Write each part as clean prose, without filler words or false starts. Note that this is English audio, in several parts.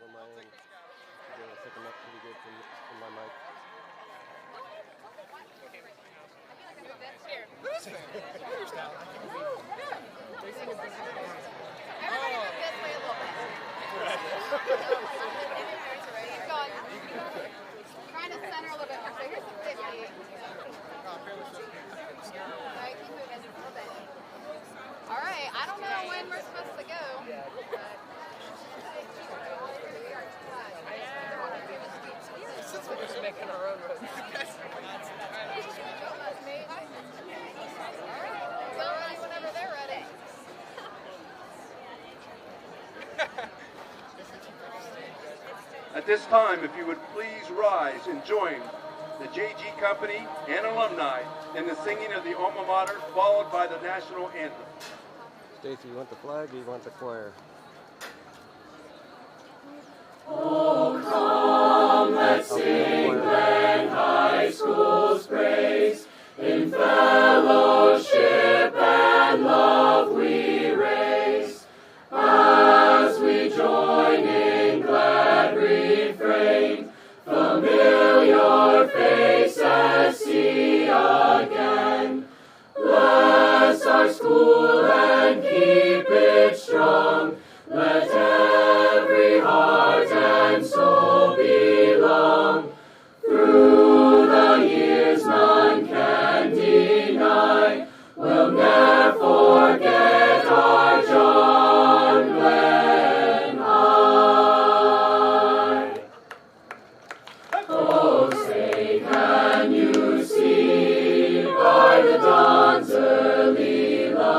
on my end. I'm gonna pick them up pretty good from my mic. Here. Who's fair? Who's down? No, yeah. Everybody move this way a little bit. Keep going. Trying to center a little bit more. So here's the 50. Alright, keep moving a little bit. Alright, I don't know when we're supposed to go. Since we're just making our own road. Whenever they're ready. At this time, if you would please rise and join the JG Company and alumni in the singing of the alma mater, followed by the national anthem. Stacy, you want the flag or you want the choir? Oh, come, let's sing Glen High School's praise. In fellowship and love we raise, as we join in glad refrain, familiar faces see again. Bless our school and keep it strong, let every heart and soul belong. Through the years none can deny, we'll never forget our John Glen High. Oh, say can you see by the dawn's early lights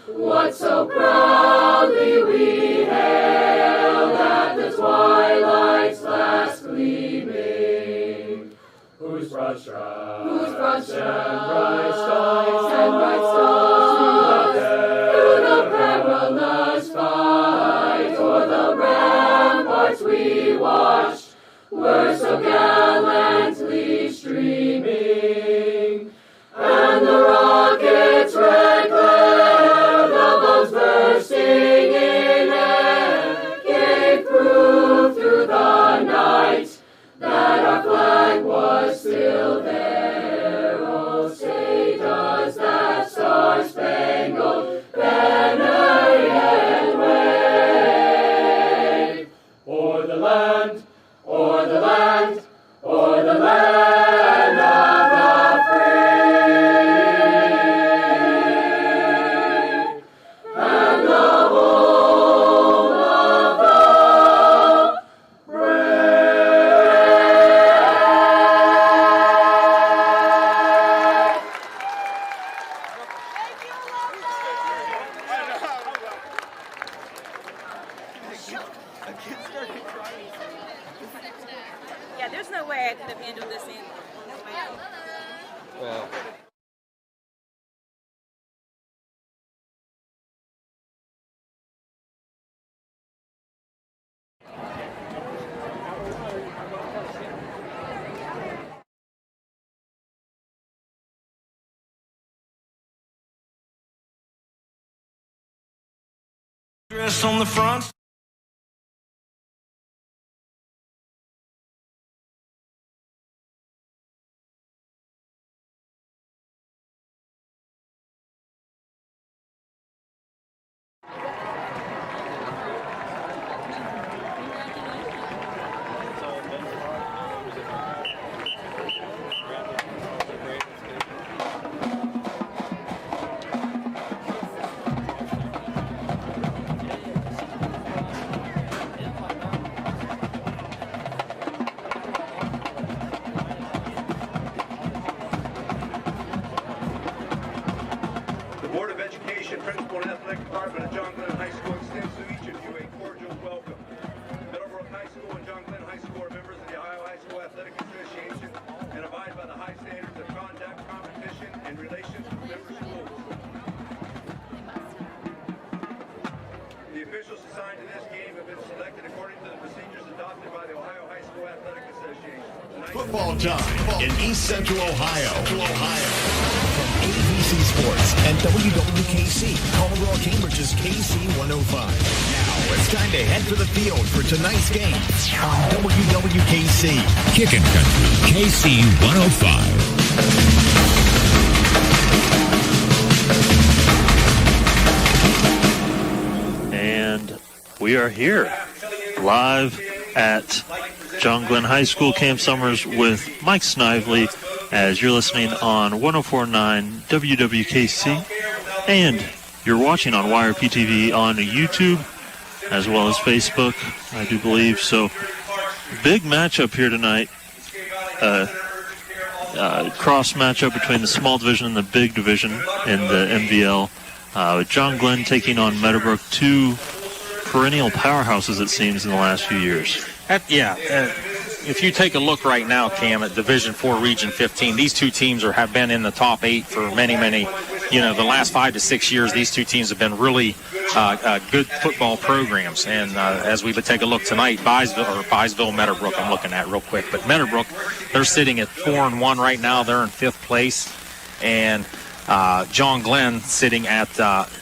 what so proudly we hailed at the twilight's last gleaming, whose broad skies and bright stars through the perilous fight o'er the ramparts we watched were so gallantly streaming, and the rockets' red glare, the bombs bursting in air, gave proof through the night that our flag was still there. Oh, say does that star-spangled banner yet wave o'er the land, o'er the land, o'er the land of the free, and the home of the Yeah, there's no way I could have handled this in. Well, Dress on the front. Principal and Athletic Department of John Glenn High School extends to each of you a cordial welcome. Meadowbrook High School and John Glenn High School are members of the Ohio High School Athletic Association and abide by the high standards of conduct, competition, and relations with member schools. The officials assigned to this game have been selected according to the procedures adopted by the Ohio High School Athletic Association. Football time in East Central Ohio. From ABC Sports and WWKC, Colorado Cambridge's KC 105. Now, it's time to head to the field for tonight's game on WWKC. Kickin' Country, KC 105. And we are here live at John Glenn High School Camp Summers with Mike Snively as you're listening on 104.9 WWKC, and you're watching on YRP-TV on YouTube as well as Facebook, I do believe. So big matchup here tonight, cross matchup between the small division and the big division in the MVL. With John Glenn taking on Meadowbrook, two perennial powerhouses, it seems, in the last few years. If you take a look right now, Cam, at Division 4, Region 15, these two teams have been in the top 8 for many, the last 5 to 6 years. These two teams have been really good football programs. And as we take a look tonight, Byesville, Meadowbrook, I'm looking at real quick. But Meadowbrook, they're sitting at 4-1 right now. They're in 5th place. And John Glenn sitting at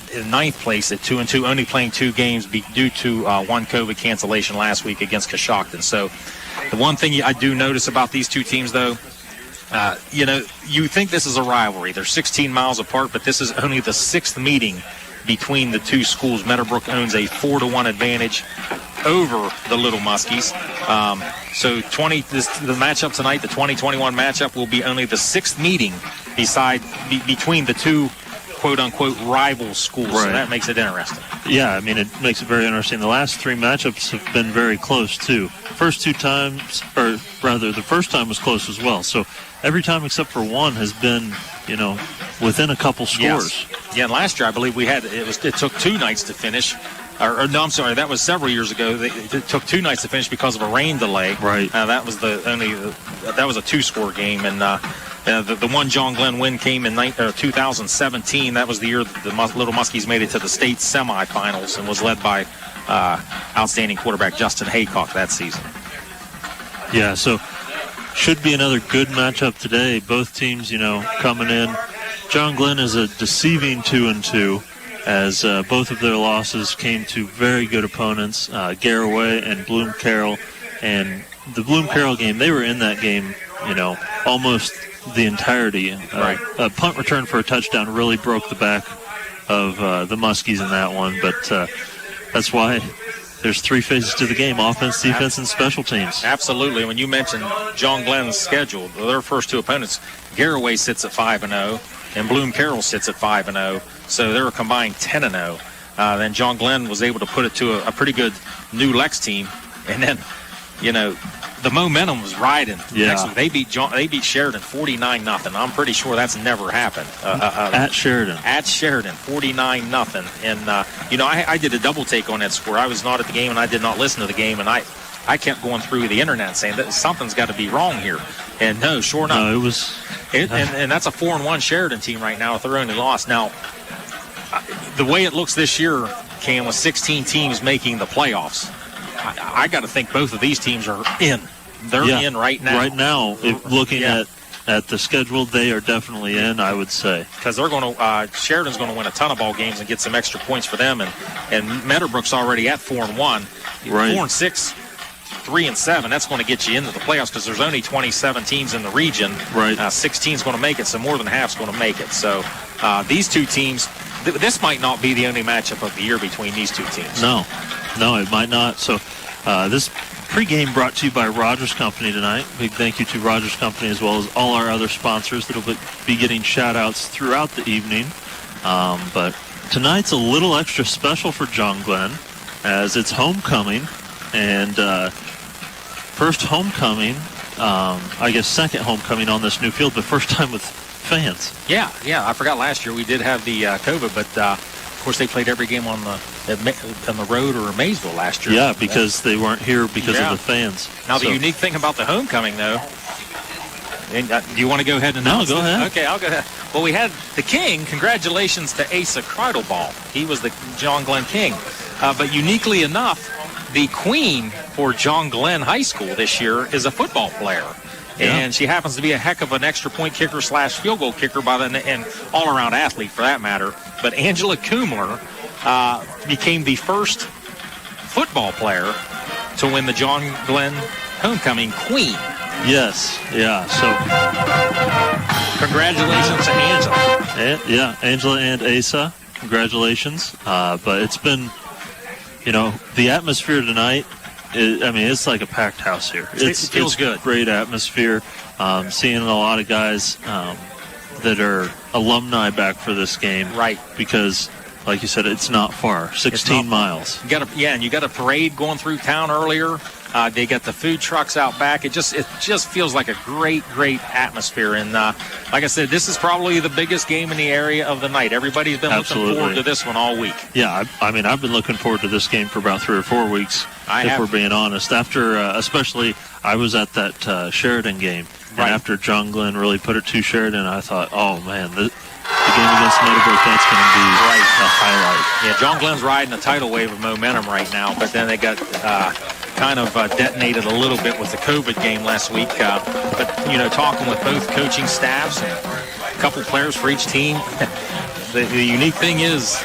in 9th place at 2-2, only playing 2 games due to one COVID cancellation last week against Coshocton. So the one thing I do notice about these two teams, though, you think this is a rivalry. They're 16 miles apart, but this is only the 6th meeting between the two schools. Meadowbrook owns a 4-1 advantage over the Little Muskies. So the matchup tonight, the 2021 matchup, will be only the 6th meeting between the two quote-unquote rival schools. Right. So that makes it interesting. Yeah, I mean, it makes it very interesting. The last 3 matchups have been very close, too. The first time was close as well. So every time except for one has been, within a couple scores. Yes. Yeah, and last year I believe it took 2 nights to finish. That was several years ago. It took 2 nights to finish because of a rain delay. Right. That was a 2-score game, and the one John Glenn win came in 2017. That was the year the Little Muskies made it to the state semifinals and was led by outstanding quarterback Justin Haycock that season. Yeah, so should be another good matchup today. Both teams, coming in. John Glenn is a deceiving 2-2. As both of their losses came to very good opponents, Garraway and Bloom Carroll. And the Bloom Carroll game, they were in that game, almost the entirety. Right. A punt return for a touchdown really broke the back of the Muskies in that one. But that's why there's 3 phases to the game: offense, defense, and special teams. Absolutely. When you mentioned John Glenn's schedule, their first 2 opponents, Garraway sits at 5-0, and Bloom Carroll sits at 5-0. So they're a combined 10-0. Then John Glenn was able to put it to a pretty good New Lex team, and then, the momentum was riding. Yeah. Next week, they beat Sheridan 49-0. I'm pretty sure that's never happened. At Sheridan. At Sheridan, 49-0. And I did a double take on that score. I was not at the game, and I did not listen to the game, and I kept going through the internet saying that something's got to be wrong here. And no, sure enough. No, it was. And that's a 4-1 Sheridan team right now with their only loss. Now, the way it looks this year, Cam, with 16 teams making the playoffs, I got to think both of these teams are in. They're in right now. Right now, looking at the schedule, they are definitely in, I would say. Because they're going to Sheridan's going to win a ton of ball games and get some extra points for them. And Meadowbrook's already at 4-1. Right. 4-6, 3-7. That's going to get you into the playoffs because there's only 27 teams in the region. Right. 16's going to make it, so more than half's going to make it. So these two teams, this might not be the only matchup of the year between these two teams. No, it might not. So this pregame brought to you by Rogers Company tonight. Big thank you to Rogers Company as well as all our other sponsors that will be getting shout-outs throughout the evening. But tonight's a little extra special for John Glenn as it's homecoming. And first homecoming, second homecoming on this new field, but first time with fans. Yeah. I forgot last year we did have the COVID, but of course they played every game on the road or Maysville last year. Yeah, because they weren't here because of the fans. Now the unique thing about the homecoming, though, and, do you want to go ahead and announce? No, go ahead. Okay, I'll go ahead. Well, we had the King. Congratulations to Asa Kreidelball. He was the John Glenn King. But uniquely enough, the Queen for John Glenn High School this year is a football player. Yeah. And she happens to be a heck of an extra point kicker / field goal kicker and all-around athlete for that matter. But Angela Kumler became the first football player to win the John Glenn Homecoming Queen. Yes, yeah. So congratulations to Angela. Angela and Asa, congratulations. But it's been, the atmosphere tonight. It's like a packed house here. It feels good. Great atmosphere. Seeing a lot of guys that are alumni back for this game. Right. Because, like you said, it's not far. 16 miles. You got a parade going through town earlier. They got the food trucks out back. It just feels like a great atmosphere. And like I said, this is probably the biggest game in the area of the night. Everybody's been looking forward to this one all week. Yeah, I've been looking forward to this game for about 3 or 4 weeks, we're being honest. After, especially, I was at that Sheridan game. And after John Glenn really put it to Sheridan, I thought, oh, man, the game against Meadowbrook, that's going to be a highlight. Yeah, John Glenn's riding a tidal wave of momentum right now, but then they got kind of detonated a little bit with the COVID game last week. But talking with both coaching staffs and a couple players for each team, the unique thing is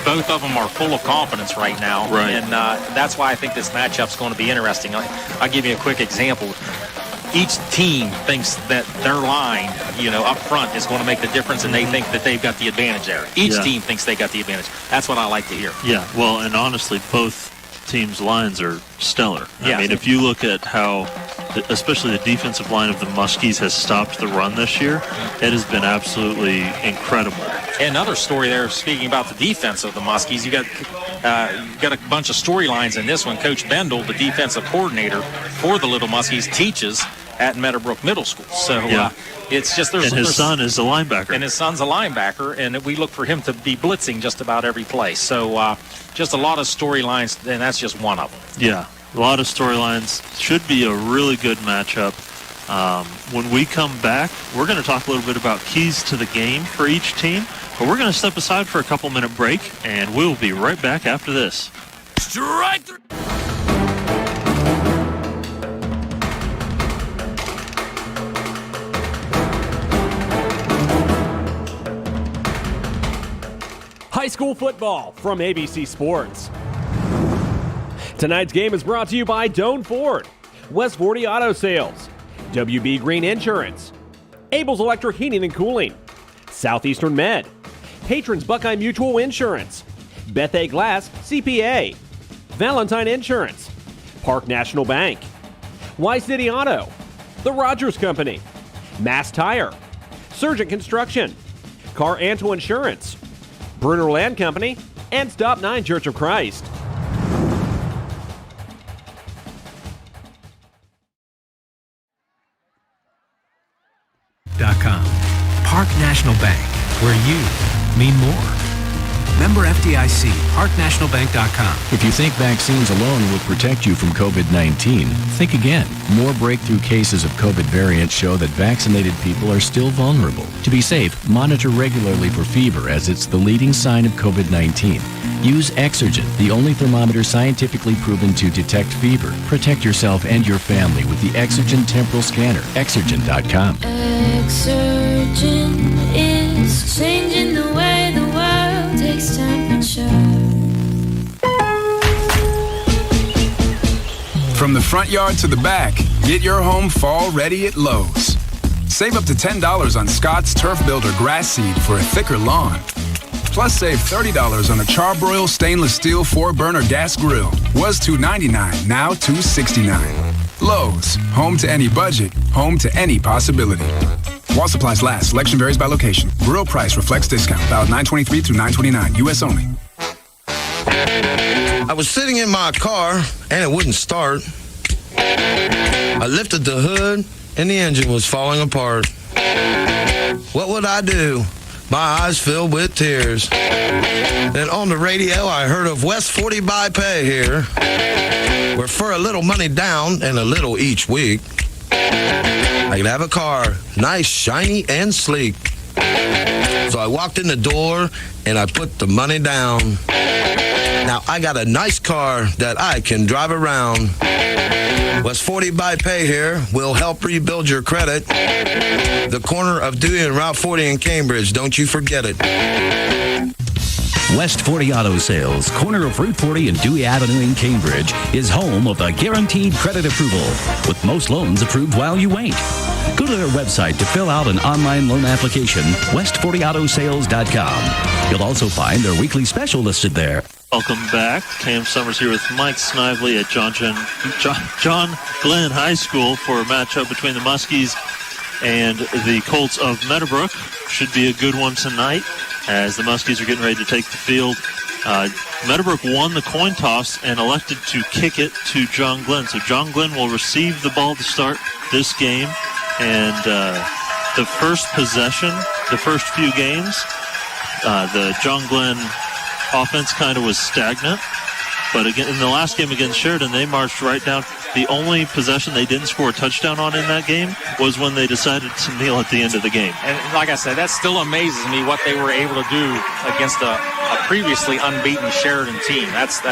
both of them are full of confidence right now. Right. And that's why I think this matchup's going to be interesting. I'll give you a quick example. Each team thinks that their line, up front is going to make the difference, and they think that they've got the advantage there. Each team thinks they got the advantage. That's what I like to hear. Yeah, well, and honestly, both teams' lines are stellar. Yeah. I mean, if you look at how, especially the defensive line of the Muskies has stopped the run this year, it has been absolutely incredible. Another story there, speaking about the defense of the Muskies, you got a bunch of storylines in this one. Coach Bendel, the defensive coordinator for the Little Muskies, teaches at Meadowbrook Middle School. So it's just and his son is a linebacker. And his son's a linebacker, and we look for him to be blitzing just about every play. So just a lot of storylines, and that's just one of them. Yeah, a lot of storylines. Should be a really good matchup. When we come back, we're going to talk a little bit about keys to the game for each team, but we're going to step aside for a couple-minute break, and we'll be right back after this. Strike three. High school football from ABC Sports. Tonight's game is brought to you by Doan Ford, West 40 Auto Sales, WB Green Insurance, Abel's Electric Heating and Cooling, Southeastern Med, Patrons Buckeye Mutual Insurance, Bethea Glass CPA, Valentine Insurance, Park National Bank, Y City Auto, The Rogers Company, Mass Tire, Surgeon Construction, Car Anto Insurance, Bruner Land Company, and Stop 9 Church of Christ. Park National Bank, where you mean more. Member FDIC, parknationalbank.com. If you think vaccines alone will protect you from COVID-19, think again. More breakthrough cases of COVID variants show that vaccinated people are still vulnerable. To be safe, monitor regularly for fever, as it's the leading sign of COVID-19. Use Exergen, the only thermometer scientifically proven to detect fever. Protect yourself and your family with the Exergen Temporal Scanner. Exergen.com. Exergen is changing the way the world takes temperature. From the front yard to the back, get your home fall ready at Lowe's. Save up to $10 on Scott's Turf Builder grass seed for a thicker lawn. Plus save $30 on a Charbroil stainless steel 4-burner gas grill. Was $2.99, now $2.69. Lowe's, home to any budget, home to any possibility. While supplies last, selection varies by location. Grill price reflects discount. Valid 9/23 through 9/29, U.S. only. I was sitting in my car and it wouldn't start. I lifted the hood and the engine was falling apart. What would I do? My eyes filled with tears. Then on the radio I heard of West 40 by Pay here, where for a little money down and a little each week, I could have a car, nice, shiny, and sleek. So I walked in the door and I put the money down. Now I got a nice car that I can drive around. West 40 by Pay here will help rebuild your credit. The corner of Dewey and Route 40 in Cambridge, don't you forget it. West 40 Auto Sales, corner of Route 40 and Dewey Avenue in Cambridge, is home of the guaranteed credit approval, with most loans approved while you wait. Go to their website to fill out an online loan application, west40autosales.com. You'll also find their weekly special listed there. Welcome back. Cam Summers here with Mike Snively at John Glenn High School for a matchup between the Muskies and the Colts of Meadowbrook. Should be a good one tonight as the Muskies are getting ready to take the field. Meadowbrook won the coin toss and elected to kick it to John Glenn. So John Glenn will receive the ball to start this game. And the first possession, the first few games, the John Glenn offense kind of was stagnant. But again, in the last game against Sheridan, they marched right down. The only possession they didn't score a touchdown on in that game was when they decided to kneel at the end of the game. And like I said, that still amazes me what they were able to do against a previously unbeaten Sheridan team. That's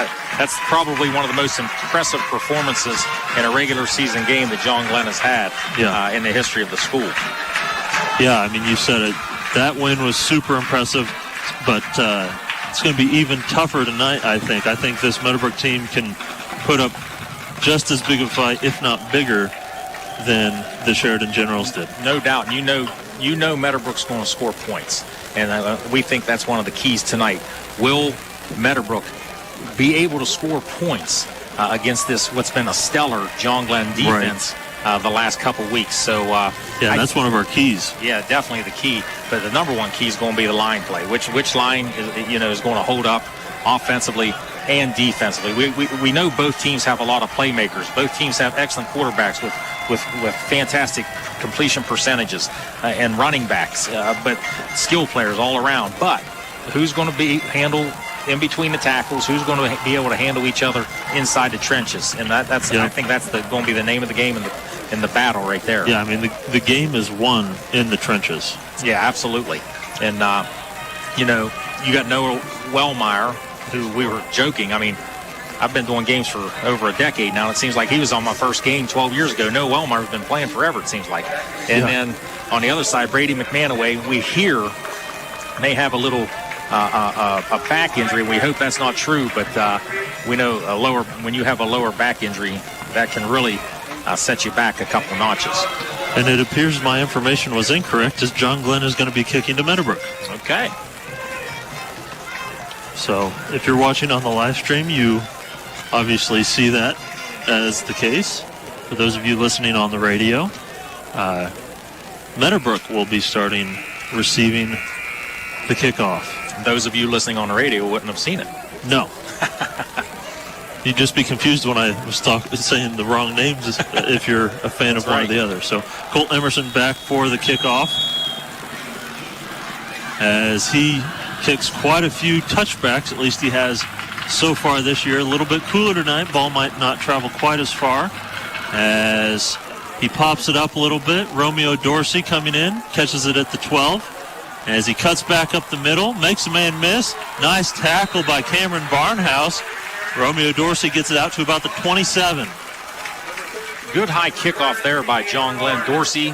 probably one of the most impressive performances in a regular season game that John Glenn has had in the history of the school. Yeah, I mean, you said it. That win was super impressive, but it's going to be even tougher tonight, I think. I think this Meadowbrook team can put up just as big a fight, if not bigger, than the Sheridan Generals did. No doubt. You know Meadowbrook's going to score points, and we think that's one of the keys tonight. Will Meadowbrook be able to score points against this, what's been a stellar John Glenn defense the last couple weeks? So that's one of our keys. Yeah, definitely the key. But the number one key is going to be the line play. Which line is going to hold up offensively and defensively. We know both teams have a lot of playmakers. Both teams have excellent quarterbacks with fantastic completion percentages and running backs, but skill players all around. But who's going to be handled in between the tackles? Who's going to be able to handle each other inside the trenches? And I think that's going to be the name of the game in the battle right there. Yeah, I mean, the game is won in the trenches. Yeah, absolutely. And, you got Noah Wellmeyer, who we were joking. I mean, I've been doing games for over a decade now. It seems like he was on my first game 12 years ago. Noah Wellmeyer's been playing forever, it seems like. And then on the other side, Brady McManaway, we hear may have a little a back injury. We hope that's not true, but we know when you have a lower back injury, that can really set you back a couple notches. And it appears my information was incorrect, as John Glenn is going to be kicking to Meadowbrook. Okay. So if you're watching on the live stream, you obviously see that as the case. For those of you listening on the radio, Meadowbrook will be receiving the kickoff. Those of you listening on the radio wouldn't have seen it. No. You'd just be confused when I was saying the wrong names if you're a fan of one or the other. So Colt Emerson back for the kickoff as he kicks quite a few touchbacks, at least he has so far this year. A little bit cooler tonight. Ball might not travel quite as far as he pops it up a little bit. Romeo Dorsey coming in, catches it at the 12. As he cuts back up the middle, makes a man miss. Nice tackle by Cameron Barnhouse. Romeo Dorsey gets it out to about the 27. Good high kickoff there by John Glenn. Dorsey,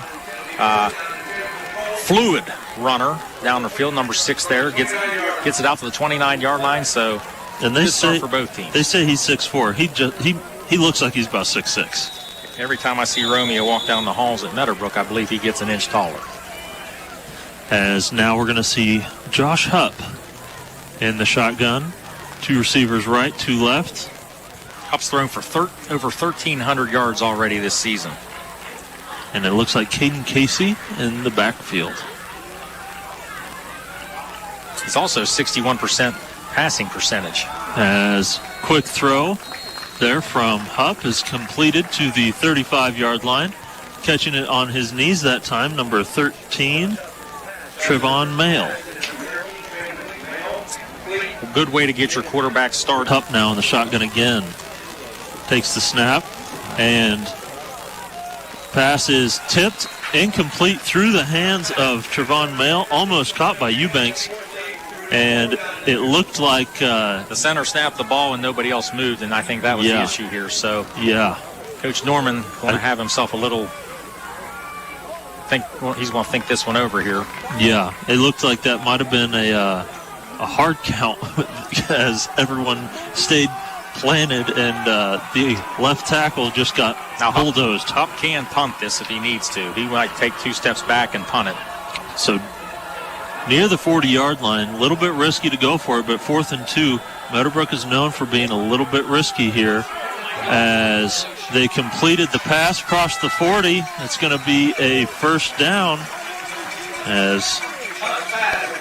fluid runner down the field, number 6 there, gets it out to the 29-yard line. So, and they say for both teams. They say he's 6'4". He looks like he's about 6'6". Every time I see Romeo walk down the halls at Meadowbrook, I believe he gets an inch taller. As now we're going to see Josh Hupp in the shotgun. 2 receivers right, 2 left. Hupp's thrown for over 1,300 yards already this season. And it looks like Caden Casey in the backfield. He's also 61% passing percentage. As quick throw there from Hupp is completed to the 35-yard line. Catching it on his knees that time, number 13, Trevon Mail. A good way to get your quarterback started. Hupp now in the shotgun again. Takes the snap, and pass is tipped, incomplete through the hands of Trevon Mail, almost caught by Eubanks. And it looked like the center snapped the ball and nobody else moved, and I think that was the issue here. So Coach Norman going to have himself a little he's going to think this one over here. Yeah, it looked like that might have been a hard count as everyone stayed planted, and the left tackle just got bulldozed. Hupp can punt this if he needs to. He might take 2 steps back and punt it. So near the 40-yard line, a little bit risky to go for it, but 4th and 2. Meadowbrook is known for being a little bit risky here as they completed the pass across the 40. It's going to be a first down, as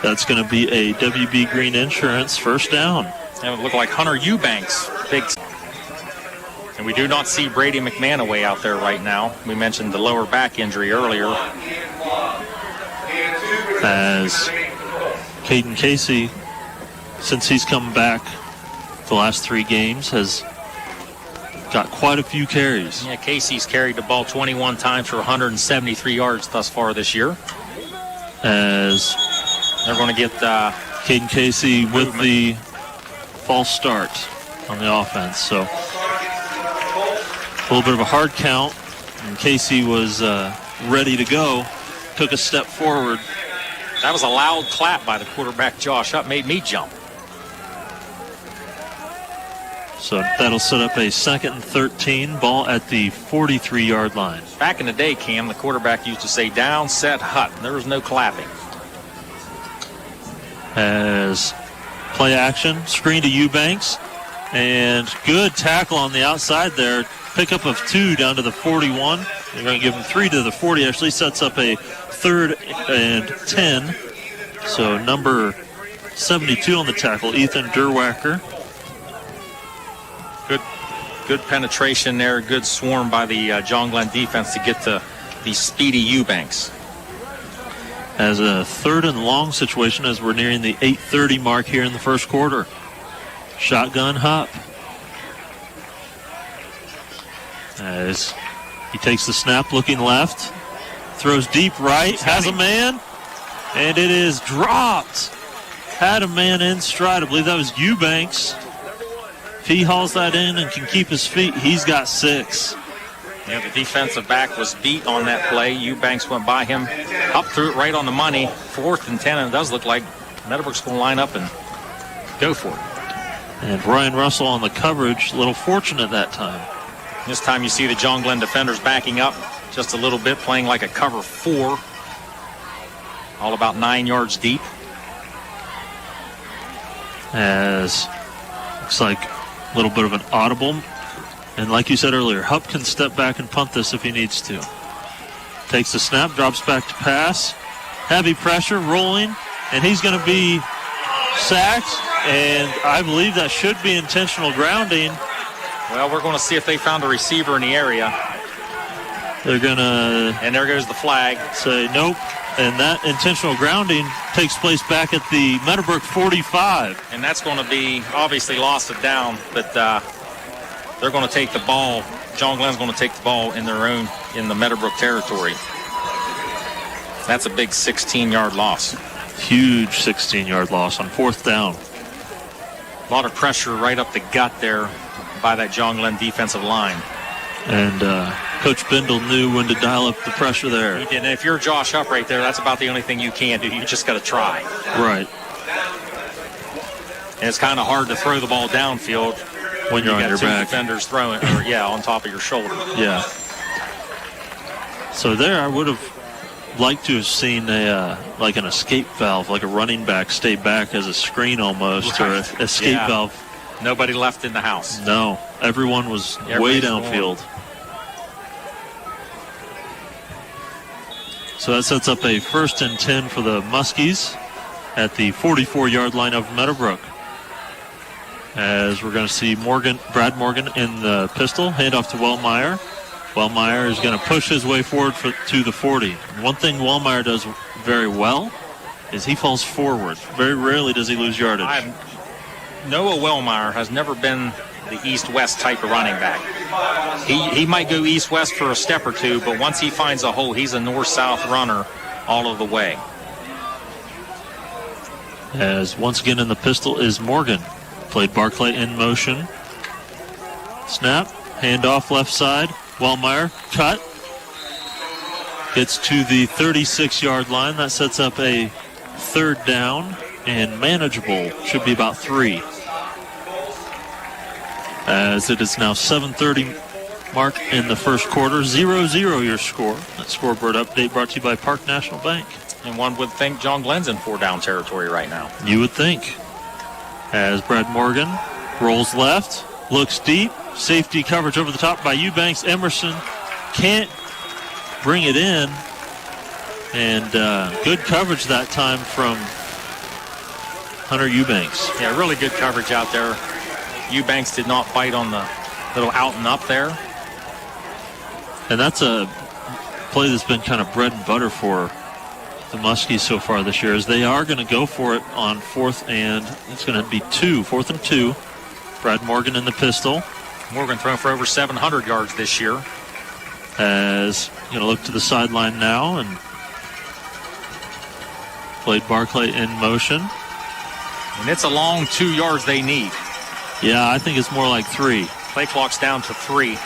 that's going to be a WB Green Insurance first down. And it looked like Hunter Eubanks. And we do not see Brady McManaway out there right now. We mentioned the lower back injury earlier. As Caden Casey, since he's come back the last 3 games, has got quite a few carries. Yeah, Casey's carried the ball 21 times for 173 yards thus far this year. As they're going to get Caden Casey with the false start on the offense. So a little bit of a hard count, and Casey was ready to go, took a step forward. That was a loud clap by the quarterback, Josh Hupp, made me jump. So that'll set up a 2nd and 13, ball at the 43-yard line. Back in the day, Cam, the quarterback used to say, down, set, Hutt. There was no clapping. As play action, screen to Eubanks, and good tackle on the outside there. Pickup of 2 down to the 41. They're going to give him 3 to the 40. Actually sets up a 3rd and 10. So number 72 on the tackle, Ethan Derwacker. Good penetration there. Good swarm by the John Glenn defense to get to the speedy Eubanks. As a 3rd and long situation as we're nearing the 8:30 mark here in the first quarter. Shotgun Hupp. As he takes the snap, looking left, throws deep right, has a man, and it is dropped. Had a man in stride. I believe that was Eubanks. If he hauls that in and can keep his feet, he's got 6. Yeah, the defensive back was beat on that play. Eubanks went by him, up threw it right on the money. 4th and 10, and it does look like Meadowbrook's going to line up and go for it. And Brian Russell on the coverage, a little fortunate that time. This time you see the John Glenn defenders backing up just a little bit, playing like a cover 4. All about 9 yards deep. As looks like a little bit of an audible. And like you said earlier, Hupp can step back and punt this if he needs to. Takes the snap, drops back to pass. Heavy pressure, rolling, and he's going to be sacked. And I believe that should be intentional grounding. Well, we're going to see if they found a receiver in the area. They're going to... And there goes the flag. Say nope. And that intentional grounding takes place back at the Meadowbrook 45. And that's going to be obviously loss of down, but they're going to take the ball. John Glenn's going to take the ball in the Meadowbrook territory. That's a big 16-yard loss. Huge 16-yard loss on 4th down. A lot of pressure right up the gut there by that John Glenn defensive line. And Coach Bindle knew when to dial up the pressure there. He did. And if you're Josh Hupp right there, that's about the only thing you can do. You just got to try. Right. And it's kind of hard to throw the ball downfield when you're on got your two back. Defenders throwing, or on top of your shoulder. Yeah. So there, I would have liked to have seen like an escape valve, like a running back stay back as a screen almost, right. Or an escape valve. Nobody left in the house. No, everyone was way downfield. So that sets up a 1st and 10 for the Muskies at the 44-yard line of Meadowbrook. As we're going to see Brad Morgan in the pistol, handoff to Wellmeyer. Wellmeyer is going to push his way forward to the 40. One thing Wellmeyer does very well is he falls forward. Very rarely does he lose yardage. Noah Wellmeyer has never been the east-west type of running back. He might go east-west for a step or two, but once he finds a hole, he's a north-south runner all of the way. As once again in the pistol is Morgan. Played Barclay in motion. Snap, handoff left side. Wellmeyer, cut. Gets to the 36-yard line. That sets up a 3rd down and manageable should be about 3. As it is now 7:30 mark in the first quarter. 0-0 your score. That scoreboard update brought to you by Park National Bank. And one would think John Glenn's in 4-down territory right now. You would think. As Brad Morgan rolls left, looks deep, safety coverage over the top by Eubanks. Emerson can't bring it in, and good coverage that time from Hunter Eubanks. Yeah, really good coverage out there. Eubanks did not bite on the little out and up there. And that's a play that's been kind of bread and butter for the Muskies so far this year, as they are going to go for it on 4th and it's going to be 4th and 2. Brad Morgan in the pistol. Morgan thrown for over 700 yards this year. As going to look to the sideline now, and Blade Barclay in motion. And it's a long 2 yards they need. Yeah, I think it's more like 3. Play clock's down to 3.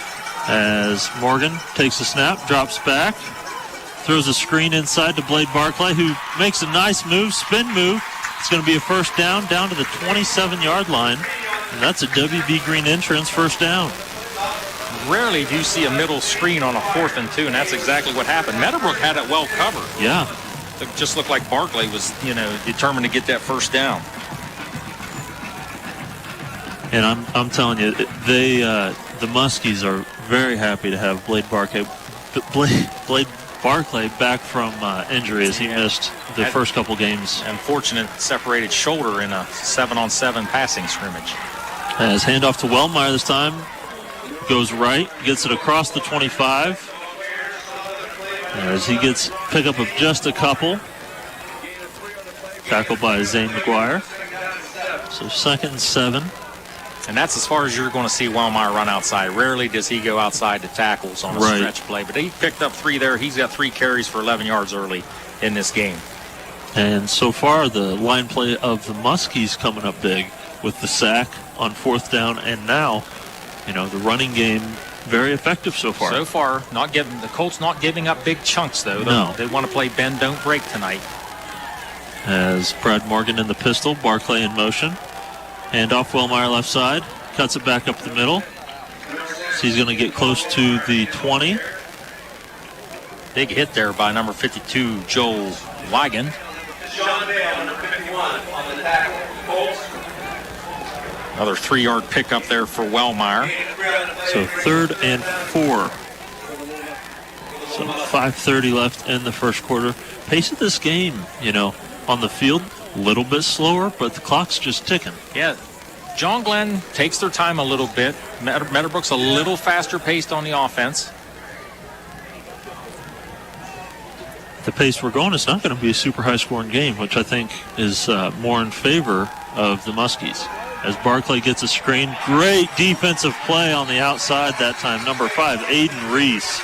As Morgan takes a snap, drops back, throws a screen inside to Blade Barclay, who makes a nice move, spin move. It's going to be a first down to the 27-yard line. And that's a WB Green Insurance first down. Rarely do you see a middle screen on a 4th and 2, and that's exactly what happened. Meadowbrook had it well covered. Yeah. It just looked like Barclay was, determined to get that first down. And I'm telling you, the Muskies are very happy to have Blade Barclay back from injury, as he missed the first couple games. Unfortunate separated shoulder in a 7-on-7 passing scrimmage. As handoff to Wellmeyer this time, goes right, gets it across the 25. As he gets pickup of just a couple. Tackled by Zane McGuire. So 2nd and 7. And that's as far as you're going to see Wellmeyer run outside. Rarely does he go outside to tackles on a stretch play. But he picked up 3 there. He's got 3 carries for 11 yards early in this game. And so far, the line play of the Muskies coming up big with the sack on 4th down. And now, the running game, very effective so far. So far, the Colts not giving up big chunks, though. No. They want to play bend, don't break tonight. As Brad Morgan in the pistol, Barclay in motion. Hand off Wellmeyer left side, cuts it back up the middle. So he's going to get close to the 20. Big hit there by number 52, Joel Wigan. Sean Dale, number 51, on the tackle. Colts. Another 3-yard pickup there for Wellmeyer. So 3rd and 4. So 5:30 left in the first quarter. Pace of this game, on the field, a little bit slower, but the clock's just ticking. Yeah, John Glenn takes their time a little bit. Meadowbrook's a little faster paced on the offense. The pace we're going, it's not going to be a super high-scoring game, which I think is more in favor of the Muskies. As Barclay gets a screen, great defensive play on the outside that time. Number 5, Aiden Reese.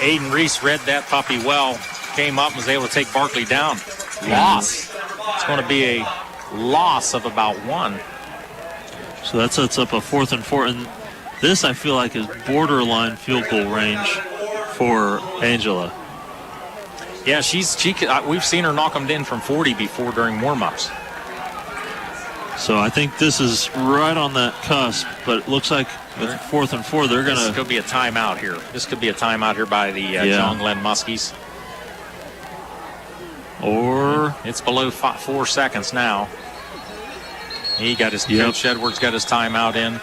Aiden Reese read that puppy well, came up and was able to take Barclay down. Loss. It's going to be a loss of about 1. So that sets up a 4th and 4. And this, I feel like, is borderline field goal range for Angela. Yeah, we've seen her knock them in from 40 before during warm-ups. So I think this is right on that cusp, but it looks like with 4th and 4, they're going to... This could be a timeout here. This could be a timeout here by the John Glenn Muskies. Or... It's below 4 seconds now. Coach Edwards got his timeout in.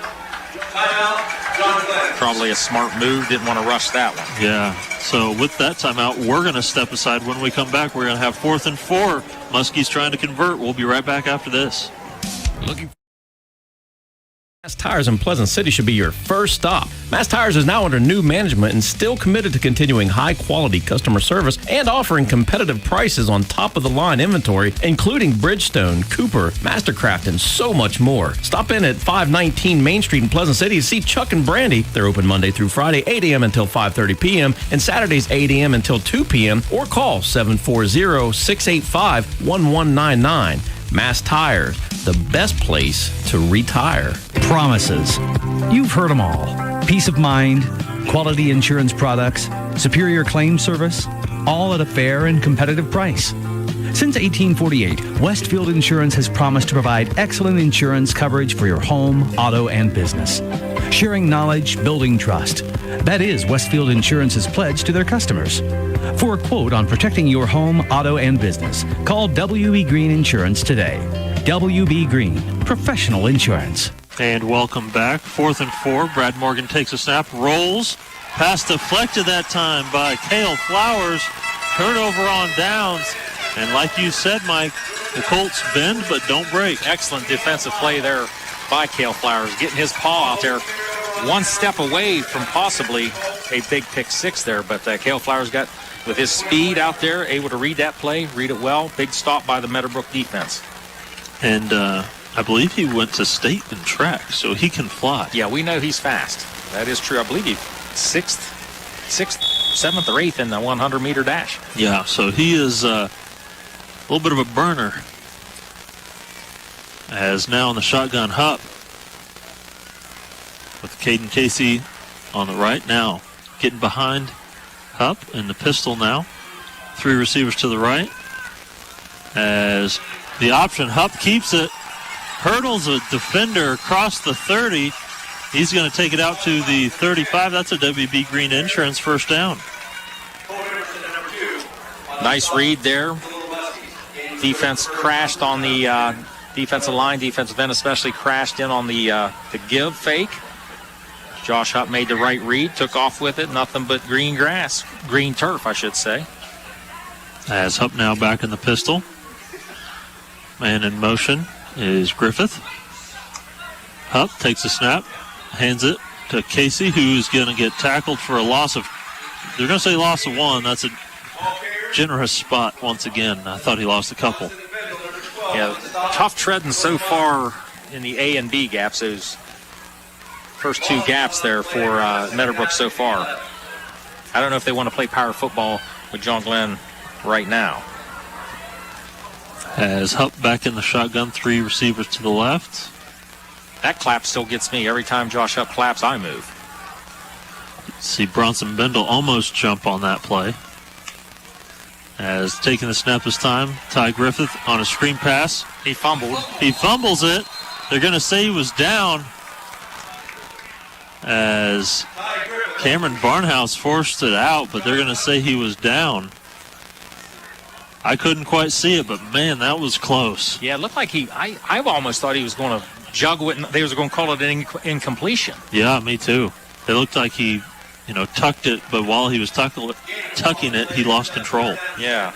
Probably a smart move. Didn't want to rush that one. Yeah. So with that timeout, we're going to step aside. When we come back, we're going to have 4th and 4. Muskies trying to convert. We'll be right back after this. Mass Tires in Pleasant City should be your first stop. Mass Tires is now under new management and still committed to continuing high-quality customer service and offering competitive prices on top-of-the-line inventory, including Bridgestone, Cooper, Mastercraft, and so much more. Stop in at 519 Main Street in Pleasant City to see Chuck and Brandy. They're open Monday through Friday, 8 a.m. until 5:30 p.m., and Saturdays, 8 a.m. until 2 p.m., or call 740-685-1199. Mass Tires, the best place to retire. Promises. You've heard them all. Peace of mind, quality insurance products, superior claim service, all at a fair and competitive price. Since 1848, Westfield Insurance has promised to provide excellent insurance coverage for your home, auto, and business. Sharing knowledge, building trust. That is Westfield Insurance's pledge to their customers. For a quote on protecting your home, auto, and business, call W.B. Green Insurance today. W.B. Green, professional insurance. And welcome back. 4th and 4. Brad Morgan takes a snap, rolls. Pass deflected that time by Cale Flowers. Turnover on downs. And like you said, Mike, the Colts bend but don't break. Excellent defensive play there by Cale Flowers, getting his paw out there, one step away from possibly a big pick six there. But Cale Flowers got, with his speed out there, able to read that play, read it well. Big stop by the Meadowbrook defense. And I believe he went to state in track, so he can fly. Yeah, we know he's fast. That is true. I believe he's 6th, 7th, or 8th in the 100-meter dash. Yeah, so he is a little bit of a burner. As now in the shotgun, Hupp with Caden Casey on the right now. Getting behind Hupp in the pistol now. 3 receivers to the right. As the option, Hupp keeps it. Hurdles a defender across the 30. He's going to take it out to the 35. That's a WB Green Insurance first down. Nice read there. Defense crashed on the defensive line. Defensive end especially crashed in on the give fake. Josh Hupp made the right read, took off with it. Nothing but green grass, green turf, I should say. As Hupp now back in the pistol. Man in motion is Griffith. Hupp takes a snap, hands it to Casey, who's going to get tackled for a loss of, they're going to say loss of 1. That's a generous spot once again. I thought he lost a couple. Yeah, tough treading so far in the A and B gaps, those first 2 gaps there for Meadowbrook so far. I don't know if they want to play power football with John Glenn right now. As Hupp back in the shotgun, 3 receivers to the left. That clap still gets me. Every time Josh Hupp claps, I move. See Bronson Bendel almost jump on that play. As taking the snap this time, Ty Griffith on a screen pass. He fumbled. He fumbles it. They're going to say he was down. As Cameron Barnhouse forced it out, but they're going to say he was down. I couldn't quite see it, but man, that was close. Yeah, it looked like I almost thought he was going to juggle it, and they was going to call it an incompletion. Yeah, me too. It looked like he, tucked it, but while he was tucking it, he lost control. Yeah.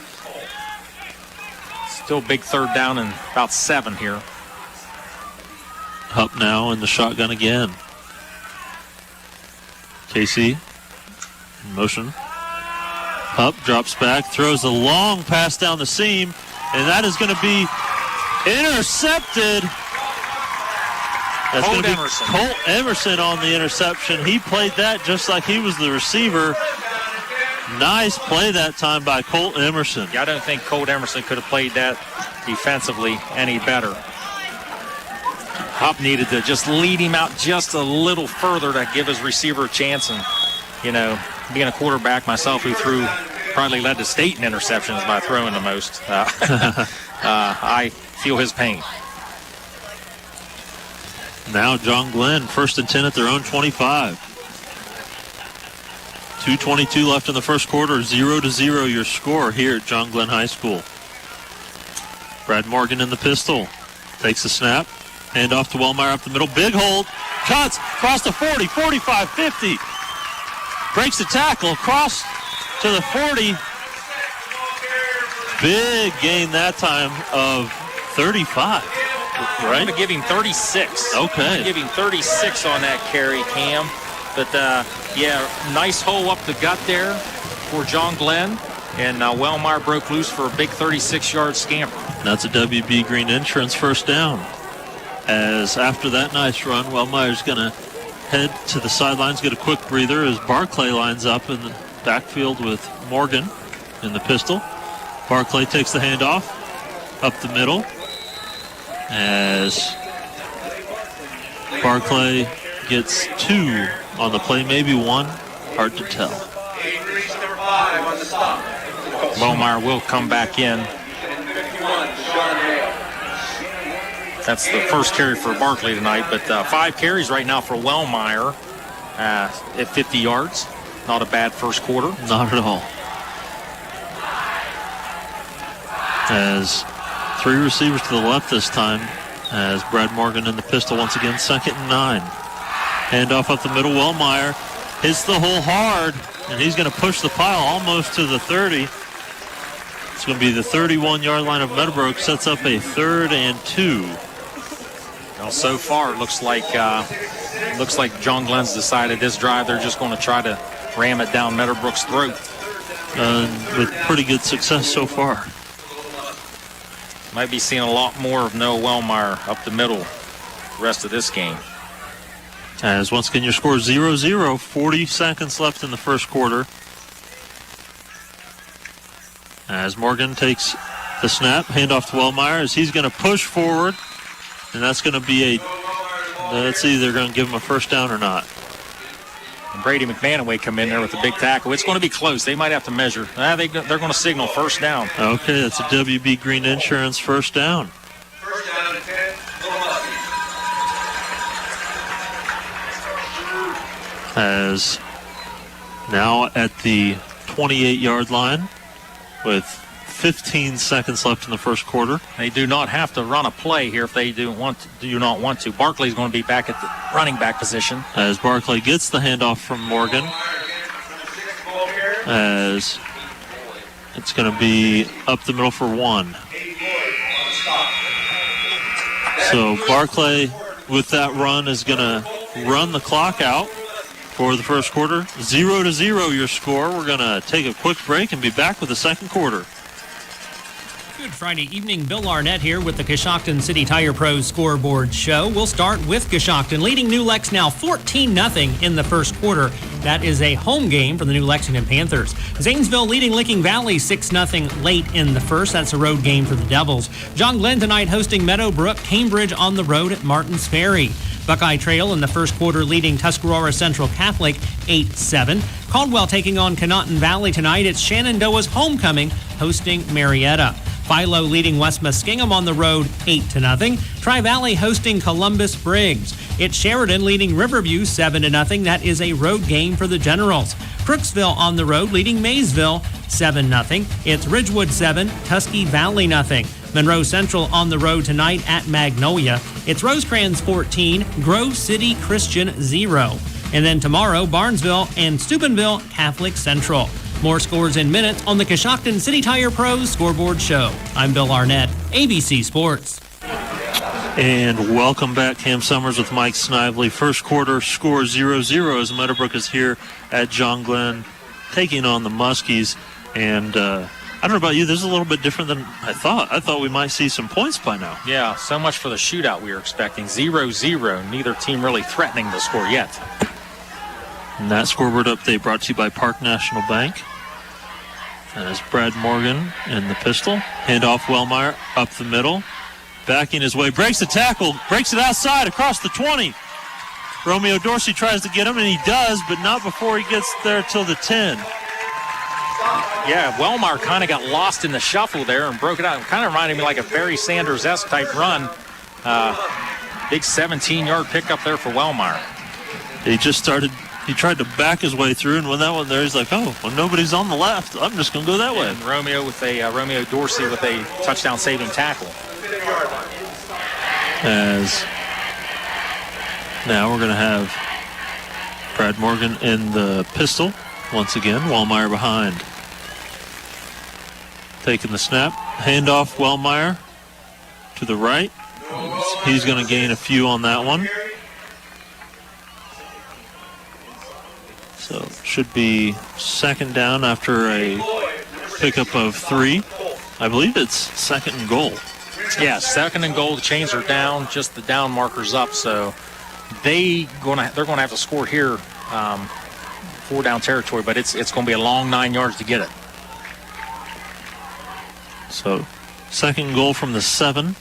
Still big 3rd down and about 7 here. Hupp now in the shotgun again. Casey in motion. Hupp drops back, throws a long pass down the seam, and that is going to be intercepted. That's going to be Colt Emerson on the interception. He played that just like he was the receiver. Nice play that time by Colt Emerson. Yeah, I don't think Colt Emerson could have played that defensively any better. Hupp needed to just lead him out just a little further to give his receiver a chance. And, being a quarterback myself who probably led the state in interceptions by throwing the most, I feel his pain. Now John Glenn, 1st and 10 at their own 25. 2:22 left in the first quarter, 0-0 your score here at John Glenn High School. Brad Morgan in the pistol, takes the snap, hand off to Wellmeyer up the middle, big hold, cuts, across the 40, 45, 50. Breaks the tackle, across to the 40. Big gain that time of 35. Right? I'm going to give him 36. Okay. I'm going to give him 36 on that carry, Cam. But, nice hole up the gut there for John Glenn. And Wellmeyer broke loose for a big 36-yard scamper. That's a WB Green Insurance first down. As after that nice run, Wellmeyer's going to head to the sidelines, get a quick breather as Barclay lines up in the backfield with Morgan in the pistol. Barclay takes the handoff up the middle as Barclay gets 2 on the play, maybe 1, hard to tell. Wellmeyer will come back in That's the first carry for Barkley tonight, but 5 carries right now for Wellmeyer at 50 yards. Not a bad first quarter. Not at all. As 3 receivers to the left this time, as Brad Morgan in the pistol once again, 2nd and 9. Handoff up the middle. Wellmeyer hits the hole hard, and he's going to push the pile almost to the 30. It's going to be the 31-yard line of Meadowbrook. Sets up a 3rd and 2. Well, so far, it looks like John Glenn's decided this drive they're just going to try to ram it down Meadowbrook's throat. With pretty good success so far. Might be seeing a lot more of Noah Wellmeyer up the middle the rest of this game. As once again your score 0-0, 40 seconds left in the first quarter. As Morgan takes the snap, handoff to Wellmeyer as he's going to push forward. And that's going to be let's see, they're going to give him a first down or not. And Brady McManaway come in there with a big tackle. It's going to be close. They might have to measure. They're going to signal first down. Okay, that's a WB Green Insurance first down. First down and 10. As now at the 28-yard line with 15 seconds left in the first quarter. They do not have to run a play here if they do not want to. Barkley's going to be back at the running back position. As Barkley gets the handoff from Morgan. As it's going to be up the middle for 1. So Barkley with that run is going to run the clock out for the first quarter. 0-0 your score. We're going to take a quick break and be back with the second quarter. Good Friday evening. Bill Arnett here with the Coshocton City Tire Pros scoreboard show. We'll start with Coshocton leading New Lex now 14-0 in the first quarter. That is a home game for the New Lexington Panthers. Zanesville leading Licking Valley 6-0 late in the first. That's a road game for the Devils. John Glenn tonight hosting Meadowbrook. Cambridge on the road at Martins Ferry. Buckeye Trail in the first quarter leading Tuscarora Central Catholic 8-7. Caldwell taking on Conotton Valley tonight. It's Shenandoah's homecoming hosting Marietta. Philo leading West Muskingum on the road 8-0. Tri-Valley hosting Columbus Briggs. It's Sheridan leading Riverview 7-0. That is a road game for the Generals. Crooksville on the road leading Maysville 7-0. It's Ridgewood 7, Tusky Valley 0. Monroe Central on the road tonight at Magnolia. It's Rosecrans 14, Grove City Christian 0. And then tomorrow, Barnesville and Steubenville Catholic Central. More scores in minutes on the Coshocton City Tire Pros scoreboard show. I'm Bill Arnett, ABC Sports. And welcome back, Cam Summers with Mike Snively. First quarter score 0-0 as Meadowbrook is here at John Glenn taking on the Muskies. And I don't know about you, this is a little bit different than I thought. I thought we might see some points by now. Yeah, so much for the shootout we were expecting. 0-0, neither team really threatening the score yet. And that scoreboard update brought to you by Park National Bank. As Brad Morgan in the pistol. Handoff Wellmeyer up the middle. Backing his way. Breaks the tackle. Breaks it outside across the 20. Romeo Dorsey tries to get him, and he does, but not before he gets there till the 10. Yeah, Wellmeyer kind of got lost in the shuffle there and broke it out. It kind of reminded me like a Barry Sanders-esque type run. Big 17-yard pickup there for Wellmeyer. He tried to back his way through, and when that one there, he's like, oh, well, nobody's on the left. I'm just going to go that way. And Romeo Dorsey with a touchdown-saving tackle. As now we're going to have Brad Morgan in the pistol. Once again, Wellmeyer behind. Taking the snap. Handoff Wellmeyer to the right. He's going to gain a few on that one. So should be second down after a pickup of 3. I believe it's second and goal. Yeah, second and goal. The chains are down, just the down marker's up. So they're going to have to score here, 4 down territory. But it's going to be a long 9 yards to get it. So second and goal from the 7.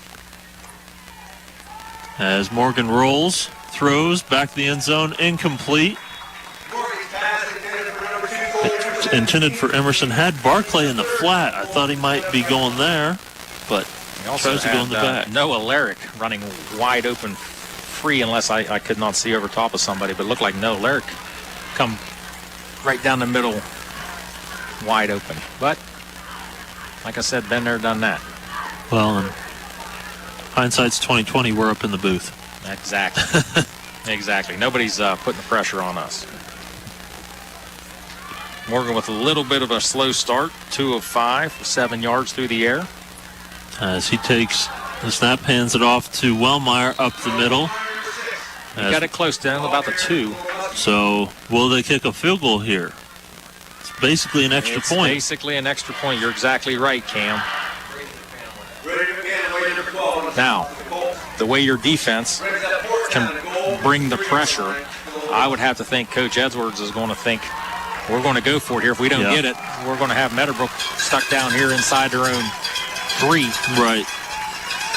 As Morgan rolls, throws back to the end zone, incomplete. Intended for Emerson. Had Barclay in the flat. I thought he might be going there, but He also tries to go in the back. Noah Larrick running wide open free, unless I could not see over top of somebody, but it looked like Noah Larrick come right down the middle wide open. But like I said, been there, done that. Well, and hindsight's 2020. We're up in the booth. Exactly. Exactly. Nobody's putting the pressure on us. Morgan with a little bit of a slow start, 2 of 5, 7 yards through the air. As he takes the snap, hands it off to Wellmeyer up the middle. He got it close down, about the 2. So will they kick a field goal here? It's basically an extra point. Basically an extra point. You're exactly right, Cam. Now, the way your defense can bring the pressure, I would have to think Coach Edwards is going to think, we're going to go for it here. If we don't get it, we're going to have Meadowbrook stuck down here inside their own 3. Right.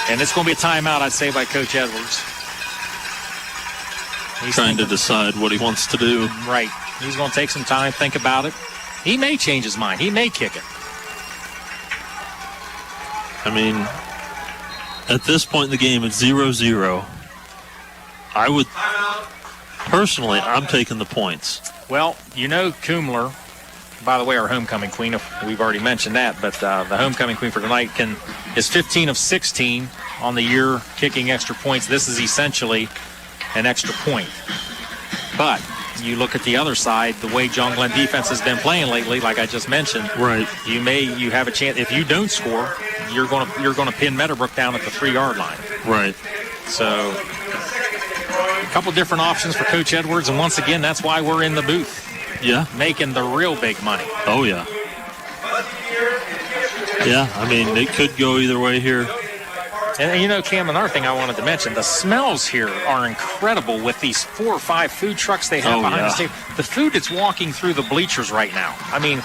And it's going to be a timeout, I'd say, by Coach Edwards. He's trying to decide what he wants to do. Right. He's going to take some time, think about it. He may change his mind. He may kick it. I mean, at this point in the game, it's 0-0. I would, personally, I'm taking the points. Well, you know Kumler, by the way, our homecoming queen, we've already mentioned that, but the homecoming queen for tonight is 15 of 16 on the year kicking extra points. This is essentially an extra point. But you look at the other side, the way John Glenn defense has been playing lately, like I just mentioned. Right. You have a chance. If you don't score, you're going to pin Meadowbrook down at the 3-yard line. Right. So a couple different options for Coach Edwards, and once again, that's why we're in the booth. Yeah. Making the real big money. Oh, yeah. Yeah, I mean, it could go either way here. And you know, Cam, another thing I wanted to mention, the smells here are incredible with these 4 or 5 food trucks they have behind the stage. The food that's walking through the bleachers right now. I mean,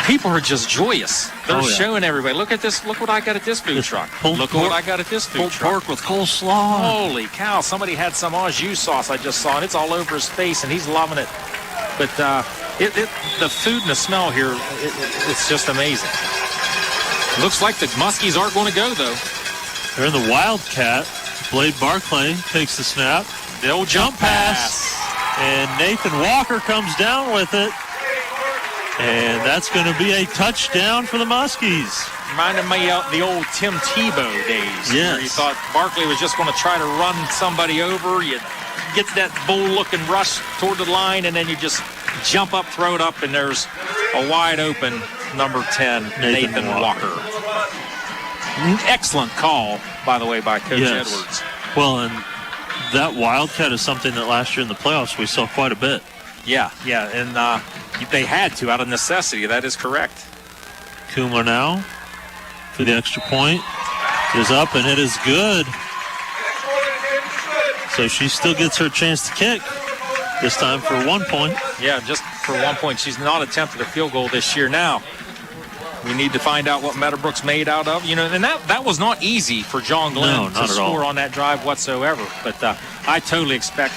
people are just joyous. They're showing everybody, look at this, look what I got at this food truck. Look what I got at this food truck. Pork with coleslaw. Holy cow, somebody had some au jus sauce I just saw, and it's all over his face, and he's loving it. But the food and the smell here, it's just amazing. Looks like the Muskies aren't going to go, though. They're in the Wildcat. Blade Barclay takes the snap. The old jump pass. And Nathan Walker comes down with it. And that's going to be a touchdown for the Muskies. Reminded me of the old Tim Tebow days. Yes. Where you thought Barkley was just going to try to run somebody over. You get that bull-looking rush toward the line, and then you just jump up, throw it up, and there's a wide open number 10, Nathan Walker. Excellent call, by the way, by Coach Edwards. Well, and that Wildcat is something that last year in the playoffs we saw quite a bit. Yeah, and they had to out of necessity. That is correct. Kumler now for the extra point. Is up, and it is good. So she still gets her chance to kick, this time for 1 point. Yeah, just for 1 point. She's not attempted a field goal this year. Now, we need to find out what Meadowbrook's made out of. You know, and that was not easy for John Glenn to score on that drive whatsoever. But I totally expect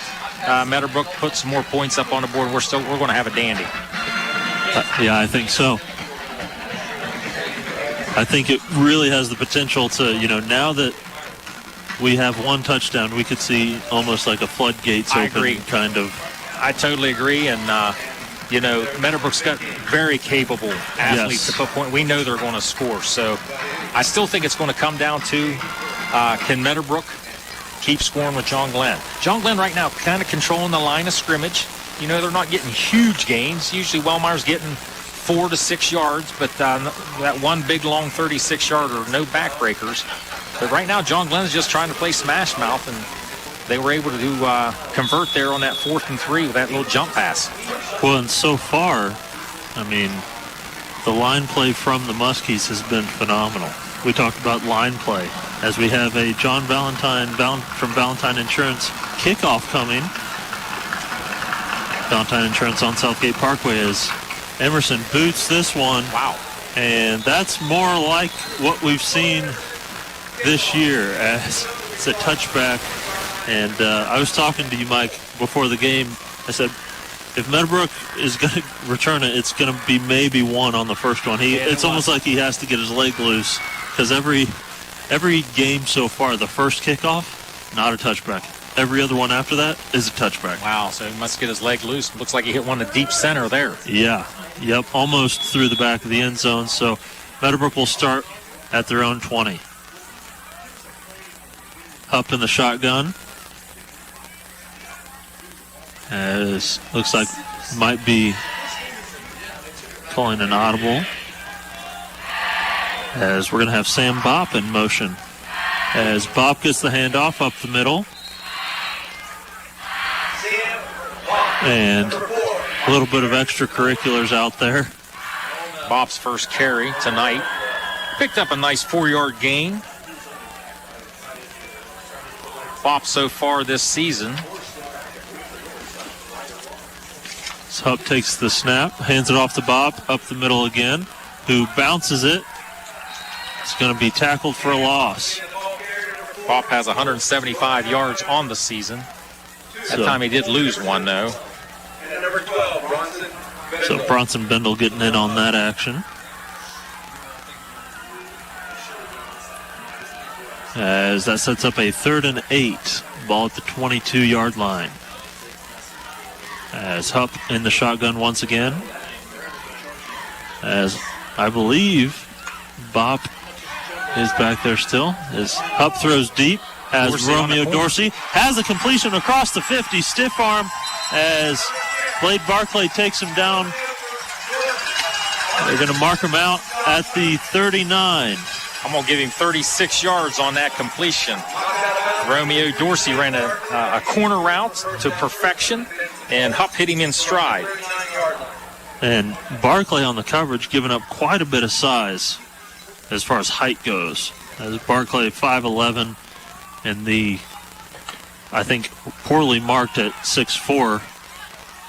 Meadowbrook to put some more points up on the board. We're going to have a dandy. Yeah, I think so. I think it really has the potential to, now that we have one touchdown, we could see almost like a floodgates open kind of. I totally agree, and Meadowbrook's got very capable athletes to put point. We know they're going to score, so I still think it's going to come down to can Meadowbrook keep scoring with John Glenn. John Glenn right now kind of controlling the line of scrimmage. They're not getting huge gains. Usually Wellmeyer's getting 4 to 6 yards, but that one big long 36-yarder, no backbreakers. But right now John Glenn's just trying to play smash mouth, and they were able to convert there on that 4th and 3 with that little jump pass. Well, and so far, I mean, the line play from the Muskies has been phenomenal. We talked about line play as we have a John Valentine from Valentine Insurance kickoff coming. Valentine Insurance on Southgate Parkway as Emerson boots this one. Wow. And that's more like what we've seen this year as it's a touchback. And I was talking to you, Mike, before the game. I said, if Meadowbrook is going to return it, it's going to be maybe one on the first one. It's almost like he has to get his leg loose because every every game so far, the first kickoff, not a touchback. Every other one after that is a touchback. Wow, so he must get his leg loose. Looks like he hit one in the deep center there. Yeah, yep, almost through the back of the end zone. So Meadowbrook will start at their own 20. Up in the shotgun. As looks like might be calling an audible. As we're going to have Sam Bopp in motion. As Bopp gets the handoff up the middle. And a little bit of extracurriculars out there. Bopp's first carry tonight. Picked up a nice 4-yard gain. Bopp so far this season. Hupp takes the snap, hands it off to Bopp, up the middle again, who bounces it. It's going to be tackled for a loss. Bopp has 175 yards on the season. That time he did lose one, though. So Bronson Bendel getting in on that action. As that sets up a 3rd and 8. Ball at the 22-yard line. As Hupp in the shotgun once again. As I believe Bopp is back there still. As Hupp throws deep. As Dorsey Romeo Dorsey has a completion across the 50. Stiff arm as Blade Barclay takes him down. They're going to mark him out at the 39. I'm going to give him 36 yards on that completion. Romeo Dorsey ran a corner route to perfection, and Hupp hit him in stride. And Barclay on the coverage giving up quite a bit of size as far as height goes. As Barclay 5'11", and I think, poorly marked at 6'4".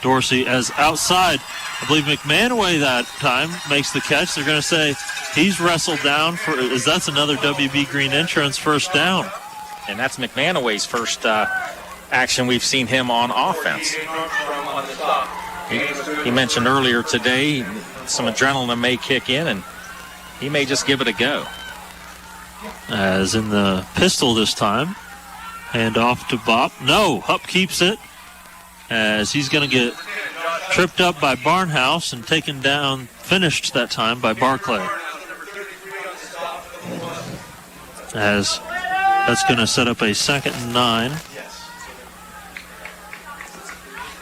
Dorsey as outside. I believe McManaway that time makes the catch. They're going to say he's wrestled down as that's another WB Green Insurance first down. And that's McManaway's first action we've seen him on offense. He mentioned earlier today some adrenaline may kick in, and he may just give it a go. As in the pistol this time. Hand off to Bopp. No, Hupp keeps it. As he's going to get tripped up by Barnhouse and taken down, finished that time by Barclay. As that's going to set up a 2nd and 9.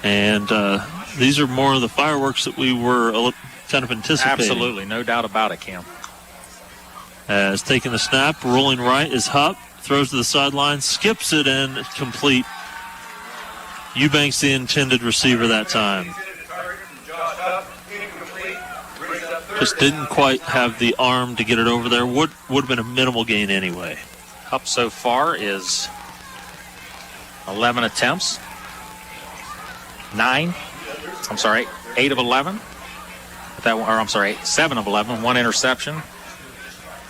And these are more of the fireworks that we were kind of anticipating. Absolutely, no doubt about it, Cam. As taking the snap, rolling right is Hupp, throws to the sideline, skips it in, complete. Eubanks the intended receiver that time. Just didn't quite have the arm to get it over there. Would have been a minimal gain anyway. Hupp so far is 11 attempts. 8 of 11. 7 of 11, 1 interception.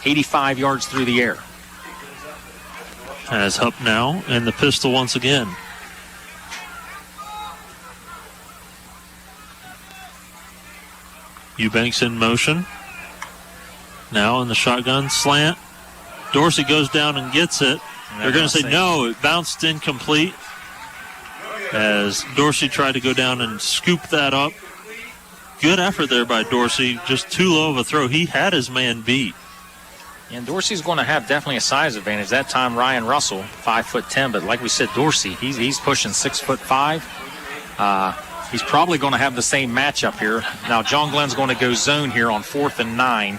85 yards through the air. As Hupp now in the pistol once again. Eubanks in motion. Now in the shotgun slant. Dorsey goes down and gets it. They're going to say no, it bounced incomplete. As Dorsey tried to go down and scoop that up. Good effort there by Dorsey. Just too low of a throw. He had his man beat. And Dorsey's going to have definitely a size advantage. That time Ryan Russell, 5'10", but like we said, Dorsey, he's pushing 6'5". He's probably going to have the same matchup here. Now John Glenn's going to go zone here on 4th and 9.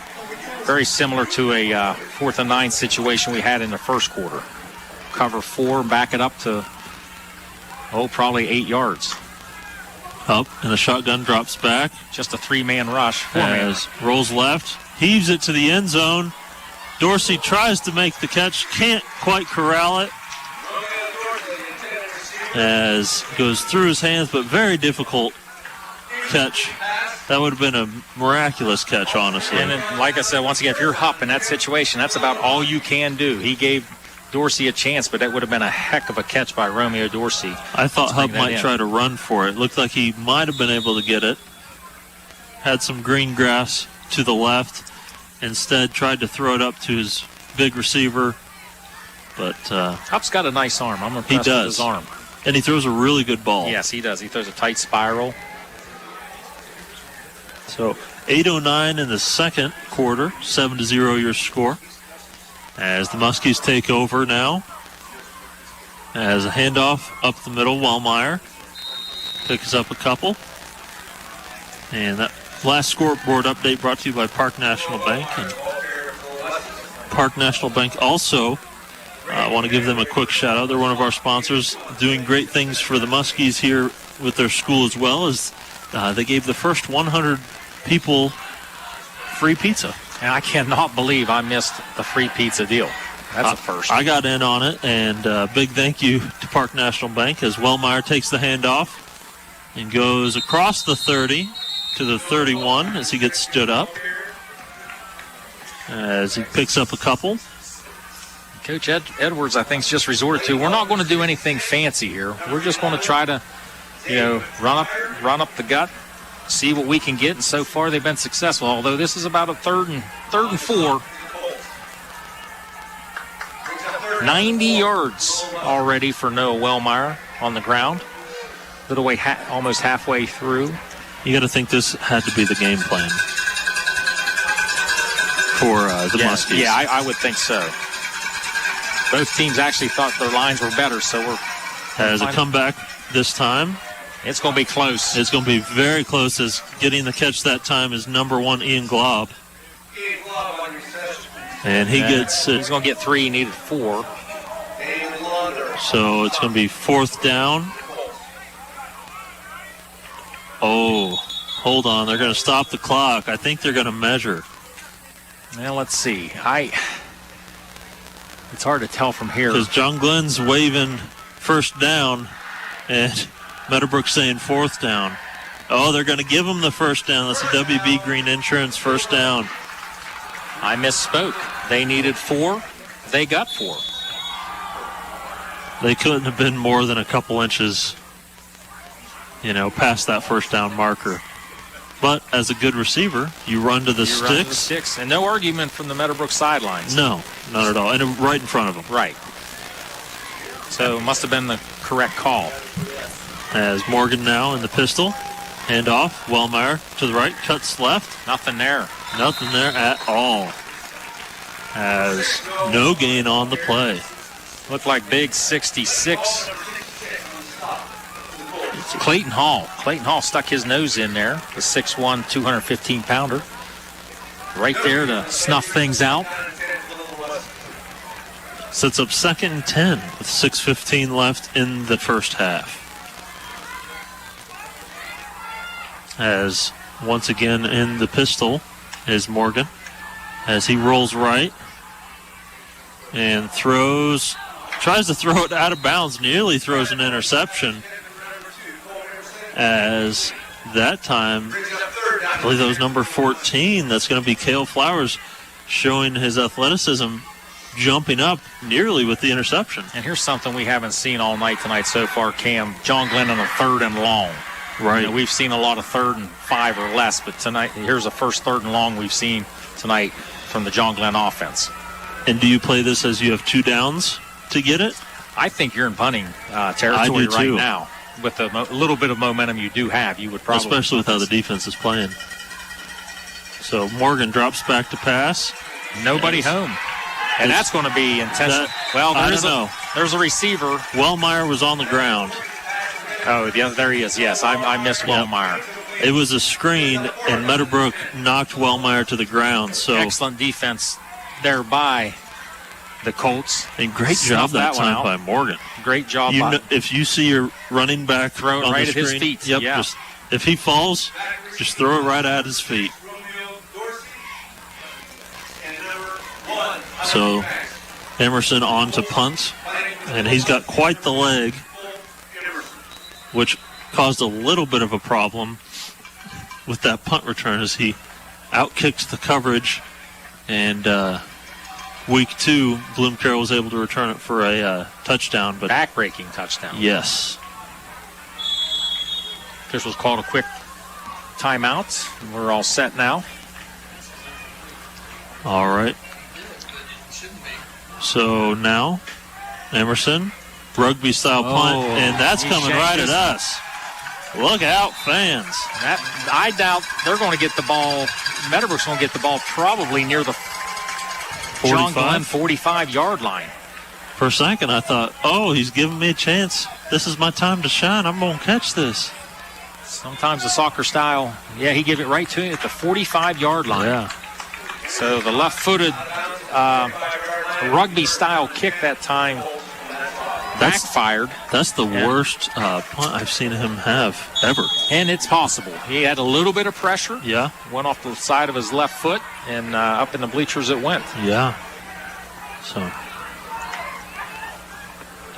Very similar to a 4th and 9 situation we had in the first quarter. Cover 4, back it up to, probably 8 yards. Up, and the shotgun drops back. Just a 3-man rush. As rolls left, heaves it to the end zone. Dorsey tries to make the catch, can't quite corral it. As goes through his hands, but very difficult catch. That would have been a miraculous catch, honestly. And then, like I said, once again, if you're Hupp in that situation, that's about all you can do. He gave Dorsey a chance, but that would have been a heck of a catch by Romeo Dorsey. I thought Hupp might try to run for it. Looked like he might have been able to get it. Had some green grass to the left. Instead, tried to throw it up to his big receiver. But Hupp's got a nice arm. I'm impressed with his arm. And he throws a really good ball. Yes, he does. He throws a tight spiral. So 8:09 in the second quarter, 7-0 your score. As the Muskies take over now. As a handoff up the middle, Wellmeyer picks up a couple. And that last scoreboard update brought to you by Park National Bank. And Park National Bank also, I want to give them a quick shout out. They're one of our sponsors, doing great things for the Muskies here with their school as well, as they gave the first 100 people free pizza. And I cannot believe I missed the free pizza deal. That's a first. I got in on it, and big thank you to Park National Bank as Wellmeyer takes the handoff and goes across the 30 to the 31 as he gets stood up. As he picks up a couple. Coach Edwards, I think, has just resorted to, we're not going to do anything fancy here. We're just going to try to, run up the gut, see what we can get. And so far, they've been successful. Although this is about a third and 4. 90 yards already for Noah Wellmeyer on the ground. Little way, almost halfway through. You got to think this had to be the game plan for the Muskies. Yeah, I would think so. Both teams actually thought their lines were better, so we're... As a comeback this time. It's going to be close. It's going to be very close, as getting the catch that time is number 1, Ian Glob. And he gets... He's going to get 3. He needed 4. So it's going to be 4th down. Oh, hold on. They're going to stop the clock. I think they're going to measure. Well, let's see. It's hard to tell from here. Because John Glenn's waving first down, and Meadowbrook's saying 4th down. Oh, they're going to give him the first down. That's a WB Green Insurance first down. I misspoke. They needed 4. They got 4. They couldn't have been more than a couple inches, past that first down marker. But as a good receiver, you run to the sticks. And no argument from the Meadowbrook sidelines. No, not at all. And right in front of them. Right. So it must have been the correct call. As Morgan now in the pistol. Hand off. Wellmeyer to the right. Cuts left. Nothing there. Nothing there at all. As no gain on the play. Looked like big 66. It's Clayton Hall. Clayton Hall stuck his nose in there. The 6'1", 215-pounder. Right there to snuff things out. Sets up 2nd and 10 with 6:15 left in the first half. As once again in the pistol is Morgan. As he rolls right and tries to throw it out of bounds, nearly throws an interception. As that time, I believe that was number 14. That's going to be Cale Flowers, showing his athleticism, jumping up nearly with the interception. And here's something we haven't seen all night tonight so far, Cam. John Glenn on a 3rd and long. Right. We've seen a lot of 3rd and 5 or less, but tonight, here's the first 3rd and long we've seen tonight from the John Glenn offense. And do you play this as you have 2 downs to get it? I think you're in punting territory right now. With a little bit of momentum you do have, you would probably... Especially with how the defense is playing. So Morgan drops back to pass. Nobody home. And that's going to be intense. There's a receiver. Wellmeyer was on the ground. Oh, yeah, there he is. Yes, I missed Wellmeyer. It was a screen, and Meadowbrook knocked Wellmeyer to the ground. So excellent defense there by the Colts. And great job that time by Morgan. Great job. If you see your running back throw it right at his feet. Yep. Yeah. If he falls, just throw it right at his feet. So Emerson on to punt, and he's got quite the leg, which caused a little bit of a problem with that punt return as he outkicked the coverage. And week 2, Bloom Carroll was able to return it for a touchdown. But back-breaking touchdown. Yes. Officials called a quick timeout. We're all set now. All right. So now, Emerson, rugby-style punt, and that's coming right at us. Look out, fans. I doubt they're going to get the ball. Meadowbrook's going to get the ball probably near the John Glenn 45-yard line. For a second, I thought, he's giving me a chance. This is my time to shine. I'm going to catch this. Sometimes the soccer style, he gave it right to you at the 45-yard line. Yeah. So the left-footed rugby-style kick that time backfired. That's the worst punt I've seen him have ever. And it's possible. He had a little bit of pressure. Yeah. Went off the side of his left foot, and up in the bleachers it went. Yeah. So,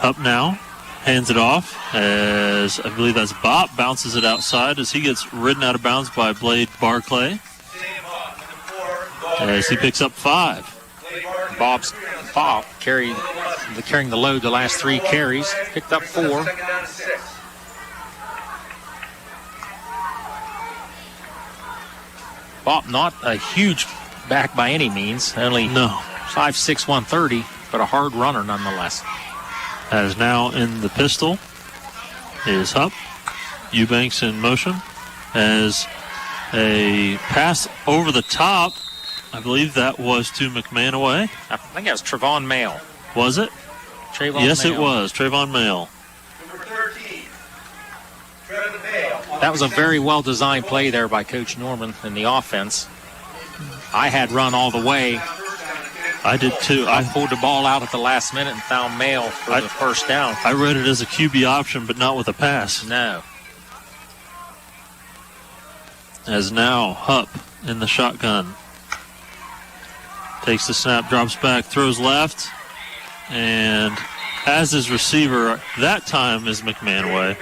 up now. Hands it off as I believe that's Bob. Bounces it outside as he gets ridden out of bounds by Blade Barclay. As he picks up 5. Bob carrying the load the last 3 carries. Picked up 4. Bob not a huge back by any means. Only 5'6", 130, but a hard runner nonetheless. As now in the pistol is Hupp. Eubanks in motion as a pass over the top. I believe that was to McManaway. I think that was Trayvon Mail. Was it? Yes, Mail. It was. Trayvon Mail. That was a very well-designed play there by Coach Norman in the offense. I had run all the way. I did too. I pulled the ball out at the last minute and found Mail for the first down. I read it as a QB option, but not with a pass. No. As now Hupp in the shotgun. Takes the snap, drops back, throws left, and as his receiver that time is McManaway.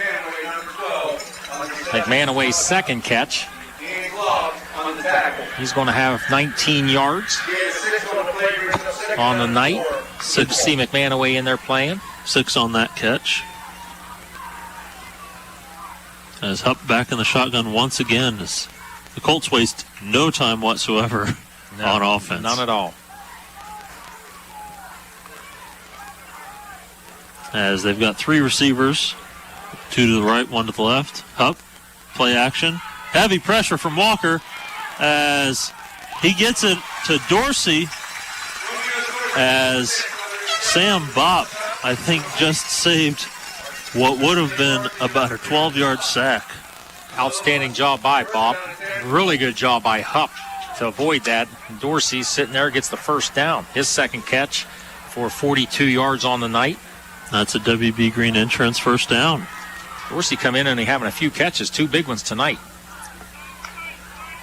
McManaway's second catch. He's going to have 19 yards on the night. Good to see McManaway in there playing. 6 on that catch. As Hupp back in the shotgun once again. As the Colts waste no time whatsoever on offense. None at all. As they've got 3 receivers. 2 to the right, 1 to the left. Hupp, play action. Heavy pressure from Walker as he gets it to Dorsey as Sam Bopp, I think, just saved what would have been about a 12-yard sack. Outstanding job by Bopp. Really good job by Hupp to avoid that. Dorsey sitting there gets the first down. His second catch for 42 yards on the night. That's a WB Green Insurance first down. Dorsey come in and he having a few catches, 2 big ones tonight.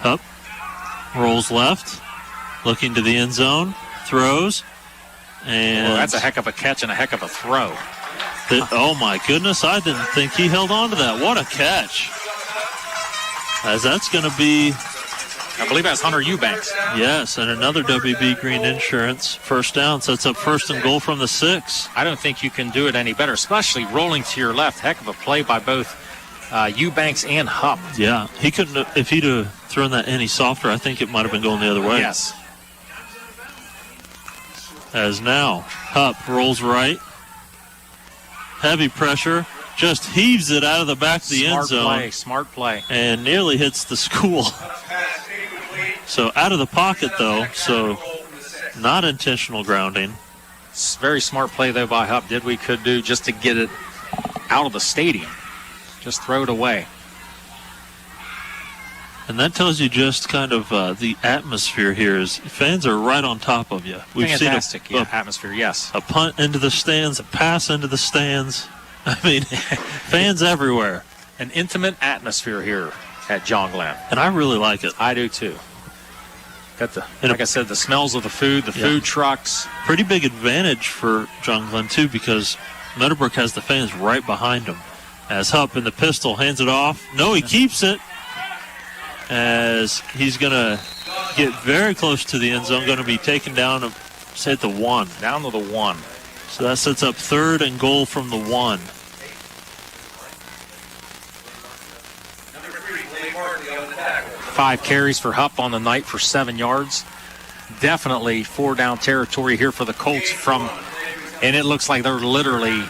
Hupp rolls left, looking to the end zone, throws, and that's a heck of a catch and a heck of a throw. Oh my goodness, I didn't think he held on to that. What a catch. As that's going to be, I believe that's Hunter Eubanks. Yes, and another WB Green Insurance first down, sets up 1st and goal from the 6. I don't think you can do it any better, especially rolling to your left. Heck of a play by both Eubanks and Hupp. Yeah, he couldn't have, if he'd have thrown that any softer, I think it might have been going the other way. Yes. As now Hupp rolls right. Heavy pressure. Just heaves it out of the back of the end zone. Smart play. And nearly hits the school. So out of the pocket, though, so not intentional grounding. It's very smart play, though, by Hupp. Did we could do just to get it out of the stadium. Just throw it away. And that tells you just kind of the atmosphere here is fans are right on top of you. We've fantastic seen atmosphere, yes. A punt into the stands, a pass into the stands. I mean, fans everywhere. An intimate atmosphere here at John Glenn. And I really like it. I do, too. Got like I said, the smells of the food, the food trucks. Pretty big advantage for John Glenn, too, because Meadowbrook has the fans right behind him. As Hupp in the pistol hands it off. No, he keeps it. As he's going to get very close to the end zone, going to be taken down at the 1. Down to the 1. So that sets up 3rd and goal from the 1. Five carries for Hupp on the night for 7 yards. definitely 4-down territory here for the Colts and it looks like they're literally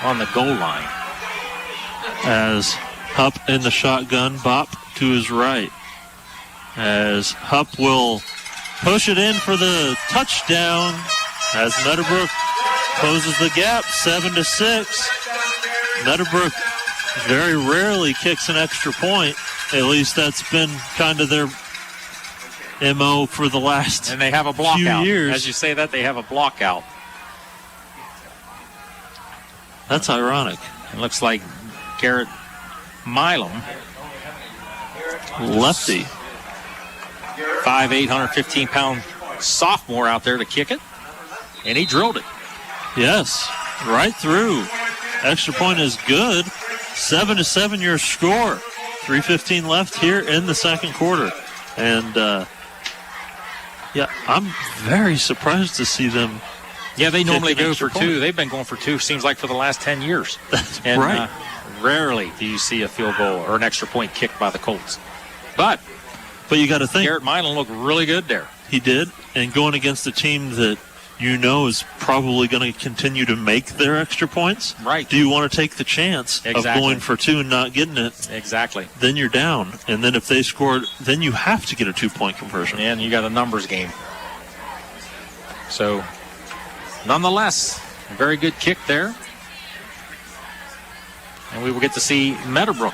on the goal line. As Hupp in the shotgun, Bop to his right. As Hupp will push it in for the touchdown as Meadowbrook closes the gap, 7-6. Meadowbrook very rarely kicks an extra point. At least that's been kind of their MO for the last and they have a block few out. years. As you say that, they have a block out. That's ironic. It looks like Garrett Milam, lefty, 5'8", 115-pound sophomore out there to kick it, and he drilled it. Yes, right through. Extra point is good. 7-7 your score. 3:15 left here in the second quarter. And, I'm very surprised to see them. Yeah, they normally go for point. 2. They've been going for 2, seems like, for the last 10 years. That's and, right. Rarely do you see a field goal or an extra point kicked by the Colts. But you got to think. Garrett Milam looked really good there. He did. And going against a team that is probably going to continue to make their extra points. Right. Do you want to take the chance of going for 2 and not getting it? Exactly. Then you're down. And then if they scored, then you have to get a 2-point conversion. And you got a numbers game. So, nonetheless, a very good kick there. And we will get to see Meadowbrook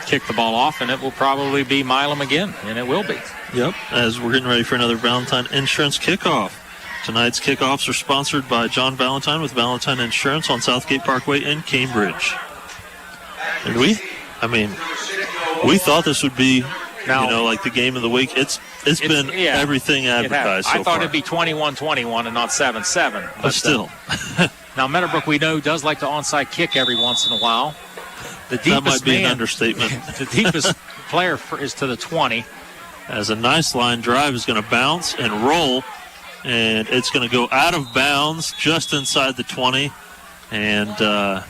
kick the ball off, and it will probably be Milam again, and it will be. Yep, as we're getting ready for another Valentine Insurance kickoff. Tonight's kickoffs are sponsored by John Valentine with Valentine Insurance on Southgate Parkway in Cambridge. And we thought this would be, like the game of the week. It's been everything advertised so I thought far. it'd be 21-21 and not 7-7. But still. Now, Meadowbrook, we know, does like to onside kick every once in a while. That might be an understatement. The deepest player is to the 20. As a nice line drive is going to bounce and roll, and it's going to go out of bounds just inside the 20. And I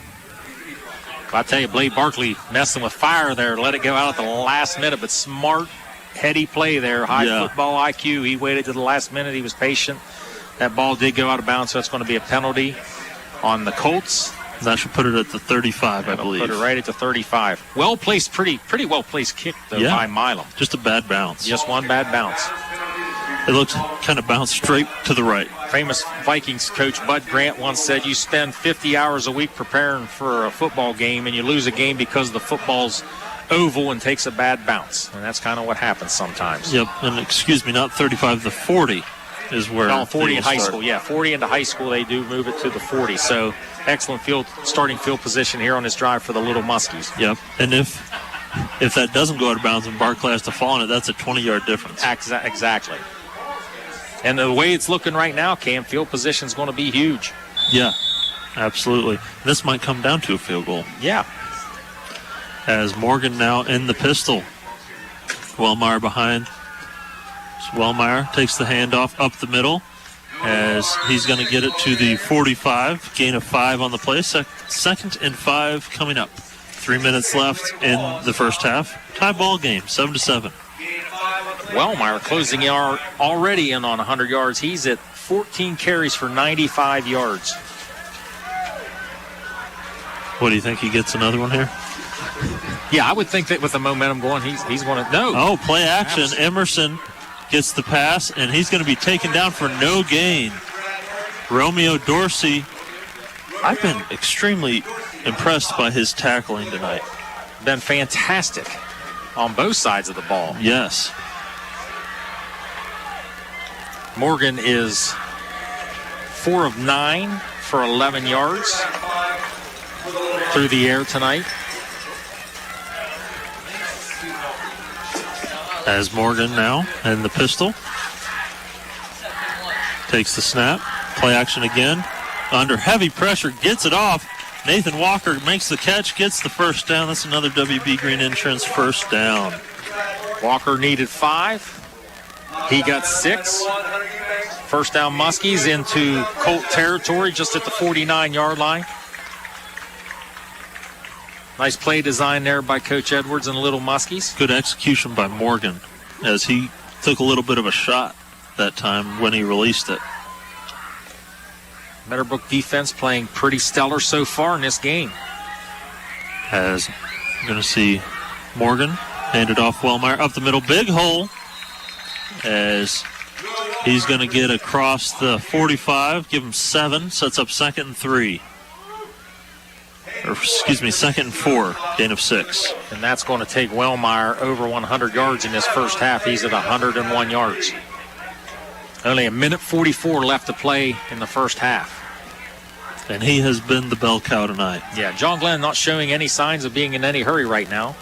tell you, Blade Barkley messing with fire there. Let it go out at the last minute, but smart, heady play there. High football IQ. He waited to the last minute. He was patient. That ball did go out of bounds, so that's going to be a penalty on the Colts. That should put it at the 35, I believe. Put it right at the 35. Well placed, pretty well placed kick though by Milam. Just a bad bounce. Just one bad bounce. It looks kind of bounced straight to the right. Famous Vikings coach Bud Grant once said, "You spend 50 hours a week preparing for a football game, and you lose a game because the football's oval and takes a bad bounce." And that's kind of what happens sometimes. Yep, and excuse me, not 35, the 40 is where. No, 40 in high school. Yeah, 40 into high school, they do move it to the 40. So excellent starting field position here on this drive for the Little Muskies. Yep, and if that doesn't go out of bounds and Barclay has to fall on it, that's a 20-yard difference. Exactly. And the way it's looking right now, Cam, field position is going to be huge. Yeah, absolutely. This might come down to a field goal. Yeah. As Morgan now in the pistol. Wellmeyer behind. So Wellmeyer takes the handoff up the middle as he's going to get it to the 45. Gain of 5 on the play. Second and 5 coming up. 3 minutes left in the first half. Tie ball game, 7-7. Wellmeyer closing already in on 100 yards. He's at 14 carries for 95 yards. What do you think? He gets another one here? Yeah, I would think that with the momentum going, he's going to. No. Oh, play action. Emerson gets the pass, and he's going to be taken down for no gain. Romeo Dorsey, I've been extremely impressed by his tackling tonight. Been fantastic on both sides of the ball. Yes. Morgan is 4 of 9 for 11 yards through the air tonight. As Morgan now in the pistol. Takes the snap. Play action again. Under heavy pressure. Gets it off. Nathan Walker makes the catch. Gets the first down. That's another WB Green Insurance first down. Walker needed 5. He got 6. First down Muskies into Colt territory just at the 49-yard line. Nice play design there by Coach Edwards and the Little Muskies. Good execution by Morgan as he took a little bit of a shot that time when he released it. Meadowbrook defense playing pretty stellar so far in this game. As you're going to see Morgan hand it off Wellmeyer up the middle. Big hole as he's going to get across the 45, give him 7, sets up 2nd and 3. Or, excuse me, 2nd and 4, gain of 6. And that's going to take Wellmeyer over 100 yards in this first half. He's at 101 yards. Only 1:44 left to play in the first half. And he has been the bell cow tonight. Yeah, John Glenn not showing any signs of being in any hurry right now.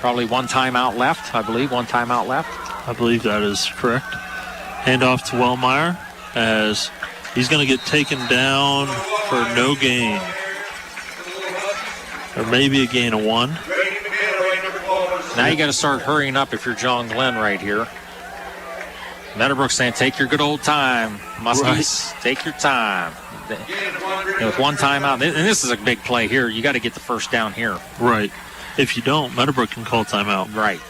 Probably one timeout left, I believe. One timeout left. I believe that is correct. Hand off to Wellmeyer as he's going to get taken down for no gain. Or maybe a gain of 1. Now you got to start hurrying up if you're John Glenn right here. Meadowbrook saying, take your good old time. Muskies, take your time. With one timeout, and this is a big play here. You got to get the first down here. Right. If you don't, Meadowbrook can call timeout. Right.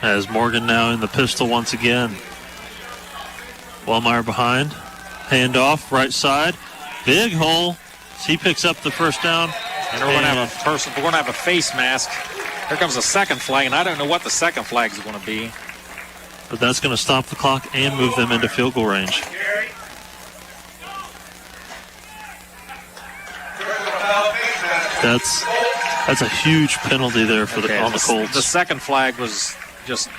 As Morgan now in the pistol once again. Wellmeyer behind. Hand off, right side. Big hole. He picks up the first down. And we're going to have a face mask. Here comes the second flag, and I don't know what the second flag is going to be. But that's going to stop the clock and move them into field goal range. That's a huge penalty there for on the Colts. The second flag was just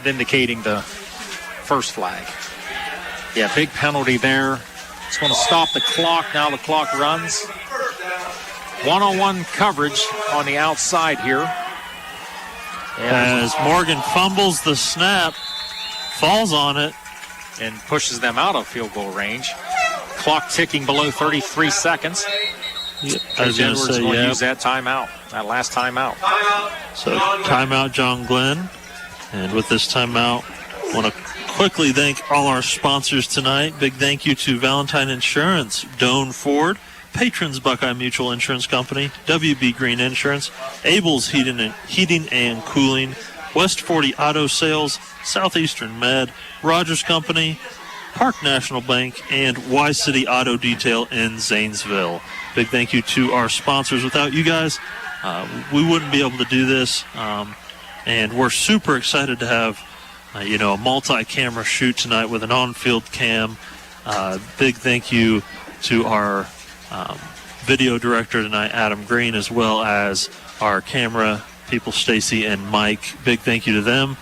vindicating the first flag. Yeah, big penalty there. It's going to stop the clock. Now the clock runs. One-on-one coverage on the outside here. As Morgan fumbles the snap, falls on it, and pushes them out of field goal range. Clock ticking below 33 seconds. Yep. Coach Edwards will use that timeout, that last timeout. So timeout, John Glenn. And with this timeout, I want to quickly thank all our sponsors tonight. Big thank you to Valentine Insurance, Doan Ford, Patrons Buckeye Mutual Insurance Company, WB Green Insurance, Abel's Heating and Cooling, West 40 Auto Sales, Southeastern Med, Rogers Company, Park National Bank, and Y-City Auto Detail in Zanesville. Big thank you to our sponsors. Without you guys, we wouldn't be able to do this. And we're super excited to have, a multi-camera shoot tonight with an on-field cam. Big thank you to our video director tonight, Adam Green, as well as our camera people, Stacy and Mike. Big thank you to them.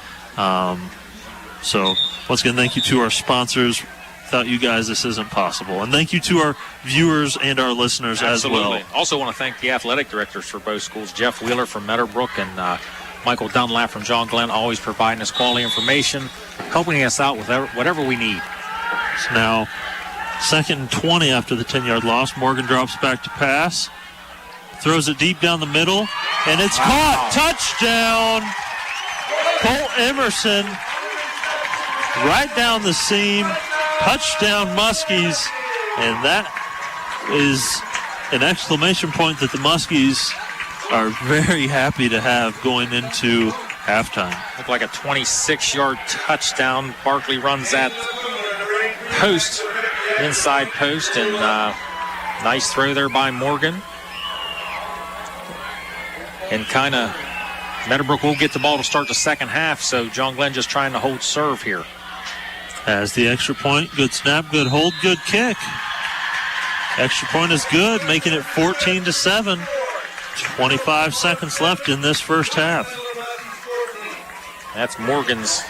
So once again, thank you to our sponsors. Without you guys, this isn't possible. And thank you to our viewers and our listeners as well. Also want to thank the athletic directors for both schools, Jeff Wheeler from Meadowbrook and Michael Dunlap from John Glenn, always providing us quality information, helping us out with whatever we need. So now 2nd and 20 after the 10-yard loss. Morgan drops back to pass. Throws it deep down the middle. And it's caught. Touchdown. Colt Emerson. Right down the seam. Touchdown Muskies. And that is an exclamation point that the Muskies are very happy to have going into halftime. Looked like a 26-yard touchdown. Barkley runs that post. Inside post, and nice throw there by Morgan. And kind of Meadowbrook will get the ball to start the second half, so John Glenn just trying to hold serve here. As the extra point, good snap, good hold, good kick. Extra point is good, making it 14-7. 25 seconds left in this first half. That's Morgan's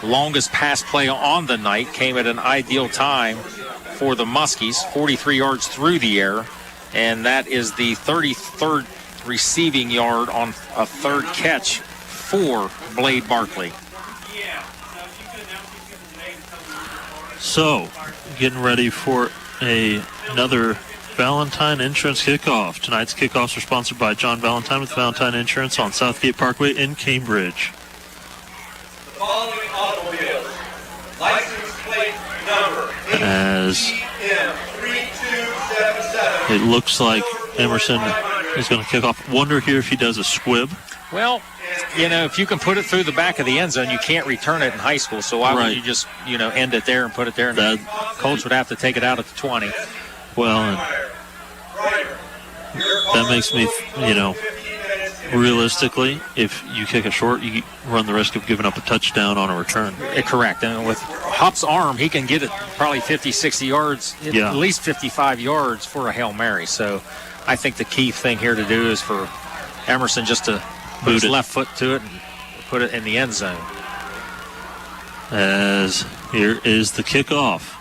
longest pass play on the night. Came at an ideal time for the Muskies, 43 yards through the air, and that is the 33rd receiving yard on a third catch for Blade Barkley. So, getting ready for another Valentine Insurance kickoff. Tonight's kickoffs are sponsored by John Valentine with Valentine Insurance on Southgate Parkway in Cambridge. Following automobile, license plate number As It looks like Emerson is going to kick off. Wonder here if he does a squib. Well, if you can put it through the back of the end zone, you can't return it in high school. So why would you just, end it there and put it there? And the coach would have to take it out at the 20. Well, that makes me, realistically, if you kick it short, you run the risk of giving up a touchdown on a return. Correct. And with Hupp's arm, he can get it probably 50, 60 yards, at least 55 yards for a Hail Mary. So I think the key thing here to do is for Emerson just to put his left foot to it and put it in the end zone. As here is the kickoff.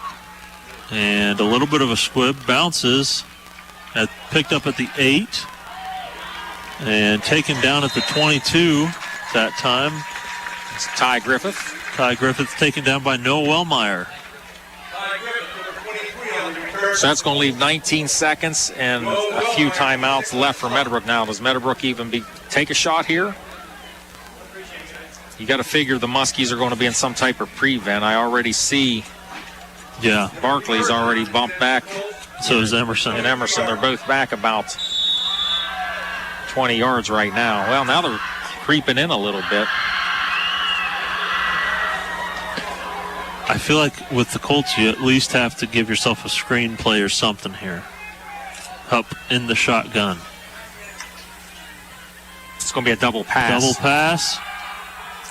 And a little bit of a squib, bounces, picked up at the 8. And taken down at the 22 that time. It's Ty Griffith. Ty Griffith taken down by Noah Wellmeyer. So that's going to leave 19 seconds and a few timeouts left for Meadowbrook now. Does Meadowbrook even take a shot here? You got to figure the Muskies are going to be in some type of prevent. I already see Barkley's already bumped back. So is Emerson. And Emerson, they're both back about 20 yards right now. Well, now they're creeping in a little bit. I feel like with the Colts, you at least have to give yourself a screenplay or something here. Up in the shotgun. It's going to be a double pass. Double pass.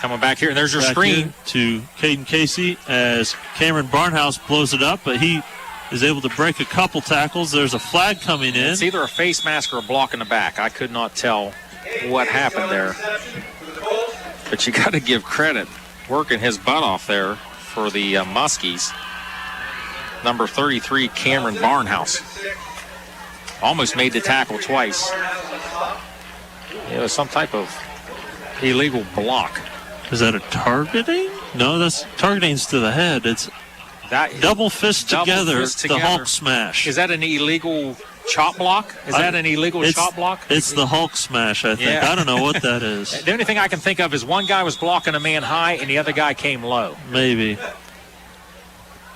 Coming back here, and there's your screen. To Caden Casey as Cameron Barnhouse blows it up, but he is able to break a couple tackles. There's a flag coming in. It's either a face mask or a block in the back. I could not tell what happened there. But you got to give credit, working his butt off there for the Muskies. Number 33, Cameron Barnhouse. Almost made the tackle twice. It was some type of illegal block. Is that a targeting? No, that's targeting's to the head. It's that double fist together, the Hulk smash. Is that an illegal chop block? Is that an illegal chop block? It's the Hulk smash, I think. Yeah. I don't know what that is. The only thing I can think of is one guy was blocking a man high and the other guy came low. Maybe.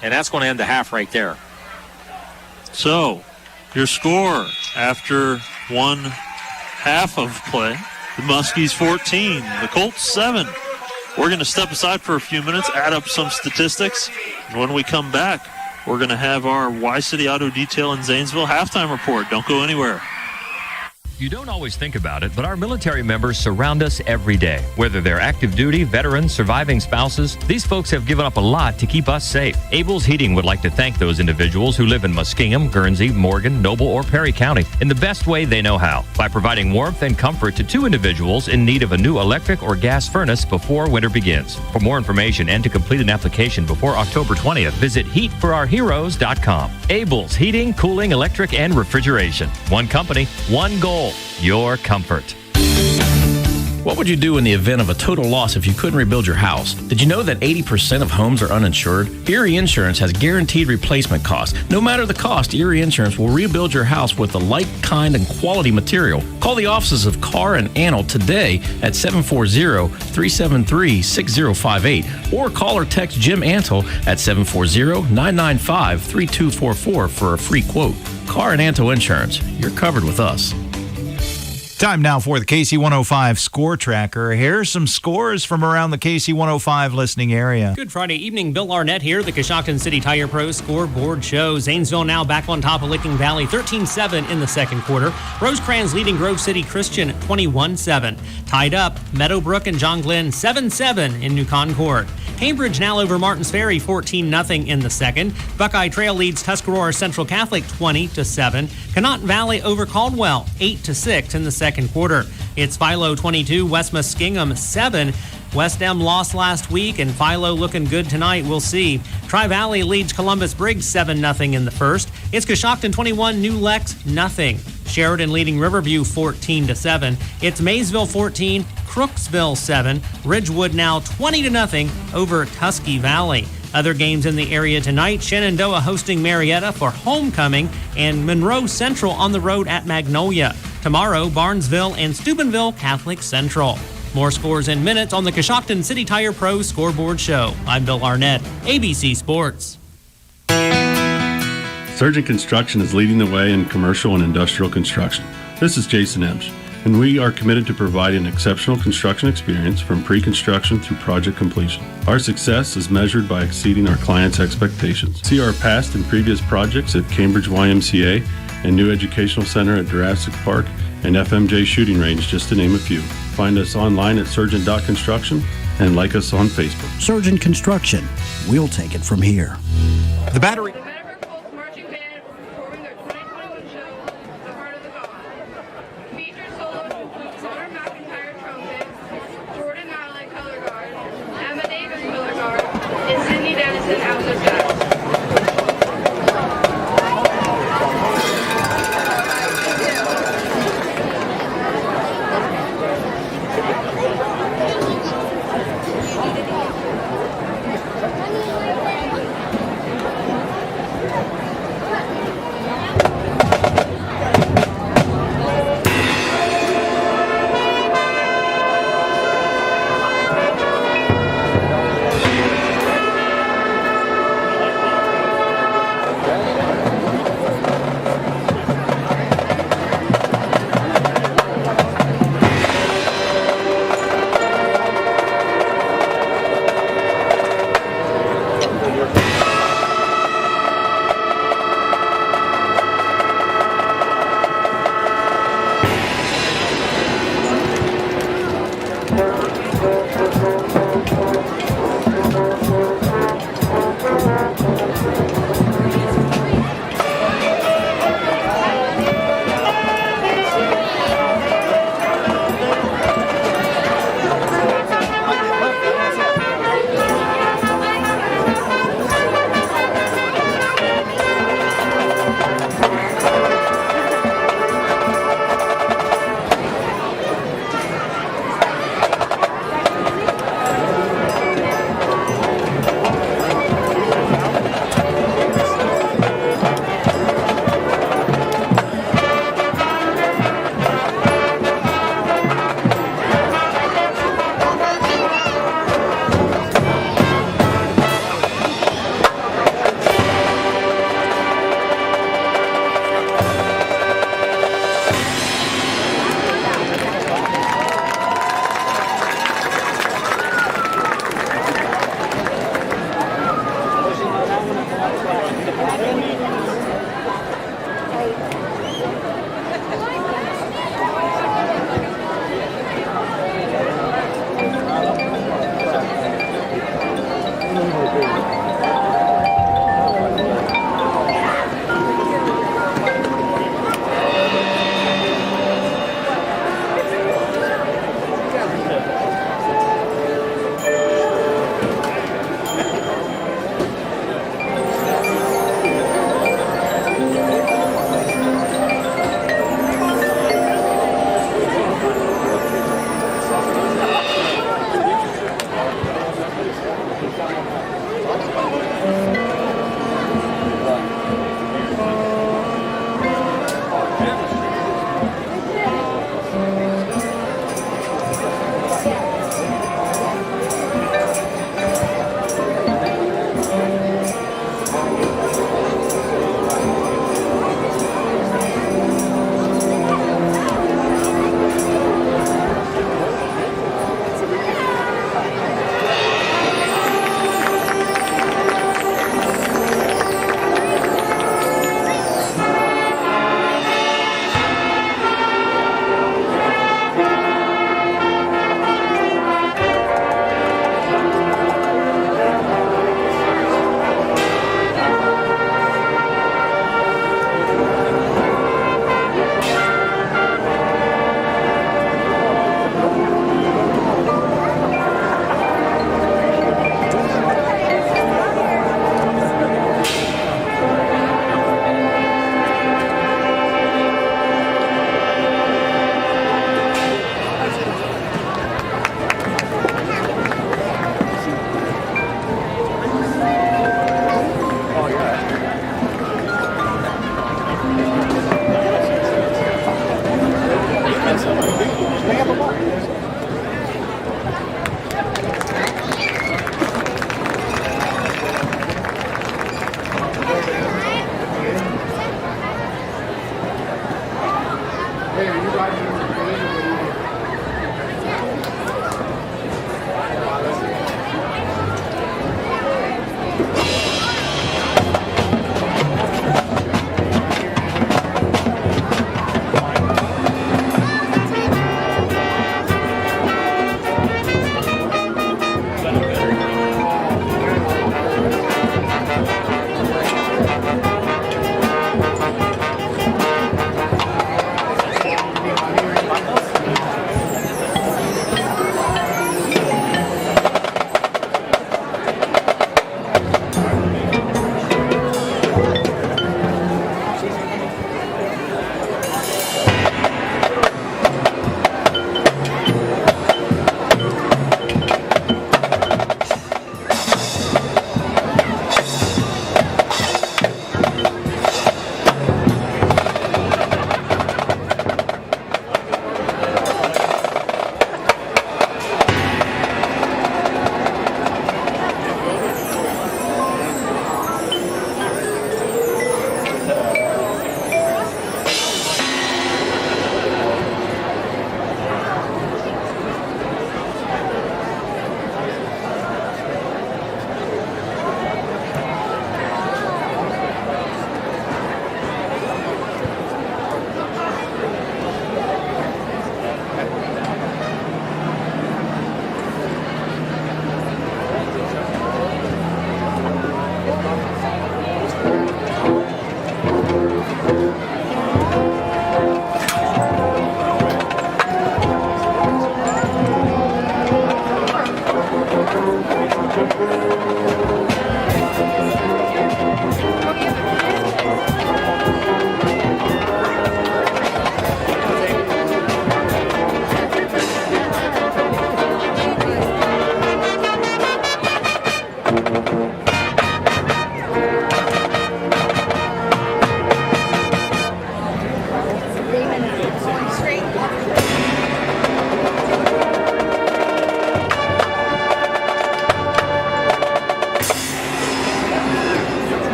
And that's going to end the half right there. So, your score after one half of play, the Muskies 14, the Colts 7. We're going to step aside for a few minutes, add up some statistics, and when we come back, we're going to have our Y-City Auto Detail in Zanesville halftime report. Don't go anywhere. You don't always think about it, but our military members surround us every day. Whether they're active duty, veterans, surviving spouses, these folks have given up a lot to keep us safe. Abel's Heating would like to thank those individuals who live in Muskingum, Guernsey, Morgan, Noble, or Perry County in the best way they know how, by providing warmth and comfort to 2 individuals in need of a new electric or gas furnace before winter begins. For more information and to complete an application before October 20th, visit heatforourheroes.com. Abel's Heating, Cooling, Electric, and Refrigeration. One company, one goal. Your comfort. What would you do in the event of a total loss if you couldn't rebuild your house? Did you know that 80% of homes are uninsured? Erie Insurance has guaranteed replacement costs. No matter the cost, Erie Insurance will rebuild your house with the like, kind, and quality material. Call the offices of Carr and Annell today at 740-373-6058 or call or text Jim Antle at 740-995-3244 for a free quote. Carr and Antle Insurance. You're covered with us. Time now for the KC105 Score Tracker. Here's some scores from around the KC105 listening area. Good Friday evening. Bill Arnett here. The Coshocton City Tire Pro scoreboard show. Zanesville now back on top of Licking Valley, 13-7 in the second quarter. Rosecrans leading Grove City Christian, 21-7. Tied up, Meadowbrook and John Glenn, 7-7 in New Concord. Cambridge now over Martins Ferry, 14-0 in the second. Buckeye Trail leads Tuscarora Central Catholic, 20-7. Connaught Valley over Caldwell, 8-6 in the second quarter. It's Philo 22, West Muskingum 7. West Em lost last week, and Philo looking good tonight. We'll see. Tri-Valley leads Columbus Briggs 7-0 in the first. It's Coshocton 21, New Lex 0. Sheridan leading Riverview 14-7. It's Maysville 14, Crooksville 7. Ridgewood now 20-0 over Tusky Valley. Other games in the area tonight, Shenandoah hosting Marietta for homecoming, and Monroe Central on the road at Magnolia. Tomorrow, Barnesville and Steubenville Catholic Central. More scores in minutes on the Coshocton City Tire Pro scoreboard show. I'm Bill Arnett, ABC Sports. Surgeon Construction is leading the way in commercial and industrial construction. This is Jason Emsch, and we are committed to providing an exceptional construction experience from pre-construction through project completion. Our success is measured by exceeding our clients' expectations. See our past and previous projects at Cambridge YMCA and New Educational Center at Jurassic Park and FMJ Shooting Range, just to name a few. Find us online at surgeon.construction and like us on Facebook. Surgeon Construction. We'll take it from here. The battery.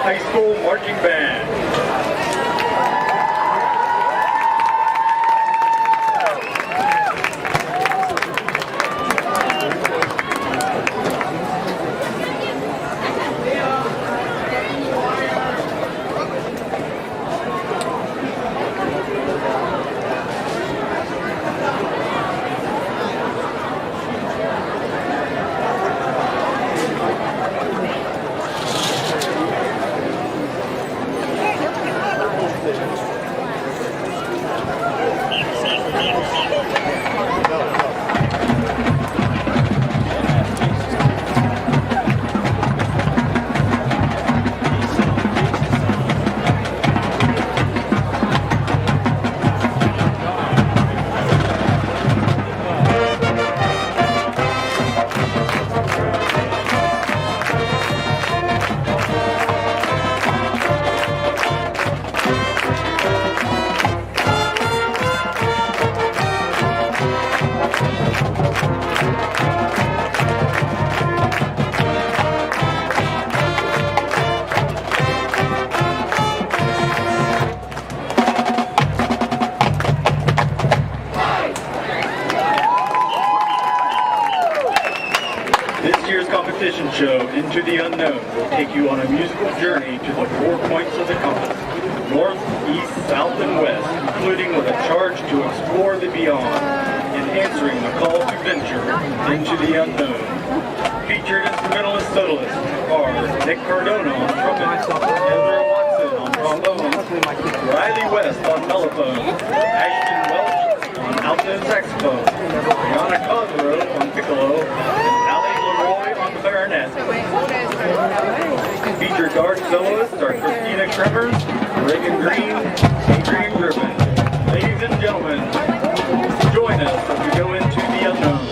High School Marching Band. Competition show, Into the Unknown, will take you on a musical journey to the 4 points of the compass, north, east, south, and west, including with a charge to explore the beyond and answering the call to venture into the unknown. Featured instrumentalist soloists are Nick Cardona on trumpet, Ezra Watson on trombone, Riley West on mellophone, Ashton Welch on alto saxophone, Brianna Cosgrove on piccolo, and Allie Leroy on clarinet. Featured guard soloists are Christina Kremers, Reagan Green, Adrian Griffin. Ladies and gentlemen, join us as we go into the unknown.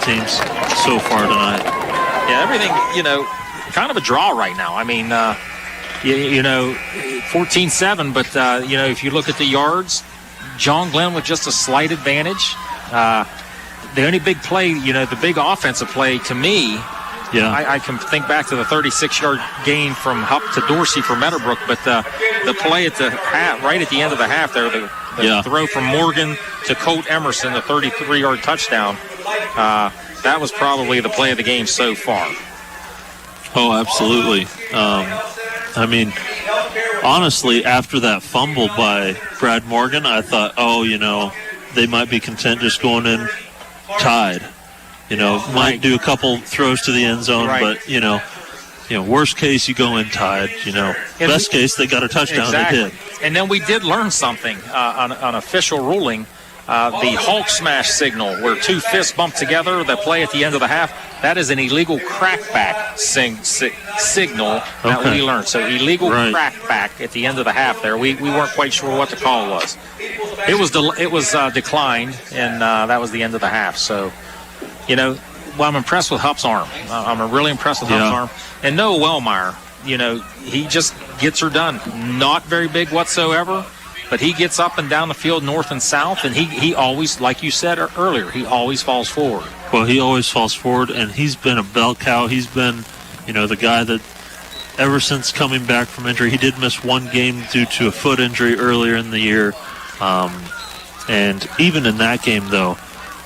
teams so far tonight. Yeah, everything, kind of a draw right now. I mean, 14-7, but, if you look at the yards, John Glenn with just a slight advantage. The only big play, the big offensive play to me, I can think back to the 36-yard gain from Hupp to Dorsey for Meadowbrook, but the play at the half, right at the end of the half there, the throw from Morgan to Colt Emerson, the 33-yard touchdown, that was probably the play of the game so far. Oh, absolutely. I mean, honestly, after that fumble by Brad Morgan, I thought, they might be content just going in tied. Might do a couple throws to the end zone, but, worst case, you go in tied. Best case, they got a touchdown. Exactly. They did. And then we did learn something on official ruling. The Hulk smash signal, where two fists bump together, the play at the end of the half, that is an illegal crackback signal that we learned. So illegal crackback at the end of the half there. We weren't quite sure what the call was. It was declined, and that was the end of the half. So, I'm impressed with Hupp's arm. I'm really impressed with Hupp's arm. And Noah Wellmeyer, he just gets her done. Not very big whatsoever, but he gets up and down the field north and south, and he always, like you said earlier, he always falls forward. Well, he always falls forward, and he's been a bell cow. He's been, the guy that ever since coming back from injury, he did miss one game due to a foot injury earlier in the year. And even in that game, though,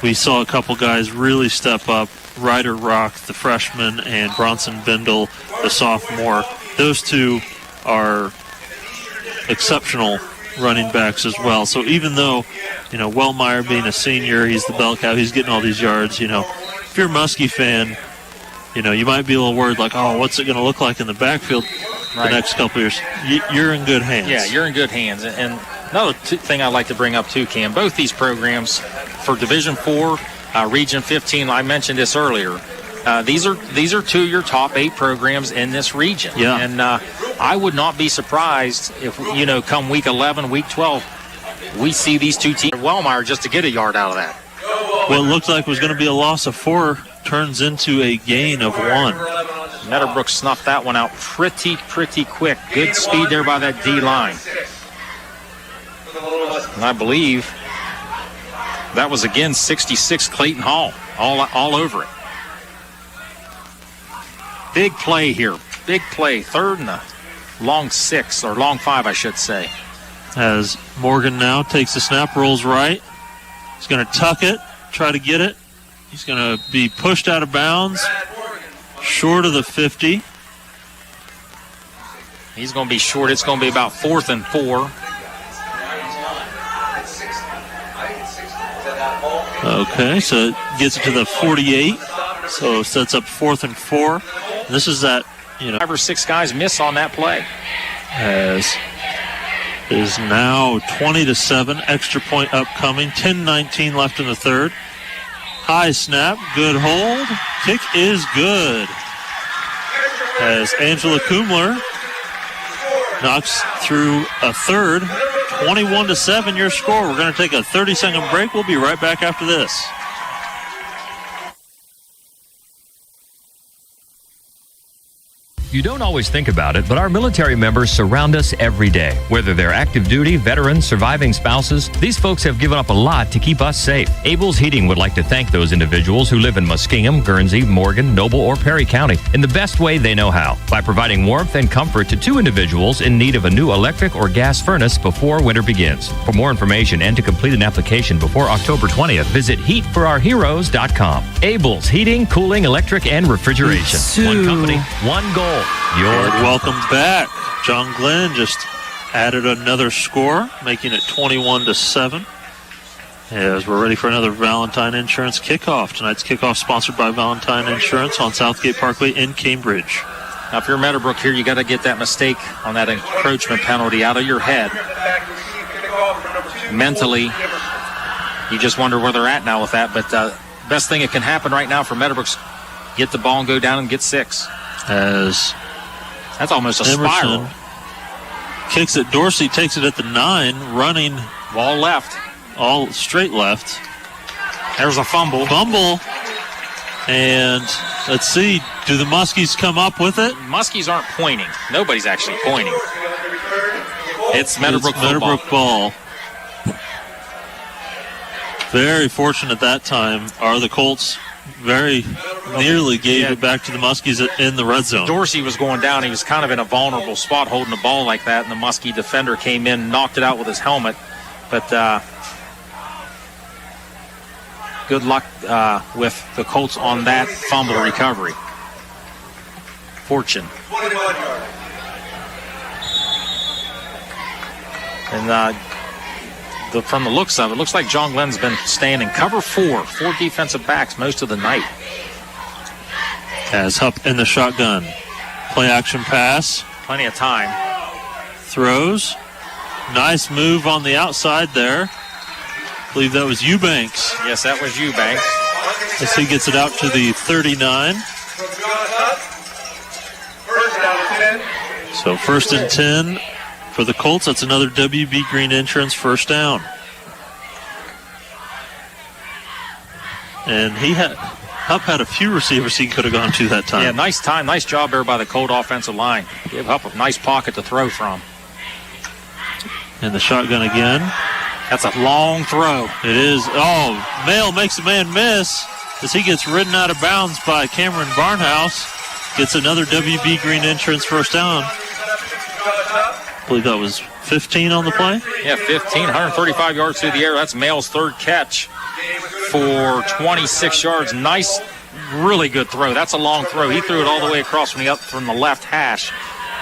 we saw a couple guys really step up. Ryder Rock, the freshman, and Bronson Bindle, the sophomore. Those two are exceptional running backs as well. So even though, Wellmeyer being a senior, he's the bell cow, he's getting all these yards, if you're a Muskie fan, you might be a little worried, like, oh, what's it going to look like in the backfield the next couple years? You're in good hands. Yeah, you're in good hands. And another thing I'd like to bring up too, Cam, both these programs for Division 4, Region 15, I mentioned this earlier, these are two of your top 8 programs in this region. Yeah. And I would not be surprised if, come week 11, week 12, we see these two teams, Wellmeyer, just to get a yard out of that. What looked like was going to be a loss of 4 turns into a gain of 1. Meadowbrook snuffed that one out pretty quick. Good speed there by that D-line. And I believe that was, again, 66 Clayton Hall, all over it. Big play here. Big play. Third and a long 6, or long 5, I should say. As Morgan now takes the snap, rolls right. He's going to tuck it, try to get it. He's going to be pushed out of bounds, short of the 50. He's going to be short. It's going to be about 4th and 4. Okay, so it gets it to the 48. So sets up 4th and 4. This is that, 5 or 6 guys miss on that play. As is now 20-7, extra point upcoming, 10-19 left in the third. High snap, good hold, kick is good. As Angela Kumler knocks through a third, 21-7 your score. We're going to take a 30-second break. We'll be right back after this. You don't always think about it, but our military members surround us every day. Whether they're active duty, veterans, surviving spouses, these folks have given up a lot to keep us safe. Abel's Heating would like to thank those individuals who live in Muskingum, Guernsey, Morgan, Noble, or Perry County in the best way they know how, by providing warmth and comfort to 2 individuals in need of a new electric or gas furnace before winter begins. For more information and to complete an application before October 20th, visit heatforOurHeroes.com. Abel's Heating, Cooling, Electric, and Refrigeration. One company, one goal. Welcome back. John Glenn just added another score, making it 21-7. As we're ready for another Valentine Insurance kickoff. Tonight's kickoff sponsored by Valentine Insurance on Southgate Parkway in Cambridge. Now, if you're Meadowbrook here, you got to get that mistake on that encroachment penalty out of your head. Mentally, you just wonder where they're at now with that. But best thing that can happen right now for Meadowbrook's get the ball and go down and get 6. As that's almost a Emerson spiral. Kicks it. Dorsey takes it at the 9, running all left, all straight left. There's a fumble. And let's see, do the Muskies come up with it? Muskies aren't pointing. Nobody's actually pointing. It's Meadowbrook ball. Very fortunate that time. Are the Colts very nearly gave it back to the Muskies in the red zone. Dorsey was going down. He was kind of in a vulnerable spot holding the ball like that, and the Muskie defender came in and knocked it out with his helmet. But good luck with the Colts on that fumble recovery. Fortune. And from the looks of it, looks like John Glenn's been staying in cover four defensive backs most of the night. As Hupp in the shotgun. Play action pass. Plenty of time. Throws. Nice move on the outside there. I believe that was Eubanks. Yes, that was Eubanks. As he gets it out to the 39. So 1st and 10 for the Colts. That's another WB Green Insurance first down. And Hupp had a few receivers he could have gone to that time. Yeah, nice time. Nice job there by the Colt offensive line. Gave Hupp a nice pocket to throw from. And the shotgun again. That's a long throw. It is. Oh, Mail makes a man miss as he gets ridden out of bounds by Cameron Barnhouse. Gets another WB Green Insurance first down. I believe that was 15 on the play. Yeah, 15, 135 yards through the air. That's Mail's third catch for 26 yards. Nice, really good throw. That's a long throw. He threw it all the way across from the left hash.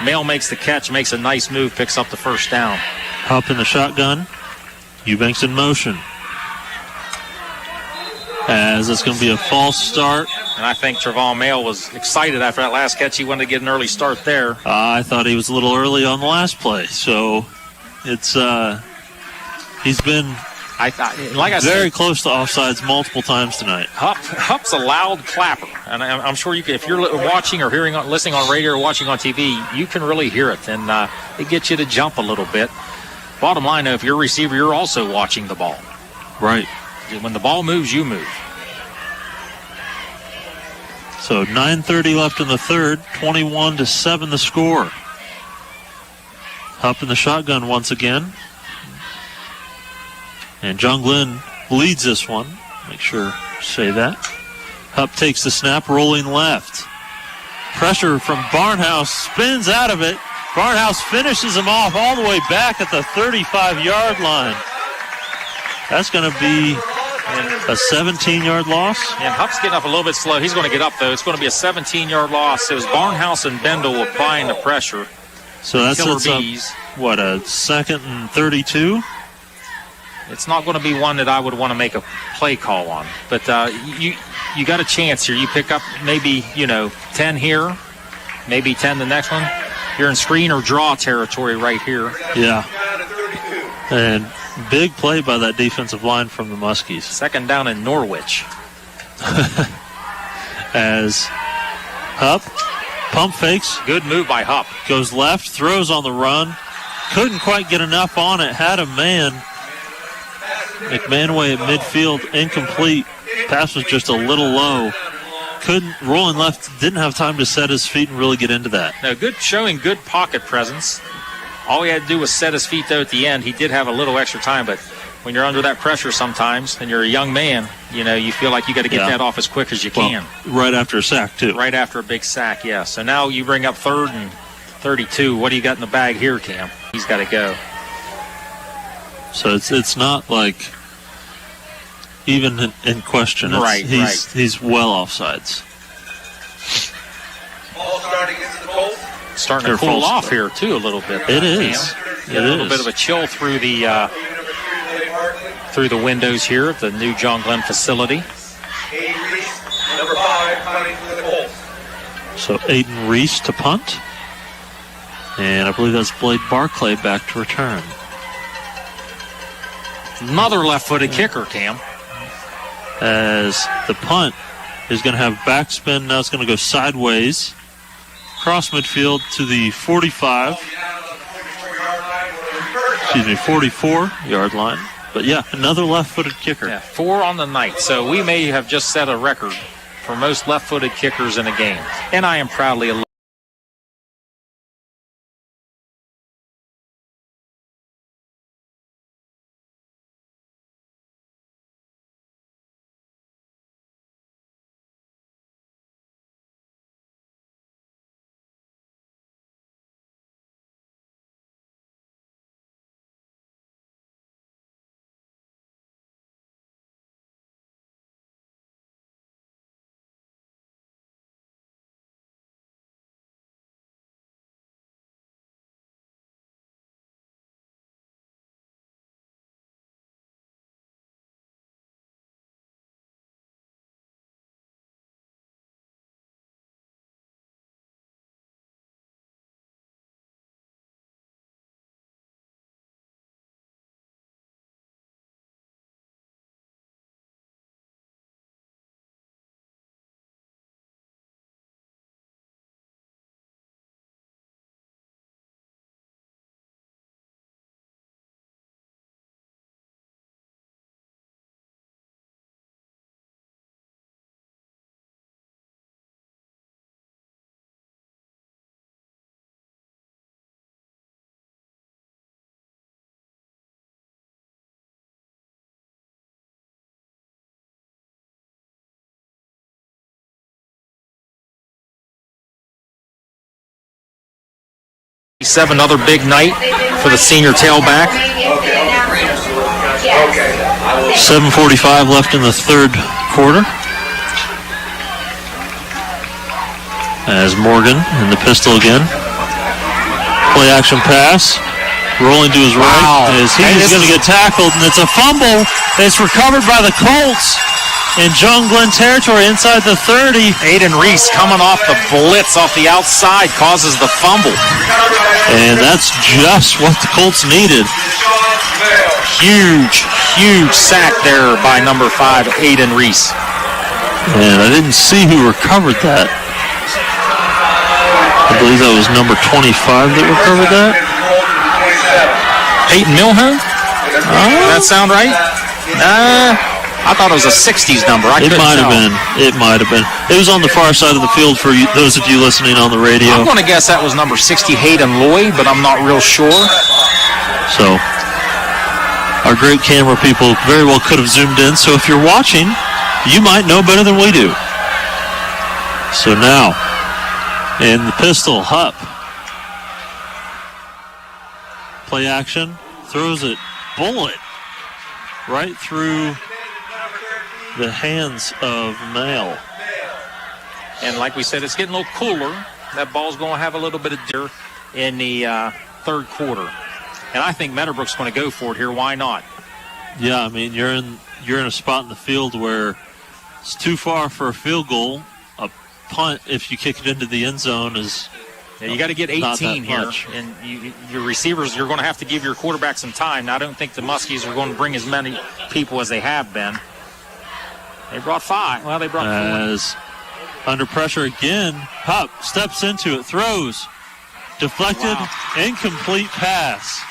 Mail makes the catch, makes a nice move, picks up the first down. Hupp in the shotgun. Eubanks in motion. As it's going to be a false start. And I think Trevon Mail was excited after that last catch. He wanted to get an early start there. I thought he was a little early on the last play. So it's he's been very close to offsides multiple times tonight. Hupp's a loud clapper. And I'm sure you can, if you're watching or listening on radio or watching on TV, you can really hear it. And it gets you to jump a little bit. Bottom line, though, if you're a receiver, you're also watching the ball. Right. When the ball moves, you move. So 9:30 left in the third, 21-7 the score. Hupp in the shotgun once again. And John Glenn leads this one. Make sure to say that. Hupp takes the snap, rolling left. Pressure from Barnhouse, spins out of it. Barnhouse finishes him off all the way back at the 35-yard line. That's going to be a 17-yard loss. And Hupp's getting up a little bit slow. He's going to get up, though. It's going to be a 17-yard loss. It was Barnhouse and Bendel applying the pressure. So that's a 2nd and 32? It's not going to be one that I would want to make a play call on. But you got a chance here. You pick up maybe, 10 here, maybe 10 the next one. You're in screen or draw territory right here. Yeah. And big play by that defensive line from the Muskies. 2nd down in Norwich. As Hupp pump fakes. Good move by Hupp. Goes left, throws on the run. Couldn't quite get enough on it. Had a man. McManaway at midfield, incomplete. Pass was just a little low. Rolling left, didn't have time to set his feet and really get into that. No, showing good pocket presence. All he had to do was set his feet, though, at the end. He did have a little extra time, but when you're under that pressure sometimes and you're a young man, you feel like you got to get that off as quick as you can. Right after a sack, too. Right after a big sack, yeah. So now you bring up 3rd and 32. What do you got in the bag here, Cam? He's got to go. So it's not like even in question. He's well offsides. Ball starting into the Colts. Starting to cool off here, too, a little bit. It is. A little bit of a chill through the windows here at the new John Glenn facility. Aiden Reese, number 5, punting for the Colts. So Aiden Reese to punt. And I believe that's Blade Barclay back to return. Another left-footed kicker, Cam. As the punt is going to have backspin. Now it's going to go sideways. Cross midfield to the 44-yard line. But, yeah, another left-footed kicker. Yeah, 4 on the night. So we may have just set a record for most left-footed kickers in a game. And I am proudly a another big night for the senior tailback. 7:45 left in the third quarter. As Morgan in the pistol again. Play action pass. Rolling to his right as he's going to get tackled, and it's a fumble. It's recovered by the Colts in John Glenn territory inside the 30. Aiden Reese coming off the blitz off the outside causes the fumble. And that's just what the Colts needed. Huge sack there by number 5, Aiden Reese. And I didn't see who recovered that. I believe that was number 25 that recovered that. Peyton Milhone? Does that sound right? I thought it was a 60s number. It might have been. It might have been. It was on the far side of the field for you, those of you listening on the radio. I'm going to guess that was number 60, Hayden Lloyd, but I'm not real sure. So, our great camera people very well could have zoomed in. So if you're watching, you might know better than we do. So now, in the pistol, Hupp. Play action, throws it, bullet, right through the hands of Mail. And like we said, it's getting a little cooler. That ball's going to have a little bit of deer in the third quarter. And I think Meadowbrook's going to go for it here. Why not? Yeah, I mean, you're in a spot in the field where it's too far for a field goal. A punt, if you kick it into the end zone, is you got to get 18 here. And your receivers, you're going to have to give your quarterback some time. Now, I don't think the Muskies are going to bring as many people as they have been. They brought 5. Well, they brought 4. As under pressure again, Hupp steps into it, throws, deflected, incomplete pass.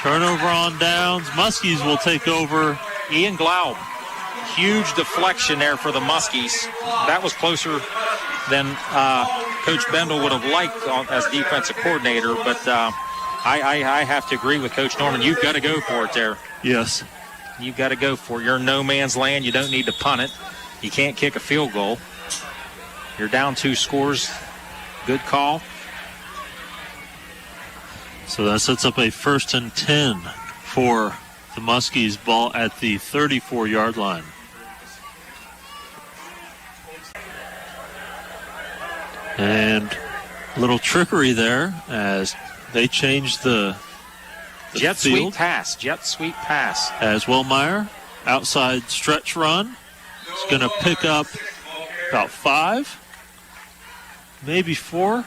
Turnover on downs. Muskies will take over. Ian Glaub. Huge deflection there for the Muskies. That was closer than Coach Bendel would have liked as defensive coordinator, but I have to agree with Coach Norman. You've got to go for it there. Yes. You've got to go for it. You're in no man's land. You don't need to punt it. You can't kick a field goal. You're down 2 scores. Good call. So that sets up a 1st and 10 for the Muskies. Ball at the 34-yard line. And a little trickery there as they changed the jet field. Jet sweep pass. As Wellmeyer, outside stretch run. It's going to pick up about 5, maybe 4.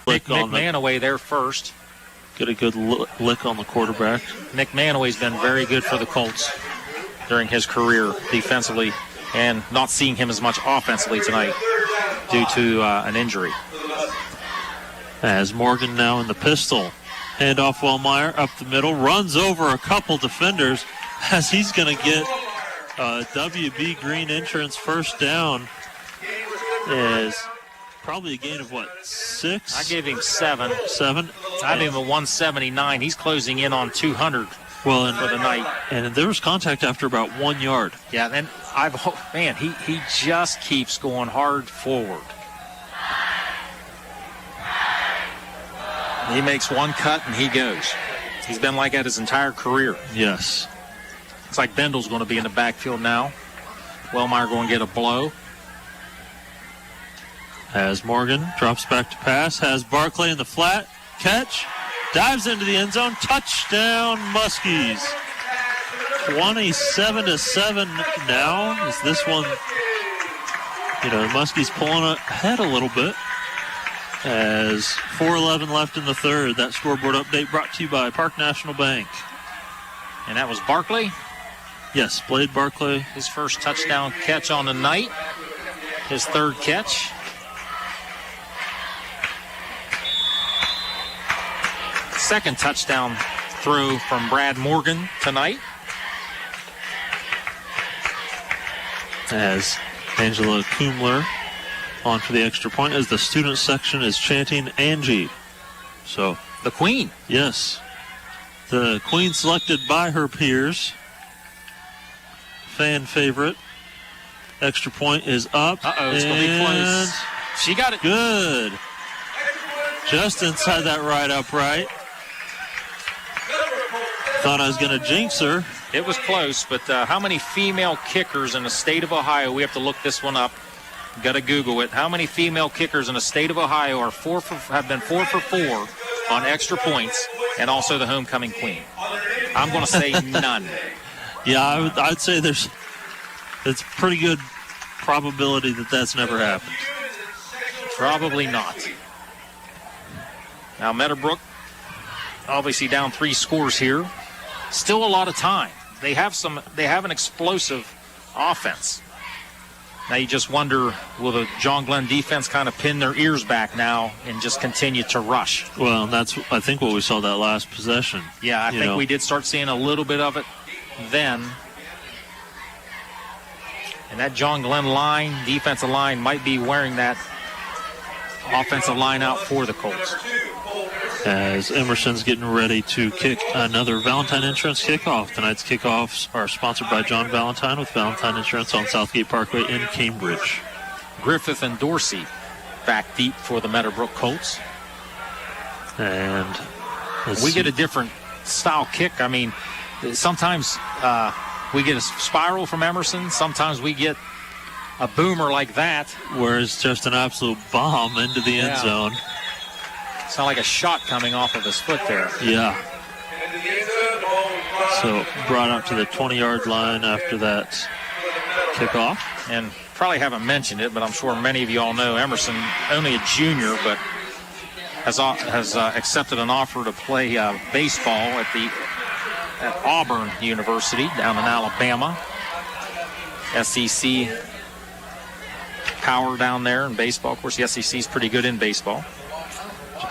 Nick McManaway there first. Get a good lick on the quarterback. Nick Manaway's been very good for the Colts during his career defensively, and not seeing him as much offensively tonight due to an injury. As Morgan now in the pistol. Handoff Wellmeyer up the middle, runs over a couple defenders as he's going to get WB Green Insurance first down is probably a gain of, 6? I gave him 7. 7? I gave him a 179. He's closing in on 200 for the night. And there was contact after about 1 yard. Yeah, and he just keeps going hard forward. He makes one cut and he goes. He's been like that his entire career. Yes. Looks like Bendel's going to be in the backfield now. Wellmeyer going to get a blow. As Morgan drops back to pass, has Barclay in the flat, catch, dives into the end zone, touchdown Muskies. 27-7 now. Is this one, Muskies pulling ahead a little bit. As 4:11 left in the third. That scoreboard update brought to you by Park National Bank. And that was Barclay? Yes, Blade Barclay. His first touchdown catch on the night. His third catch. Second touchdown throw from Brad Morgan tonight. As Angela Kumler on for the extra point, as the student section is chanting Angie. So the Queen. Yes. The Queen selected by her peers. Fan favorite. Extra point is up. It's going to be close. She got it. Good. Just inside that right upright. Thought I was going to jinx her. It was close, but how many female kickers in the state of Ohio? We have to look this one up. Got to Google it. How many female kickers in the state of Ohio have been 4 for 4 on extra points, and also the homecoming queen? I'm going to say none. Yeah, I'd say it's pretty good probability that that's never happened. Probably not. Now Meadowbrook, obviously down 3 scores here. Still a lot of time. They have an explosive offense. Now you just wonder, will the John Glenn defense kind of pin their ears back now and just continue to rush? Well, that's, I think, what we saw that last possession. Yeah, I think we did start seeing a little bit of it then. And that John Glenn defensive line, might be wearing that offensive line out for the Colts. As Emerson's getting ready to kick another Valentine Insurance kickoff. Tonight's kickoffs are sponsored by John Valentine with Valentine Insurance on Southgate Parkway in Cambridge. Griffith and Dorsey back deep for the Meadowbrook Colts. And we get a different style kick. I mean, sometimes we get a spiral from Emerson. Sometimes we get a boomer like that. Where it's just an absolute bomb into the end zone. Sound like a shot coming off of his foot there. Yeah. So brought up to the 20-yard line after that kickoff. And probably haven't mentioned it, but I'm sure many of you all know Emerson, only a junior, but has accepted an offer to play baseball at Auburn University down in Alabama. SEC power down there in baseball. Of course, the SEC is pretty good in baseball.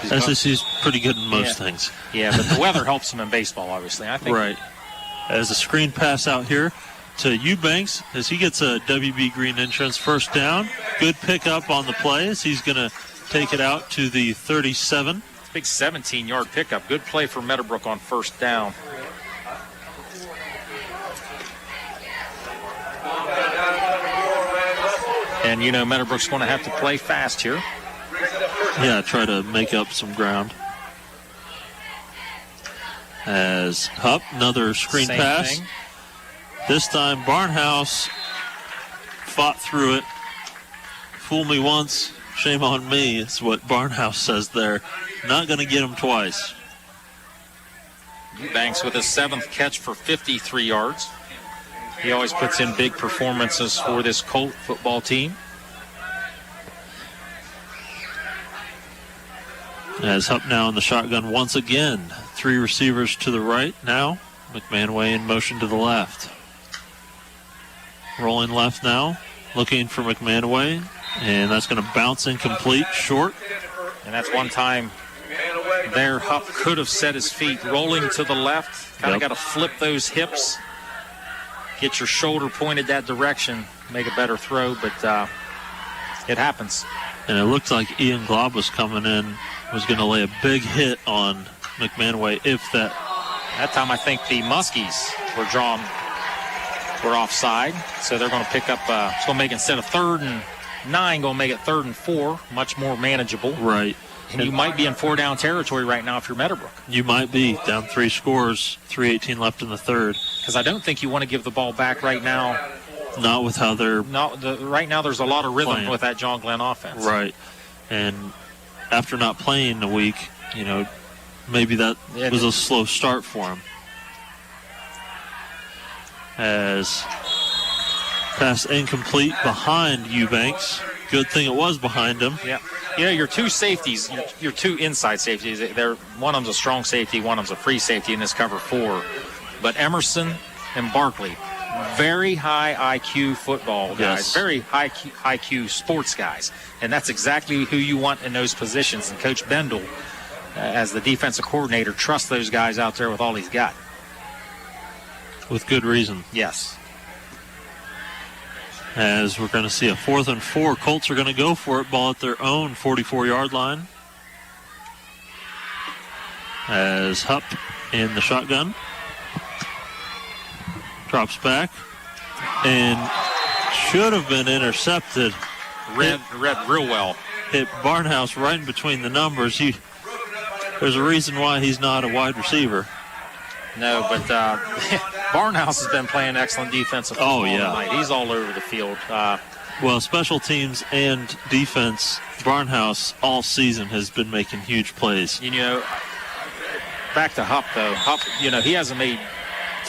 SEC's pretty good in most things. Yeah, but the weather helps them in baseball, obviously. I think. Right. As a screen pass out here to Eubanks, as he gets a WB Green Insurance first down. Good pickup on the play as he's going to take it out to the 37. It's a big 17-yard pickup. Good play for Meadowbrook on first down. And, Meadowbrook's going to have to play fast here. Yeah, try to make up some ground. As Hupp, another screen pass. Thing. This time Barnhouse fought through it. Fool me once, shame on me. It's what Barnhouse says there. Not going to get him twice. Eubanks with his 7th catch for 53 yards. He always puts in big performances for this Colt football team. As Hupp now in the shotgun once again. 3 receivers to the right now. McManaway in motion to the left. Rolling left now. Looking for McManaway. And that's going to bounce incomplete, short. And that's one time there Hupp could have set his feet. Rolling to the left. Kind of got to flip those hips. get your shoulder pointed that direction, make a better throw, but it happens. And it looked like Ian Glob was coming in, was going to lay a big hit on McManaway if that. That time I think the Muskies were offside, so they're going to pick up, it's going to make instead of 3rd and 9, going to make it 3rd and 4, much more manageable. Right. And you might be in 4-down territory right now if you're Meadowbrook. You might be down 3 scores, 3:18 left in the third. Because I don't think you want to give the ball back right now. Not with how they're. Right now, there's a lot of rhythm playing with that John Glenn offense. Right. And after not playing a week, maybe that was a slow start for him. As pass incomplete behind Eubanks. Good thing it was behind him. Yeah. Your two safeties, your two inside safeties, one of them's a strong safety, one of them's a free safety in this cover 4. But Emerson and Barkley, very high IQ football guys, Yes. very high IQ sports guys. And that's exactly who you want in those positions. And Coach Bendel, as the defensive coordinator, trusts those guys out there with all he's got. With good reason. Yes. As we're going to see a 4th and 4. Colts are going to go for it. Ball at their own 44-yard line. As Hupp in the shotgun. Drops back. And should have been intercepted. Read real well. Hit Barnhouse right in between the numbers. There's a reason why he's not a wide receiver. No, but Barnhouse has been playing excellent defensive football tonight. He's all over the field. Well, special teams and defense, Barnhouse all season has been making huge plays. Back to Hupp, though. Hupp, he hasn't made,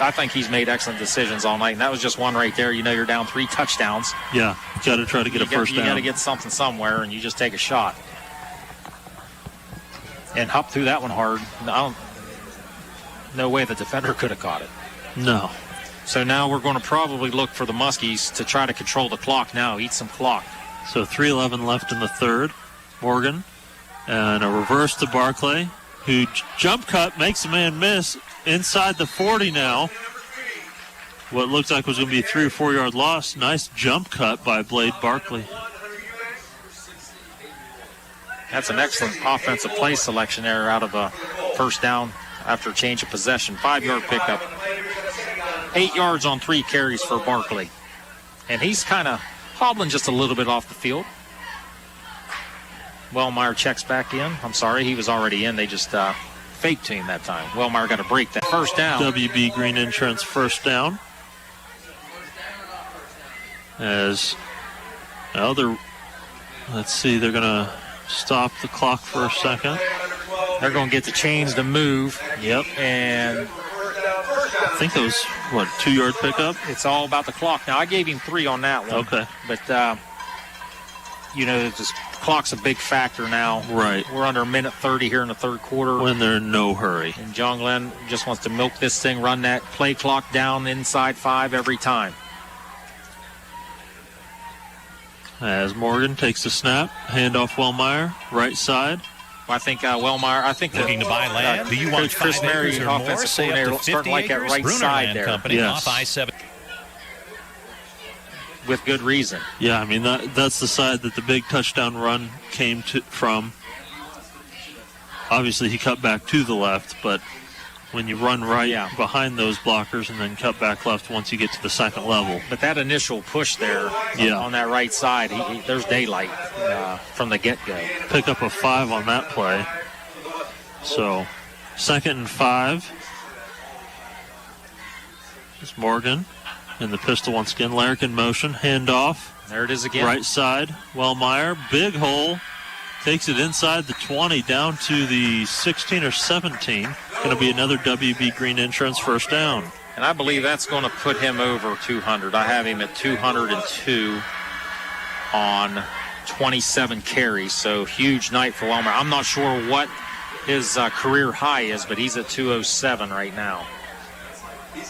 I think he's made excellent decisions all night, and that was just one right there. You're down 3 touchdowns. Yeah, got to try to get a first down. You got to get something somewhere, and you just take a shot. And Hupp threw that one hard. No way the defender could have caught it. No. So now we're going to probably look for the Muskies to try to control the clock now, eat some clock. So 3:11 left in the third. Morgan and a reverse to Barclay, who jump cut, makes a man miss inside the 40 now. What looked like was going to be a 3 or 4 yard loss. Nice jump cut by Blade Barkley. That's an excellent offensive play selection there out of a first down after a change of possession. 5-yard pickup. 8 yards on 3 carries for Barkley. And he's kind of hobbling just a little bit off the field. Wellmeyer checks back in. I'm sorry, he was already in. They just faked to him that time. Wellmeyer got to break that first down. WB Green Insurance first down. As let's see, they're going to stop the clock for a second. They're going to get the chains to move. Yep. And I think it was, 2-yard pickup? It's all about the clock. Now, I gave him 3 on that one. Okay. But, this clock's a big factor now. Right. We're under 1:30 here in the third quarter. When they're in no hurry. And John Glenn just wants to milk this thing, run that play clock down inside 5 every time. As Morgan takes the snap, handoff Wellmeyer, right side. I think Wellmeyer, looking to buy land. Do you want Chris 5 Mary, acres or more? offensive Say up to coordinator, 50 starting like that acres. right Bruner side Land there. Company, Yes. off I-7. With good reason. Yeah, I mean, that's the side that the big touchdown run came from. Obviously, he cut back to the left, but when you run right behind those blockers and then cut back left once you get to the second level. But that initial push there on that right side, there's daylight from the get-go. Pick up a 5 on that play. So, 2nd and 5. It's Morgan in the pistol once again. Larrick in motion. Handoff. There it is again. Right side. Wellmeyer. Big hole. Takes it inside the 20 down to the 16 or 17. Going to be another WB Green Insurance first down. And I believe that's going to put him over 200. I have him at 202 on 27 carries. So huge night for Wellmeyer. I'm not sure what his career high is, but he's at 207 right now.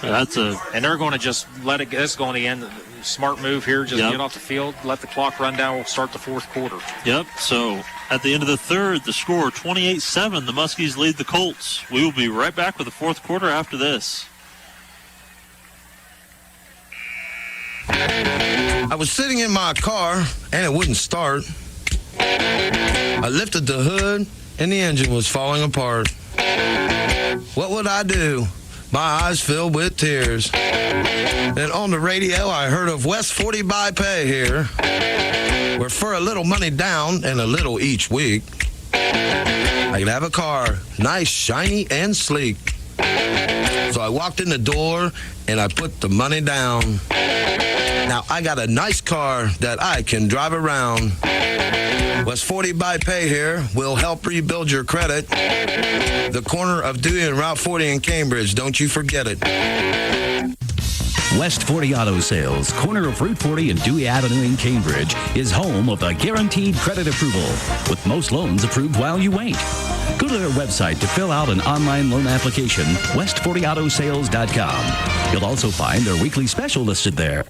And they're going to just let it. This is going to end. Smart move here. Just get off the field, let the clock run down. We'll start the fourth quarter. Yep. So at the end of the third, the score 28-7. The Muskies lead the Colts. We will be right back with the fourth quarter after this. I was sitting in my car, and it wouldn't start. I lifted the hood, and the engine was falling apart. What would I do? My eyes filled with tears. Then on the radio, I heard of West 40 by Pay here, where for a little money down and a little each week, I could have a car, nice, shiny, and sleek. So I walked in the door, and I put the money down. Now I got a nice car that I can drive around. West 40 by Pay here will help rebuild your credit. The corner of Dewey and Route 40 in Cambridge, don't you forget it. West 40 Auto Sales, corner of Route 40 and Dewey Avenue in Cambridge, is home of the guaranteed credit approval, with most loans approved while you wait. Go to their website to fill out an online loan application, west40autosales.com. You'll also find their weekly special listed there.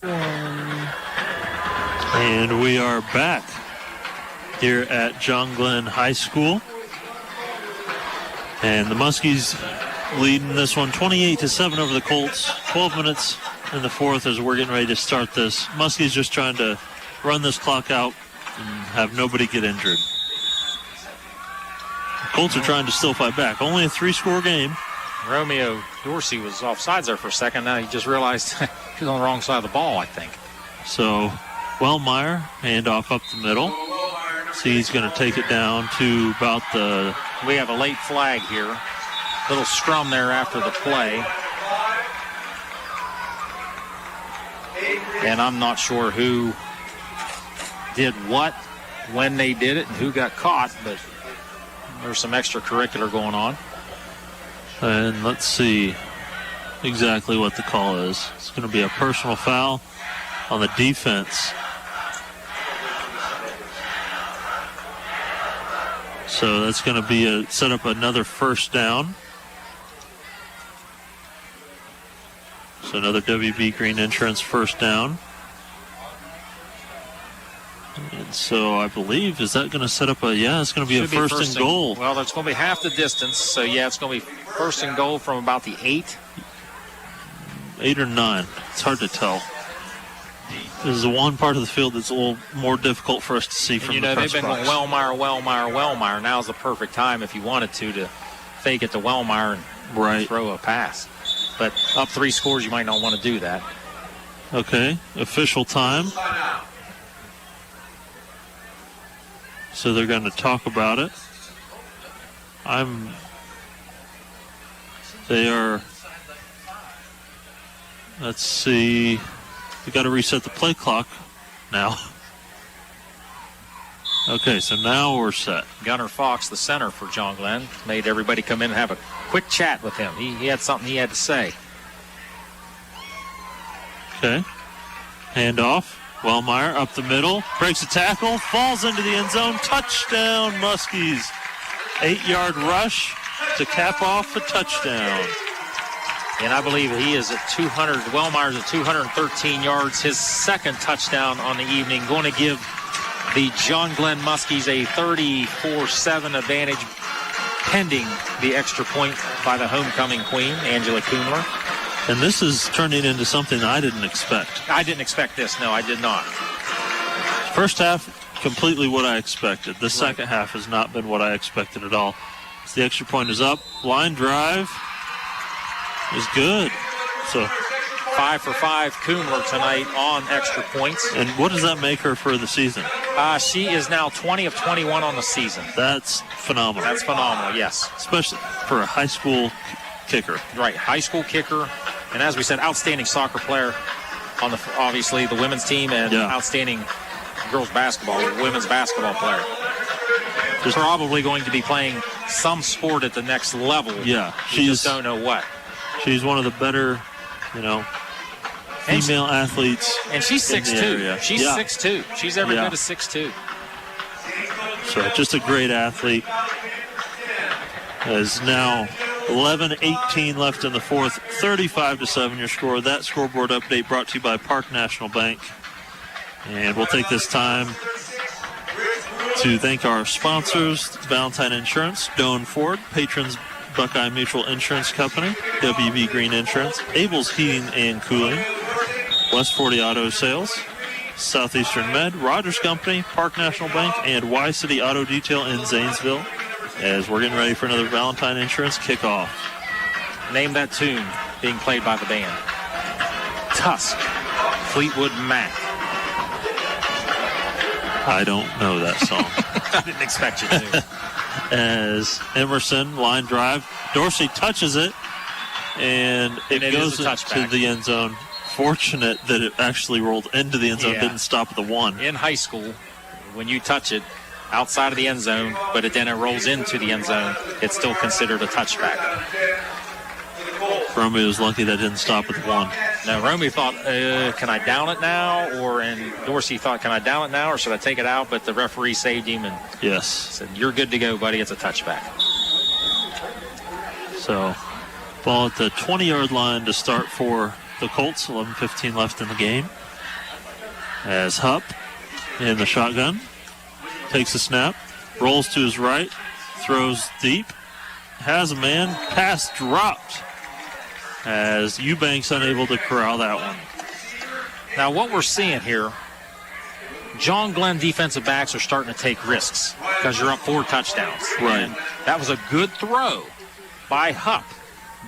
And we are back here at John Glenn High School. And the Muskies leading this one 28-7 over the Colts. 12 minutes in the fourth as we're getting ready to start this. Muskies just trying to run this clock out and have nobody get injured. The Colts are trying to still fight back. Only a 3-score game. Romeo Dorsey was offsides there for a second. Now he just realized he was on the wrong side of the ball, I think. So, Wellmeyer, handoff up the middle. See, he's going to take it down to about the... We have a late flag here. Little scrum there after the play. And I'm not sure who did what, when they did it, and who got caught, but there's some extracurricular going on. And let's see exactly what the call is. It's going to be a personal foul on the defense. So that's going to be set up another first down. So another WB Green Insurance first down. And so I believe, is that going to set up it's going to be a first and goal. Well, that's going to be half the distance. So, yeah, it's going to be first and goal from about the 8. 8 or 9. It's hard to tell. This is the one part of the field that's a little more difficult for us to see from the press they've been box. going Wellmeyer. Now's the perfect time if you wanted to fake it to Wellmeyer and throw a pass. But up 3 scores, you might not want to do that. Okay, official time. So they're going to talk about it. Let's see. We got to reset the play clock now. Okay, so now we're set. Gunnar Fox, the center for John Glenn, made everybody come in and have a quick chat with him. He had something he had to say. Okay. Handoff. Wellmeyer up the middle. Breaks a tackle. Falls into the end zone. Touchdown, Muskies. 8-yard rush to cap off a touchdown. And I believe he is at 200. Wellmeyer's at 213 yards. His second touchdown on the evening. Going to give the John Glenn Muskies a 34-7 advantage pending the extra point by the homecoming queen, Angela Kumler. And this is turning into something I didn't expect. I didn't expect this. No, I did not. First half, completely what I expected. The second half has not been what I expected at all. As the extra point is up. Line drive is good. So 5 for 5 Kumler tonight on extra points. And what does that make her for the season? She is now 20 of 21 on the season. That's phenomenal. That's phenomenal, yes. Especially for a high school kicker. Right, high school kicker. And as we said, outstanding soccer player on obviously the women's team, and outstanding women's basketball player. She's probably going to be playing some sport at the next level. Yeah. We just don't know what. She's one of the better, female athletes. And she's 6'2". She's 6'2". She's every bit of 6'2". So just a great athlete. As now 11:18 left in the fourth, 35-7 your score. That scoreboard update brought to you by Park National Bank. And we'll take this time to thank our sponsors, Valentine Insurance, Doan Ford, patrons Buckeye Mutual Insurance Company, WB Green Insurance, Abel's Heating and Cooling, West 40 Auto Sales, Southeastern Med, Rogers Company, Park National Bank, and Y City Auto Detail in Zanesville. As we're getting ready for another Valentine Insurance kickoff. Name that tune being played by the band. Tusk, Fleetwood Mac. I don't know that song. I didn't expect you to. As Emerson, line drive, Dorsey touches it, and it goes into the end zone. Fortunate that it actually rolled into the end zone, didn't stop at the 1. In high school, when you touch it outside of the end zone, but then it rolls into the end zone, it's still considered a touchback. Romeo was lucky that didn't stop at the 1. Now, Romeo thought, can I down it now? And Dorsey thought, can I down it now, or should I take it out? But the referee saved him and said, you're good to go, buddy. It's a touchback. So, ball at the 20-yard line to start for the Colts. 11:15 left in the game. As Hupp in the shotgun. Takes a snap, rolls to his right, throws deep, has a man, pass dropped as Eubanks unable to corral that one. Now what we're seeing here, John Glenn defensive backs are starting to take risks because you're up 4 touchdowns. Right. And that was a good throw by Hupp.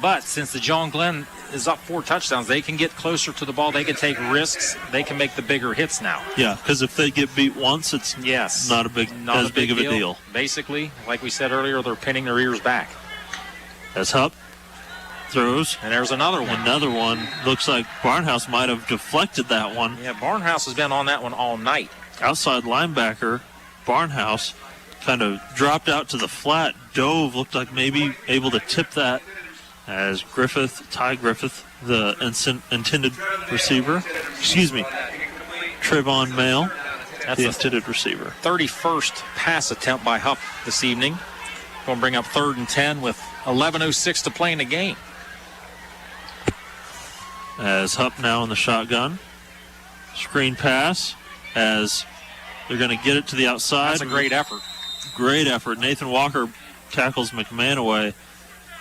But since the John Glenn is up 4 touchdowns, they can get closer to the ball. They can take risks. They can make the bigger hits now. Yeah, because if they get beat once, it's not as big of a deal. Basically, like we said earlier, they're pinning their ears back. As Hupp throws. And there's another one. Another one. Looks like Barnhouse might have deflected that one. Yeah, Barnhouse has been on that one all night. Outside linebacker, Barnhouse kind of dropped out to the flat, dove, looked like maybe able to tip that. As Ty Griffith, the intended receiver, Trayvon Mail, the intended receiver. 31st pass attempt by Hupp this evening. Going to bring up 3rd and 10 with 11:06 to play in the game. As Hupp now in the shotgun. Screen pass as they're going to get it to the outside. That's a great effort. Great effort. Nathan Walker tackles McMahon away.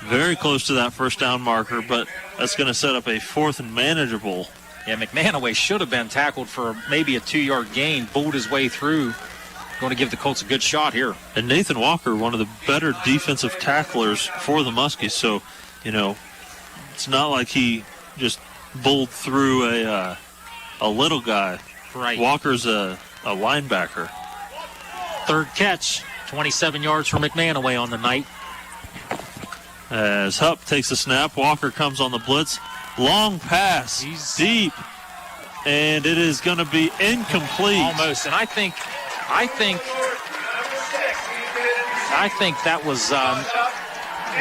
Very close to that first down marker, but that's going to set up a 4th and manageable. Yeah, McManaway should have been tackled for maybe a 2-yard gain, bulled his way through. Going to give the Colts a good shot here. And Nathan Walker, one of the better defensive tacklers for the Muskies, so, it's not like he just bulled through a little guy. Right. Walker's a linebacker. 3rd catch, 27 yards for McManaway on the night. As Hupp takes a snap, Walker comes on the blitz. Long pass, deep, and it is going to be incomplete. Almost, and I think that was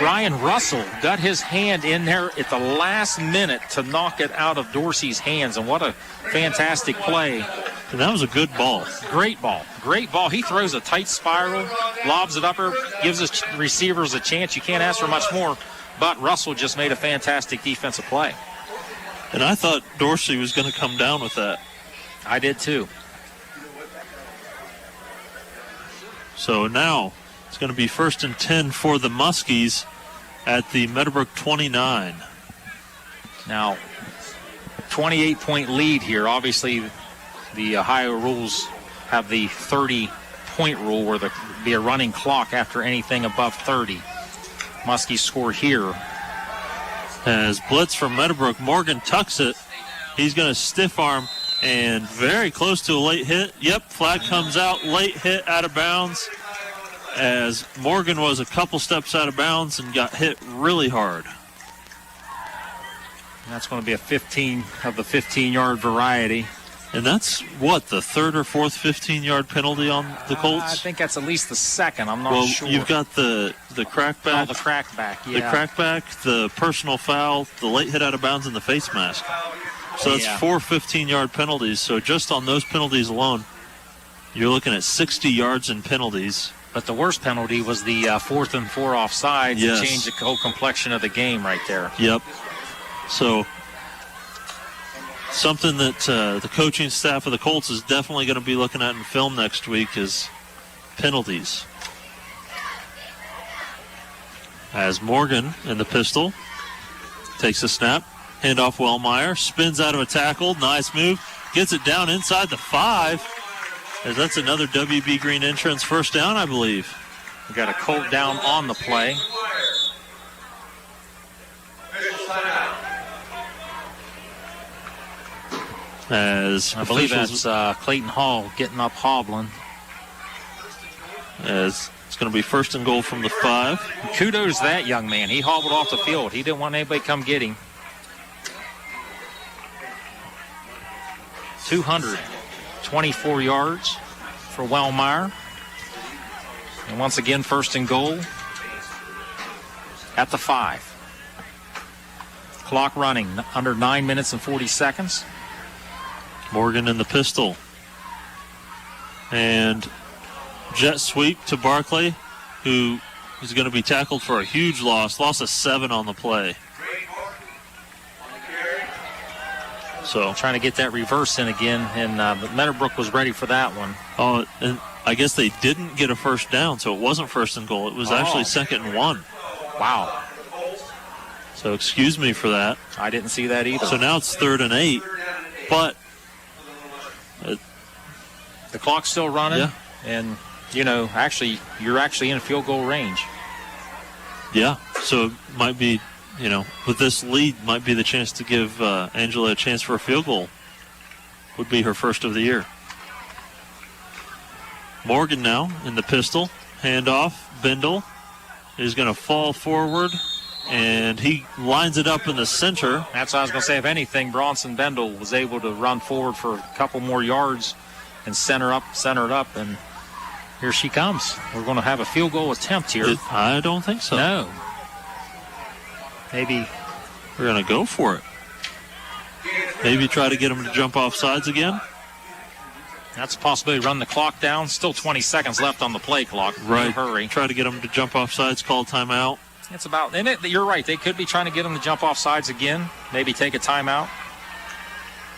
Ryan Russell got his hand in there at the last minute to knock it out of Dorsey's hands, and what a fantastic play. And that was a good ball. Great ball. Great ball. He throws a tight spiral, lobs it upper, gives his receivers a chance. You can't ask for much more, but Russell just made a fantastic defensive play. And I thought Dorsey was going to come down with that. I did too. So now it's going to be 1st and 10 for the Muskies at the Meadowbrook 29. Now, 28-point lead here. Obviously, the Ohio rules have the 30-point rule where there be a running clock after anything above 30. Muskies score here. As blitz from Meadowbrook, Morgan tucks it. He's going to stiff arm and very close to a late hit. Yep, flag comes out, late hit out of bounds. As Morgan was a couple steps out of bounds and got hit really hard. And that's going to be a 15 of the 15-yard variety. And that's, the 3rd or 4th 15-yard penalty on the Colts? I think that's at least the 2nd. I'm not sure. Well, you've got the crackback. Oh, the crackback, yeah. The crackback, the personal foul, the late hit out of bounds, and the face mask. So that's 4 15-yard penalties. So just on those penalties alone, you're looking at 60 yards in penalties. But the worst penalty was the 4th and 4 offsides to change the whole complexion of the game right there. Yep. So something that the coaching staff of the Colts is definitely going to be looking at in film next week is penalties. As Morgan in the pistol takes a snap, Handoff Wellmeyer. Spins out of a tackle. Nice move. Gets it down inside the 5. As that's another WB Green Insurance first down, I believe. We got a Colt down on the play. As I believe that's Clayton Hall getting up hobbling. As it's going to be first and goal from the 5. Kudos to that young man. He hobbled off the field. He didn't want anybody to come get him. 224 yards for Wellmeyer. And once again, first and goal at the 5. Clock running under 9 minutes and 40 seconds. Morgan in the pistol. And jet sweep to Barclay, who is going to be tackled for a huge loss. Loss of 7 on the play. So trying to get that reverse in again, and Meadowbrook was ready for that one. Oh, and I guess they didn't get a first down, so it wasn't first and goal. It was actually 2nd and 1. Wow. So excuse me for that. I didn't see that either. So now it's 3rd and 8, but the clock's still running, yeah. And you're actually in field goal range. Yeah, so it might be, with this lead, might be the chance to give Angela a chance for a field goal. Would be her first of the year. Morgan now in the pistol. Handoff. Bindle is going to fall forward, and he lines it up in the center. That's what I was going to say. If anything, Bronson Bindle was able to run forward for a couple more yards and center it up, and here she comes. We're going to have a field goal attempt here. I don't think so. No. Maybe we're going to go for it. Maybe try to get them to jump off sides again. That's a possibility. Run the clock down. Still 20 seconds left on the play clock. Right. Hurry. Try to get them to jump off sides, call timeout. It's about, and you're right. They could be trying to get them to jump off sides again. Maybe take a timeout.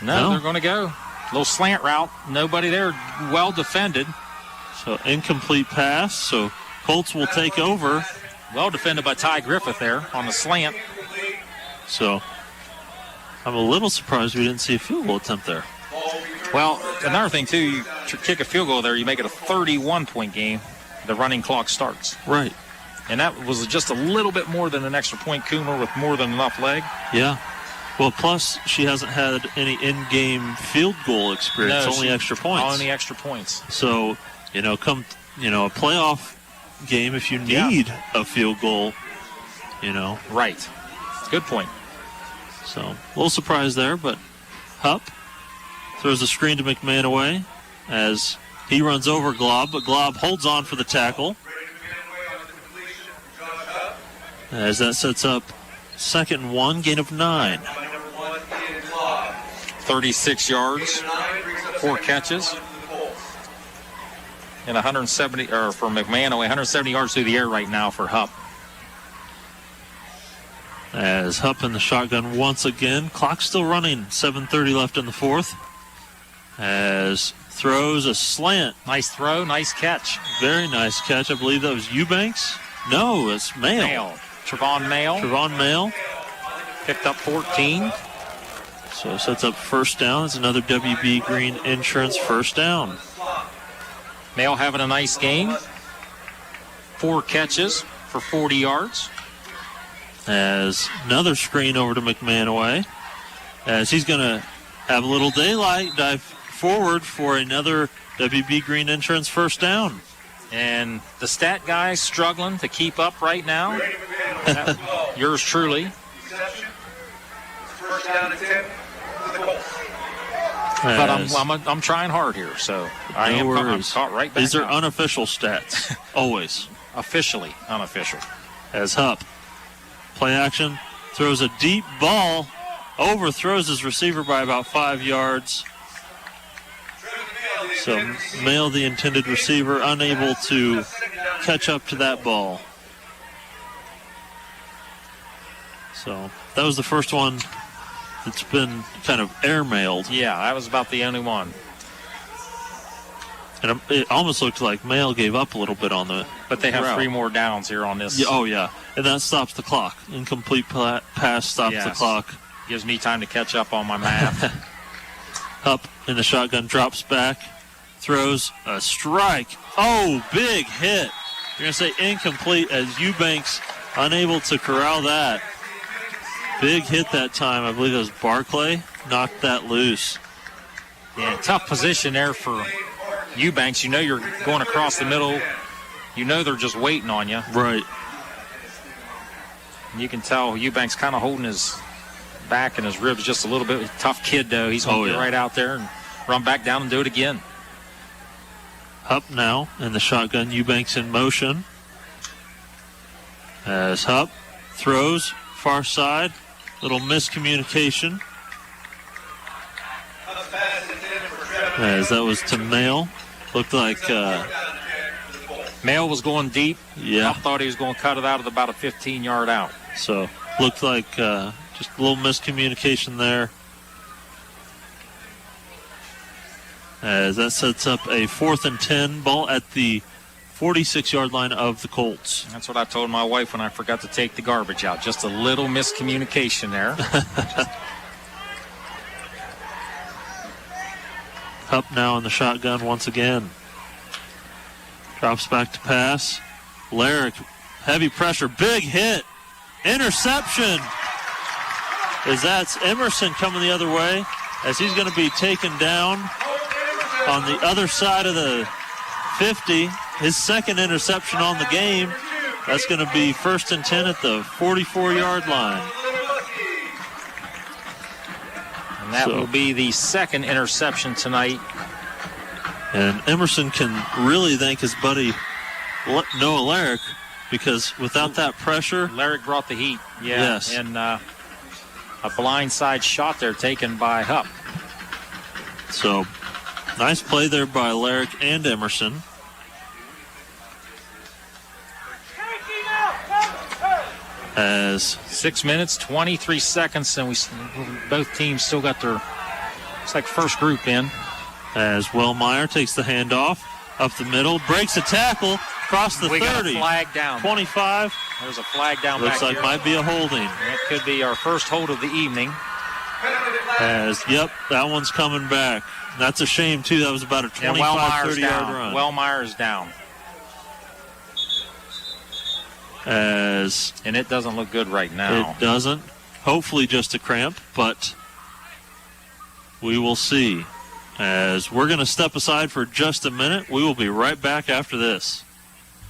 No. They're going to go. Little slant route. Nobody there. Well defended. So incomplete pass. So Colts will take over. Well defended by Ty Griffith there on the slant. So I'm a little surprised we didn't see a field goal attempt there. Well, another thing, too, you kick a field goal there, you make it a 31-point game. The running clock starts. Right. And that was just a little bit more than an extra point. Coomer with more than enough leg. Yeah. Well, plus she hasn't had any in-game field goal experience, only extra points. Only extra points. So, come, a playoff game, if you need a field goal, Right. Good point. So, a little surprise there, but Hupp throws a screen to McMahon away as he runs over Glob, but Glob holds on for the tackle. As that sets up 2nd and 1, gain of 9. 36 yards, 4 catches. And 170, or for McMahon, 170 yards through the air right now for Hupp. As Hupp in the shotgun once again. Clock still running. 7:30 left in the 4th. As throws a slant. Nice throw, nice catch. Very nice catch. I believe that was Eubanks. No, it's Mail. Trevon Mail. Picked up 14. So sets up first down. It's another WB Green Insurance first down. Mail having a nice game. 4 catches for 40 yards. As another screen over to McMahon away. As he's going to have a little daylight, dive forward for another WB Green Insurance first down. And the stat guy struggling to keep up right now. Yours truly. First down and 10 for the Colts. But I'm trying hard here, so I'm caught right back. These are unofficial stats, always. Officially unofficial. As Hupp, play action, throws a deep ball, overthrows his receiver by about 5 yards. So Mail, the intended receiver, unable to catch up to that ball. So that was the first one that's been kind of airmailed. Yeah, that was about the only one. And it almost looked like Mail gave up a little bit on the But they have route. 3 more downs here on this. Yeah, oh, yeah. And that stops the clock. Incomplete pass stops the clock. Gives me time to catch up on my math. Up in the shotgun, drops back, throws a strike. Oh, big hit. You're going to say incomplete as Eubanks unable to corral that. Big hit that time. I believe it was Barclay knocked that loose. Yeah, tough position there for Eubanks. You know you're going across the middle. You know they're just waiting on you. Right. And you can tell Eubanks kind of holding his back and his ribs just a little bit. Tough kid, though. He's going to get right out there and run back down and do it again. Hupp now in the shotgun. Eubanks in motion. As Hupp throws far side. Little miscommunication. As that was to Mail. Looked like Mail was going deep. Yeah. I thought he was going to cut it out at about a 15-yard out. So looked like just a little miscommunication there. As that sets up a 4th and 10, ball at the 46-yard line of the Colts. That's what I told my wife when I forgot to take the garbage out. Just a little miscommunication there. Hupp now in the shotgun once again. Drops back to pass. Larrick, heavy pressure, big hit. Interception. As that's Emerson coming the other way, as he's going to be taken down on the other side of the 50. His second interception on the game. That's going to be 1st and 10 at the 44-yard line. And that will be the second interception tonight. And Emerson can really thank his buddy Noah Larrick, because without that pressure... Larrick brought the heat. Yeah. Yes. And a blindside shot there taken by Hupp. So, nice play there by Larrick and Emerson. As 6 minutes, 23 seconds, and both teams still got their, it's like first group in. As Wellmeyer takes the handoff up the middle, breaks a tackle, across the 30. Got a flag down. 25. There's a flag down Looks back like here. Might be a holding. That could be our first hold of the evening. As, yep, that one's coming back. That's a shame, too. That was about a 25, 30-yard run. Wellmeyer's down. And it doesn't look good right now. It doesn't. Hopefully just a cramp, but we will see. As we're going to step aside for just a minute. We will be right back after this.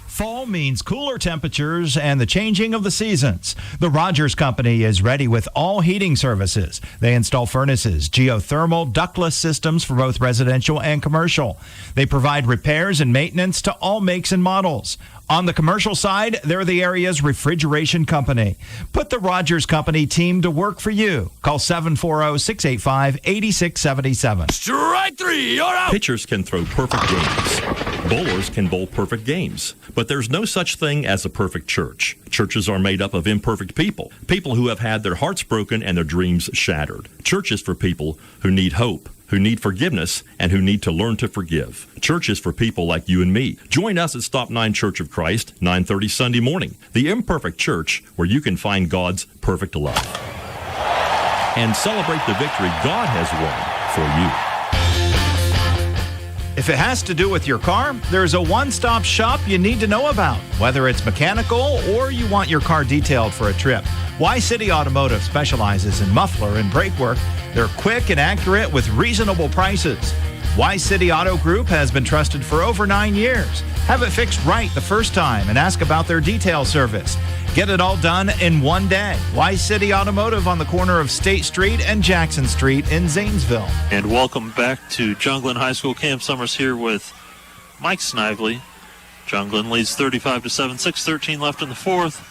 Fall means cooler temperatures and the changing of the seasons. The Rogers Company is ready with all heating services. They install furnaces, geothermal, ductless systems for both residential and commercial. They provide repairs and maintenance to all makes and models. On the commercial side, they're the area's refrigeration company. Put the Rogers Company team to work for you. Call 740-685-8677. Strike three, you're out! Pitchers can throw perfect games. Bowlers can bowl perfect games. But there's no such thing as a perfect church. Churches are made up of imperfect people. People who have had their hearts broken and their dreams shattered. Church is for people who need hope, who need forgiveness, and who need to learn to forgive. Church is for people like you and me. Join us at Stop 9 Church of Christ, 9:30 Sunday morning. The imperfect church where you can find God's perfect love. And celebrate the victory God has won for you. If it has to do with your car, there's a one-stop shop you need to know about. Whether it's mechanical or you want your car detailed for a trip, Y-City Automotive specializes in muffler and brake work. They're quick and accurate with reasonable prices. Y-City Auto Group has been trusted for over 9 years. Have it fixed right the first time and ask about their detail service. Get it all done in one day. Y-City Automotive on the corner of State Street and Jackson Street in Zanesville. And welcome back to John Glenn High School. Cam Summers here with Mike Snively. John Glenn leads 35-7, 6:13 left in the fourth,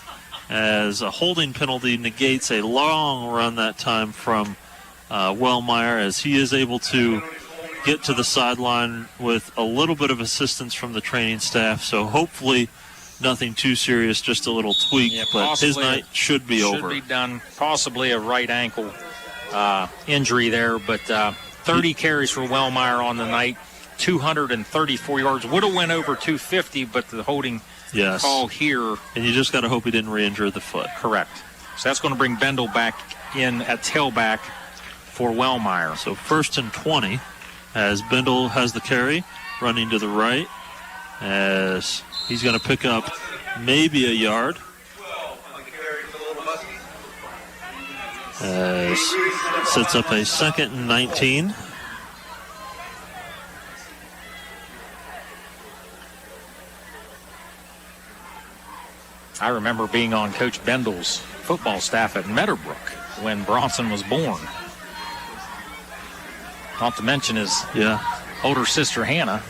as a holding penalty negates a long run that time from Wellmeyer, as he is able to get to the sideline with a little bit of assistance from the training staff. So hopefully nothing too serious, just a little tweak, but his night should be over. Should be done. Possibly a right ankle injury there, but 30 carries for Wellmeyer on the night, 234 yards. Would have went over 250, but the holding call here. And you just got to hope he didn't re-injure the foot. Correct. So that's going to bring Bendel back in at tailback for Wellmeyer. So 1st and 20 as Bendel has the carry, running to the right, as he's going to pick up maybe a yard. As sets up a 2nd and 19. I remember being on Coach Bendel's football staff at Meadowbrook when Bronson was born. Not to mention his older sister Hannah,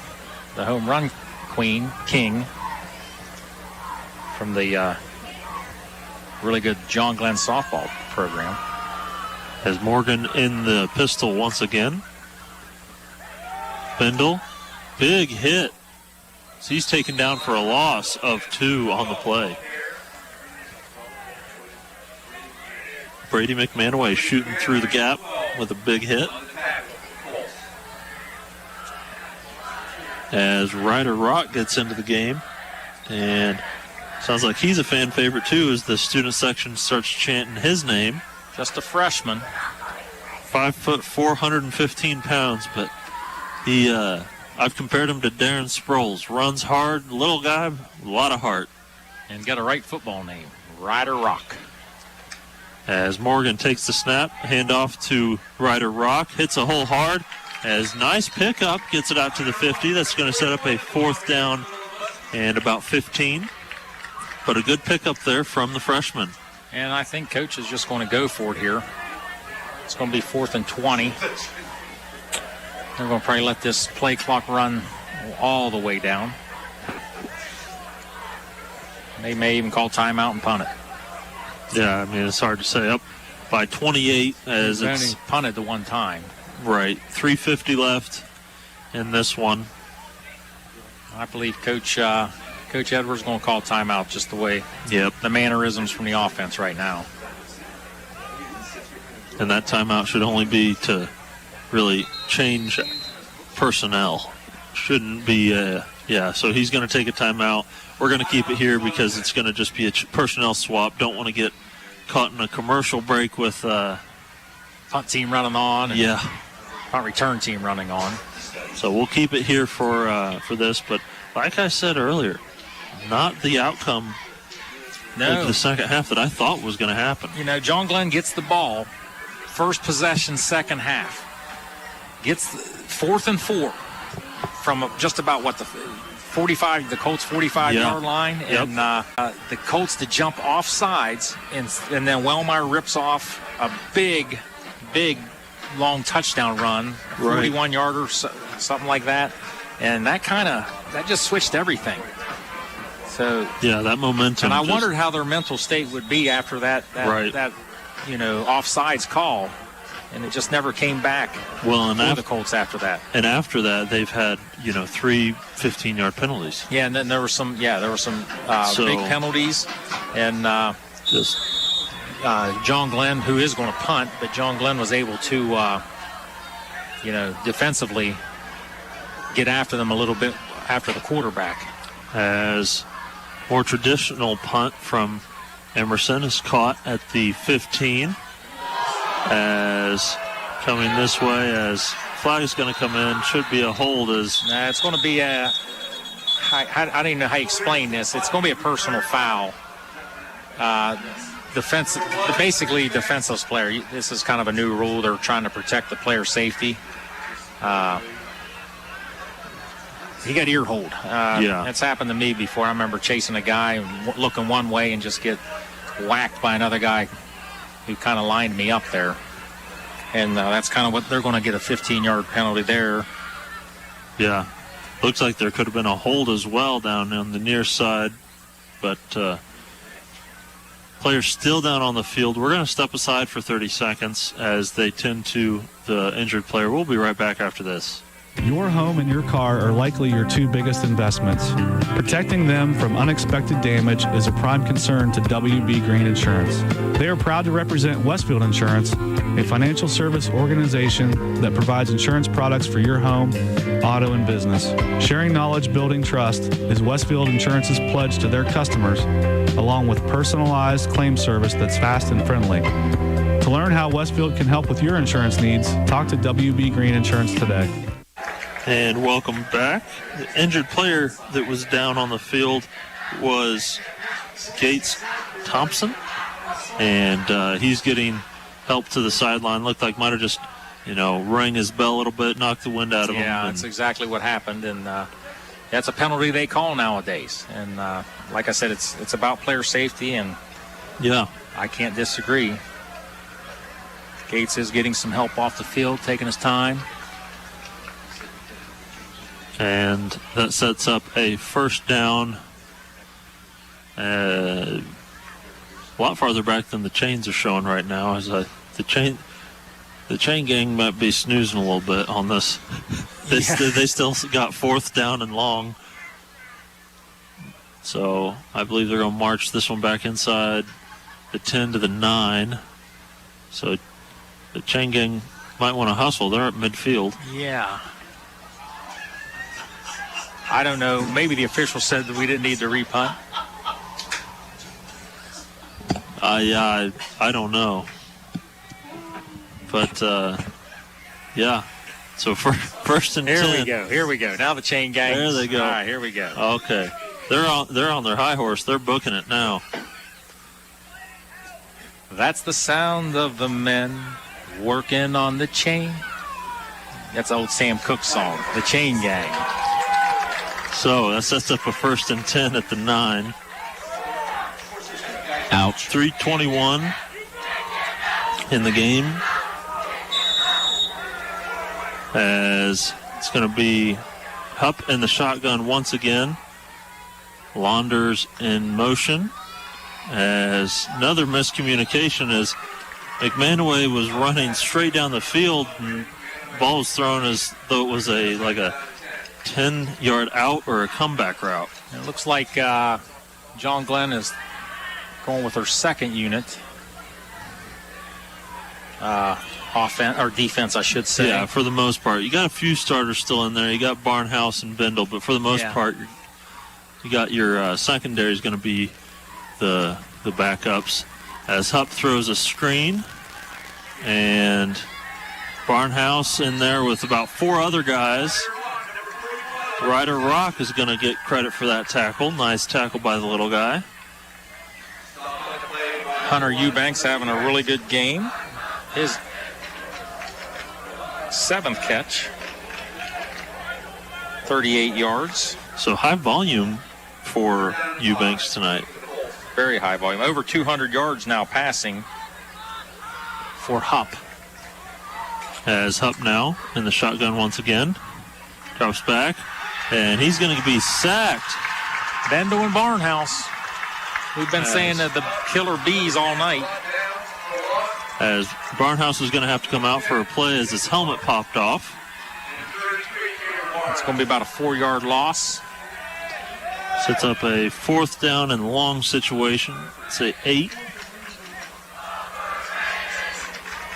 the home run king from the really good John Glenn softball program. Has Morgan in the pistol once again. Bendel, big hit. So he's taken down for a loss of 2 on the play. Brady McManaway shooting through the gap with a big hit. As Ryder Rock gets into the game. And sounds like he's a fan favorite too as the student section starts chanting his name. Just a freshman. 5 foot, 415 pounds, but he, I've compared him to Darren Sproles. Runs hard, little guy, a lot of heart. And got a right football name, Ryder Rock. As Morgan takes the snap, handoff to Ryder Rock, hits a hole hard. As nice pickup, gets it out to the 50. That's going to set up a 4th down and about 15. But a good pickup there from the freshman. And I think Coach is just going to go for it here. It's going to be 4th and 20. They're going to probably let this play clock run all the way down. They may even call timeout and punt it. Yeah, I mean, it's hard to say. Up by 28 as They've it's only punted the one time. Right. 3:50 left in this one. I believe Coach Edwards is going to call timeout just the way the mannerisms from the offense right now. And that timeout should only be to really change personnel. Shouldn't be, so he's going to take a timeout. We're going to keep it here because it's going to just be a personnel swap. Don't want to get caught in a commercial break with punt team running on. And punt return team running on. So we'll keep it here for this. But like I said earlier, not the outcome of the second half that I thought was going to happen. You know, John Glenn gets the ball, first possession, second half. Gets 4th and 4 from just about the Colts 45-yard line. And the Colts to jump off sides, and then Wellmeyer rips off a big, long touchdown run, 41-yarder, something like that. And that just switched everything. So that momentum. And I wondered how their mental state would be after that offsides call. And it just never came back for the Colts after that. And after that, they've had, 3 15-yard penalties. Yeah, and then there were some big penalties. And John Glenn, who is going to punt, but John Glenn was able to, defensively get after them a little bit after the quarterback. As more traditional punt from Emerson is caught at the 15. As coming this way, as flag is going to come in, should be a hold. It's going to be I don't even know how you explain this. It's going to be a personal foul. Basically defenseless player. This is kind of a new rule. They're trying to protect the player's safety. He got ear hold. That's happened to me before. I remember chasing a guy looking one way and just get whacked by another guy who kind of lined me up there. And that's kind of what they're going to get, a 15-yard penalty there. Yeah. Looks like there could have been a hold as well down on the near side. But players still down on the field. We're going to step aside for 30 seconds as they tend to the injured player. We'll be right back after this. Your home and your car are likely your two biggest investments. Protecting them from unexpected damage is a prime concern to WB Green Insurance. They are proud to represent Westfield Insurance, a financial service organization that provides insurance products for your home, auto, and business. Sharing knowledge, building trust is Westfield Insurance's pledge to their customers, along with personalized claim service that's fast and friendly. To learn how Westfield can help with your insurance needs, talk to WB Green Insurance today. And welcome back. The injured player that was down on the field was Gates Thompson, and he's getting help to the sideline. Looked like might have just, rang his bell a little bit, knocked the wind out of him. Yeah, that's exactly what happened, and that's a penalty they call nowadays. And like I said, it's about player safety, and yeah, I can't disagree. Gates is getting some help off the field, taking his time. And that sets up a first down a lot farther back than the chains are showing right now. As the chain gang might be snoozing a little bit on this. They still got fourth down and long. So I believe they're going to march this one back inside the 10 to the 9. So the chain gang might want to hustle. They're at midfield. Yeah. I don't know. Maybe the official said that we didn't need to repunt. I don't know. But, yeah. So first and 10. Here we go. Now the chain gang. There they go. All right, here we go. Okay. They're on their high horse. They're booking it now. That's the sound of the men working on the chain. That's old Sam Cooke song, The Chain Gang. So that sets up a first and 10 at the 9. Ouch. 3:21 in the game. As it's going to be Hupp in the shotgun once again. Launders in motion. As another miscommunication as McManaway was running straight down the field and ball was thrown as though it was a 10-yard out or a comeback route. It looks like John Glenn is going with their second unit. Offense or defense, I should say. Yeah, for the most part. You got a few starters still in there. You got Barnhouse and Bindle, but for the most part, you got your secondary is going to be the backups. As Hupp throws a screen, and Barnhouse in there with about 4 other guys. Ryder Rock is going to get credit for that tackle. Nice tackle by the little guy. Hunter Eubanks having a really good game. His 7th catch. 38 yards. So high volume for Eubanks tonight. Very high volume. Over 200 yards now passing for Hupp. As Hupp now in the shotgun once again. Drops back. And he's going to be sacked. Bendel and Barnhouse. We've been saying that the killer bees all night. As Barnhouse is going to have to come out for a play as his helmet popped off. It's going to be about a 4-yard loss. Sets up a 4th down and long situation. Say 8.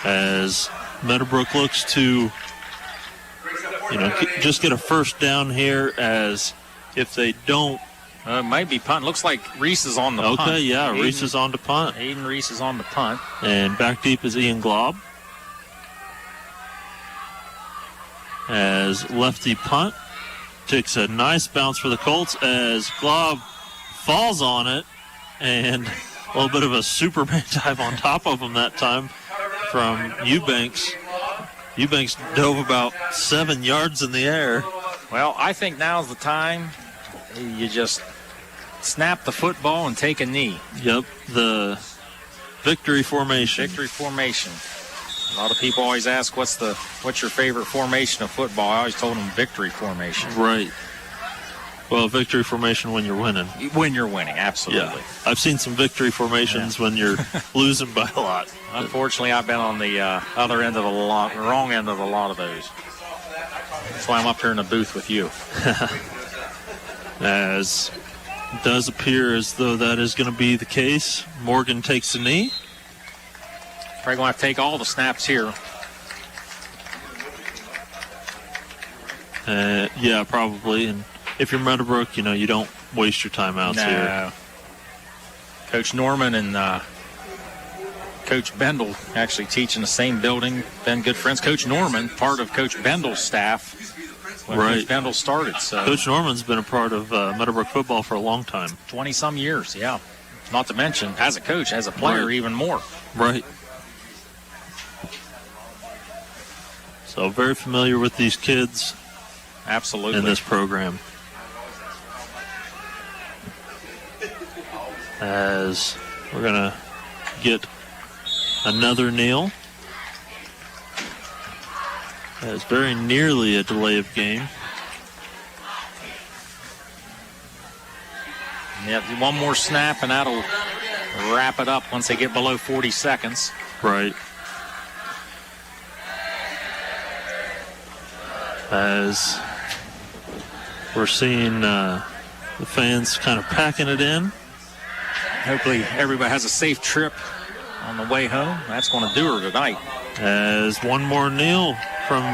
As Meadowbrook looks to, just get a first down here, as if they don't. It might be punt. Looks like Reese is on the punt. Okay, yeah, Reese is on to punt. Aiden Reese is on the punt. And back deep is Ian Glob. As lefty punt. Takes a nice bounce for the Colts as Glob falls on it. And a little bit of a Superman dive on top of him that time from Eubanks. Eubanks dove about 7 yards in the air. Well, I think now's the time you just snap the football and take a knee. Yep, the victory formation. Victory formation. A lot of people always ask, what's your favorite formation of football? I always told them victory formation. Right. Well, victory formation when you're winning. When you're winning, absolutely. Yeah. I've seen some victory formations when you're losing by a lot. Unfortunately, I've been on the other end of the lot, wrong end of a lot of those. That's why I'm up here in the booth with you. As it does appear as though that is going to be the case. Morgan takes a knee. Probably going to take all the snaps here. Yeah, probably. And if you're Meadowbrook, you don't waste your timeouts here. Coach Norman and Coach Bendel actually teach in the same building. Been good friends. Coach Norman, part of Coach Bendel's staff when Coach Bendel started. So Coach Norman's been a part of Meadowbrook football for a long time. 20-some years, yeah. Not to mention, as a coach, as a player, even more. Right. So very familiar with these kids. Absolutely. In this program. As we're going to get another kneel. That is very nearly a delay of game. Yep, one more snap and that'll wrap it up once they get below 40 seconds. Right. As we're seeing the fans kind of packing it in. Hopefully everybody has a safe trip on the way home. That's going to do her tonight. As one more kneel from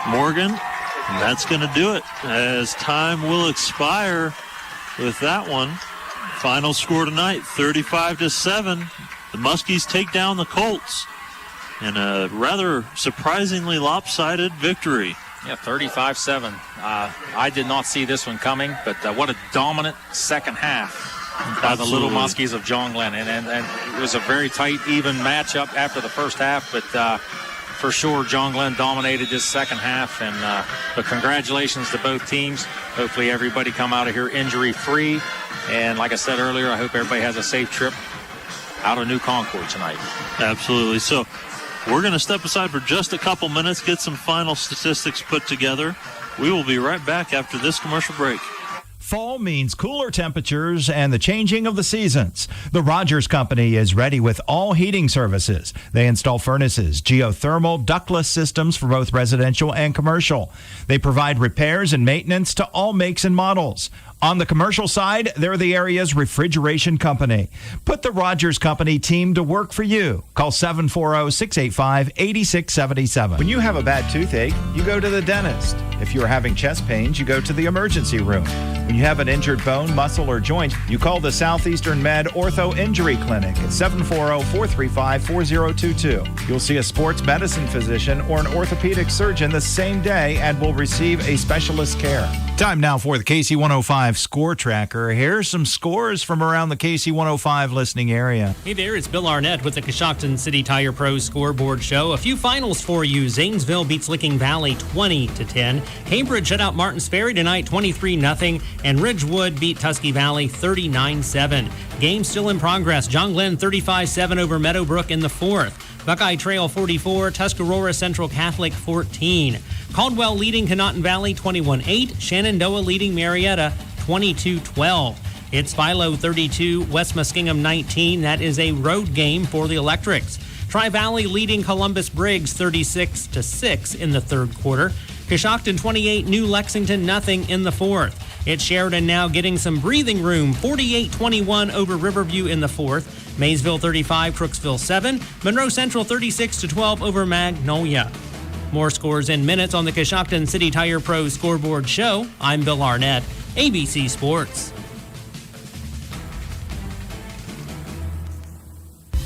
Morgan. And that's going to do it. As time will expire with that one. Final score tonight, 35-7. The Muskies take down the Colts in a rather surprisingly lopsided victory. Yeah, 35-7. I did not see this one coming, but what a dominant second half by the Little Muskies of John Glenn. And it was a very tight, even matchup after the first half, but for sure John Glenn dominated this second half. And but congratulations to both teams. Hopefully everybody come out of here injury-free. And like I said earlier, I hope everybody has a safe trip out of New Concord tonight. Absolutely. So we're going to step aside for just a couple minutes, get some final statistics put together. We will be right back after this commercial break. Fall means cooler temperatures and the changing of the seasons. The Rogers Company is ready with all heating services. They install furnaces, geothermal, ductless systems for both residential and commercial. They provide repairs and maintenance to all makes and models. On the commercial side, they're the area's refrigeration company. Put the Rogers Company team to work for you. Call 740-685-8677. When you have a bad toothache, you go to the dentist. If you're having chest pains, you go to the emergency room. When you have an injured bone, muscle, or joint, you call the Southeastern Med Ortho Injury Clinic at 740-435-4022. You'll see a sports medicine physician or an orthopedic surgeon the same day and will receive a specialist care. Time now for the KC105 Score Tracker. Here's some scores from around the KC105 listening area. Hey there, it's Bill Arnett with the Coshocton City Tire Pros Scoreboard Show. A few finals for you. Zanesville beats Licking Valley 20-10. Cambridge shut out Martins Ferry tonight 23-0. And Ridgewood beat Tusky Valley 39-7. Game still in progress. John Glenn 35-7 over Meadowbrook in the fourth. Buckeye Trail 44, Tuscarora Central Catholic 14. Caldwell leading Conotton Valley 21-8. Shenandoah leading Marietta 22-12. It's Philo 32, West Muskingum 19. That is a road game for the Electrics. Tri-Valley leading Columbus Briggs 36-6 in the third quarter. Coshocton 28, New Lexington 0 in the fourth. It's Sheridan now getting some breathing room, 48-21 over Riverview in the fourth. Maysville 35, Crooksville 7. Monroe Central 36-12 over Magnolia. More scores in minutes on the Coshocton City Tire Pros Scoreboard Show. I'm Bill Arnett, ABC Sports.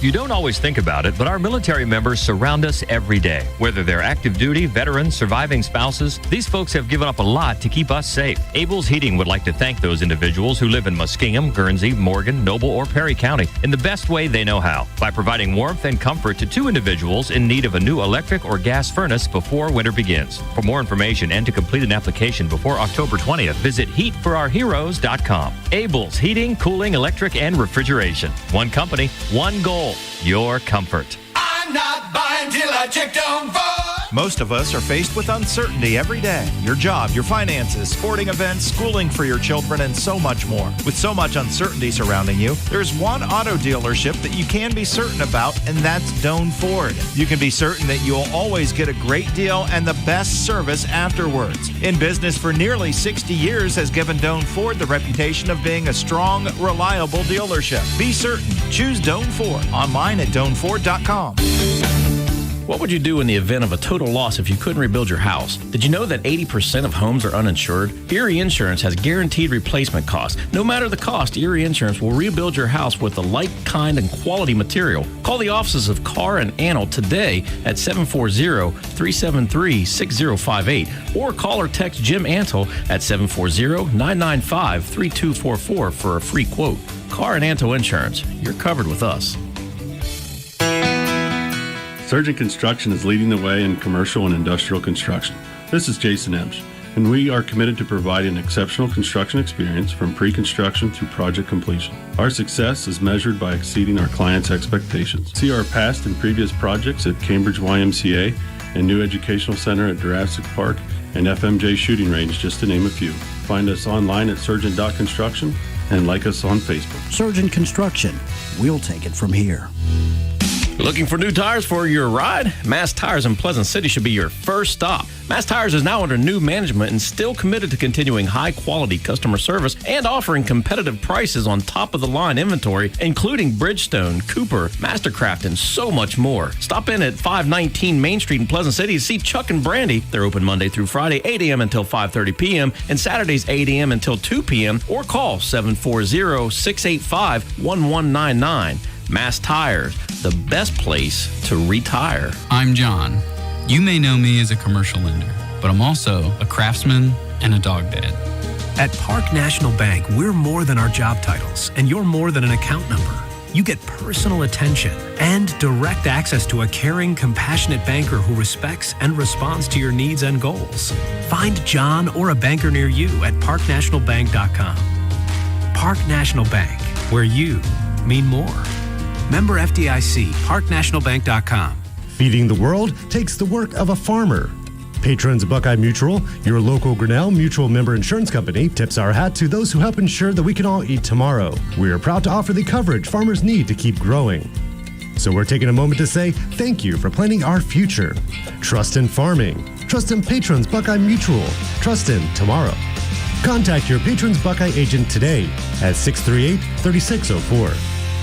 You don't always think about it, but our military members surround us every day. Whether they're active duty, veterans, surviving spouses, these folks have given up a lot to keep us safe. Abel's Heating would like to thank those individuals who live in Muskingum, Guernsey, Morgan, Noble, or Perry County in the best way they know how, by providing warmth and comfort to 2 individuals in need of a new electric or gas furnace before winter begins. For more information and to complete an application before October 20th, visit heatforourheroes.com. Abel's Heating, Cooling, Electric, and Refrigeration. One company, one goal. Your comfort. I'm not buying till I checked on Ford. Most of us are faced with uncertainty every day. Your job, your finances, sporting events, schooling for your children, and so much more. With so much uncertainty surrounding you, there's one auto dealership that you can be certain about, and that's Doan Ford. You can be certain that you'll always get a great deal and the best service afterwards. In business for nearly 60 years has given Doan Ford the reputation of being a strong, reliable dealership. Be certain. Choose Doan Ford. Online at DoanFord.com. What would you do in the event of a total loss if you couldn't rebuild your house? Did you know that 80% of homes are uninsured? Erie Insurance has guaranteed replacement costs. No matter the cost, Erie Insurance will rebuild your house with the like, kind, and quality material. Call the offices of Carr and Antle today at 740-373-6058 or call or text Jim Antle at 740-995-3244 for a free quote. Carr and Antle Insurance. You're covered with us. Surgeon Construction is leading the way in commercial and industrial construction. This is Jason Emsch, and we are committed to providing an exceptional construction experience from pre-construction through project completion. Our success is measured by exceeding our clients' expectations. See our past and previous projects at Cambridge YMCA and New Educational Center at Jurassic Park and FMJ Shooting Range, just to name a few. Find us online at surgeon.construction and like us on Facebook. Surgeon Construction. We'll take it from here. Looking for new tires for your ride? Mass Tires in Pleasant City should be your first stop. Mass Tires is now under new management and still committed to continuing high-quality customer service and offering competitive prices on top-of-the-line inventory, including Bridgestone, Cooper, Mastercraft, and so much more. Stop in at 519 Main Street in Pleasant City to see Chuck and Brandy. They're open Monday through Friday, 8 a.m. until 5:30 p.m., and Saturdays, 8 a.m. until 2 p.m., or call 740-685-1199. Mass Tires, the best place to retire. I'm John. You may know me as a commercial lender, but I'm also a craftsman and a dog dad. At Park National Bank, we're more than our job titles, and you're more than an account number. You get personal attention and direct access to a caring, compassionate banker who respects and responds to your needs and goals. Find John or a banker near you at parknationalbank.com. Park National Bank, where you mean more. Member FDIC, parknationalbank.com. Feeding the world takes the work of a farmer. Patrons of Buckeye Mutual, your local Grinnell Mutual member insurance company, tips our hat to those who help ensure that we can all eat tomorrow. We are proud to offer the coverage farmers need to keep growing. So we're taking a moment to say thank you for planning our future. Trust in farming. Trust in Patrons Buckeye Mutual. Trust in tomorrow. Contact your Patrons Buckeye agent today at 638-3604.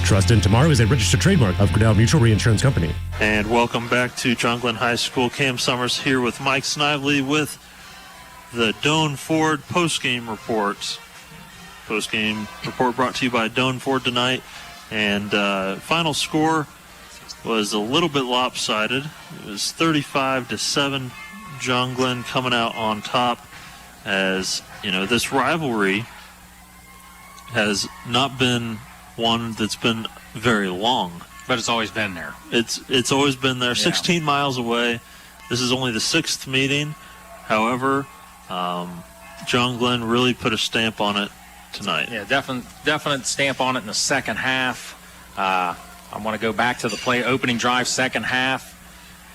Trust in Tomorrow is a registered trademark of Grinnell Mutual Reinsurance Company. And welcome back to John Glenn High School. Cam Summers here with Mike Snively with the Doan Ford postgame reports. Postgame report brought to you by Doan Ford tonight. And final score was a little bit lopsided. It was 35-7. John Glenn coming out on top, as you know, this rivalry has not been one that's been very long. But it's always been there. It's always been there. 16 miles away. This is only the 6th meeting. However, John Glenn really put a stamp on it tonight. Yeah, definite stamp on it in the second half. I want to go back to the play opening drive, second half.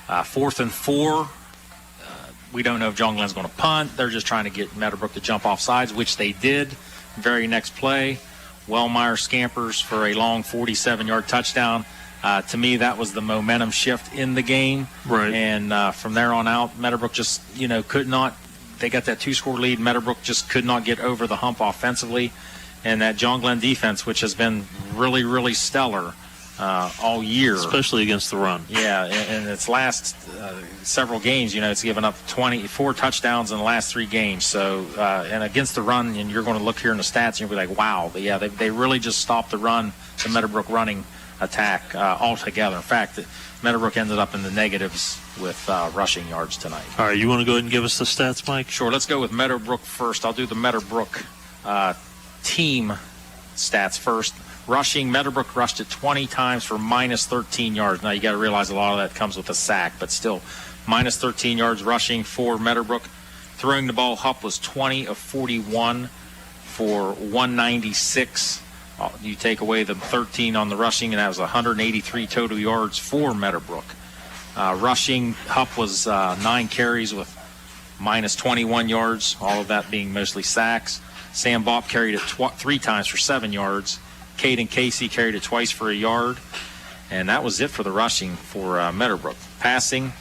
4th and 4. We don't know if John Glenn's going to punt. They're just trying to get Meadowbrook to jump off sides, which they did. Very next play, Wellmeyer scampers for a long 47-yard touchdown. To me, that was the momentum shift in the game. Right. And from there on out, Meadowbrook just, could not. They got that 2-score lead. Meadowbrook just could not get over the hump offensively. And that John Glenn defense, which has been really, really stellar all year. Especially against the run. Yeah, in its last several games, it's given up 24 touchdowns in the last 3 games. So, and against the run, and you're going to look here in the stats, and you'll be like, wow. But yeah, they really just stopped the run, the Meadowbrook running attack altogether. In fact, Meadowbrook ended up in the negatives with rushing yards tonight. All right, you want to go ahead and give us the stats, Mike? Sure, let's go with Meadowbrook first. I'll do the Meadowbrook team stats first. Rushing, Meadowbrook rushed it 20 times for minus 13 yards. Now, you got to realize a lot of that comes with a sack, but still, minus 13 yards rushing for Meadowbrook. Throwing the ball, Hupp was 20 of 41 for 196. You take away the 13 on the rushing, and that was 183 total yards for Meadowbrook. Rushing, Hupp was 9 carries with minus 21 yards, all of that being mostly sacks. Sam Bopp carried it 3 times for 7 yards. Caden Casey carried it twice for a yard. And that was it for the rushing for Meadowbrook. Passing,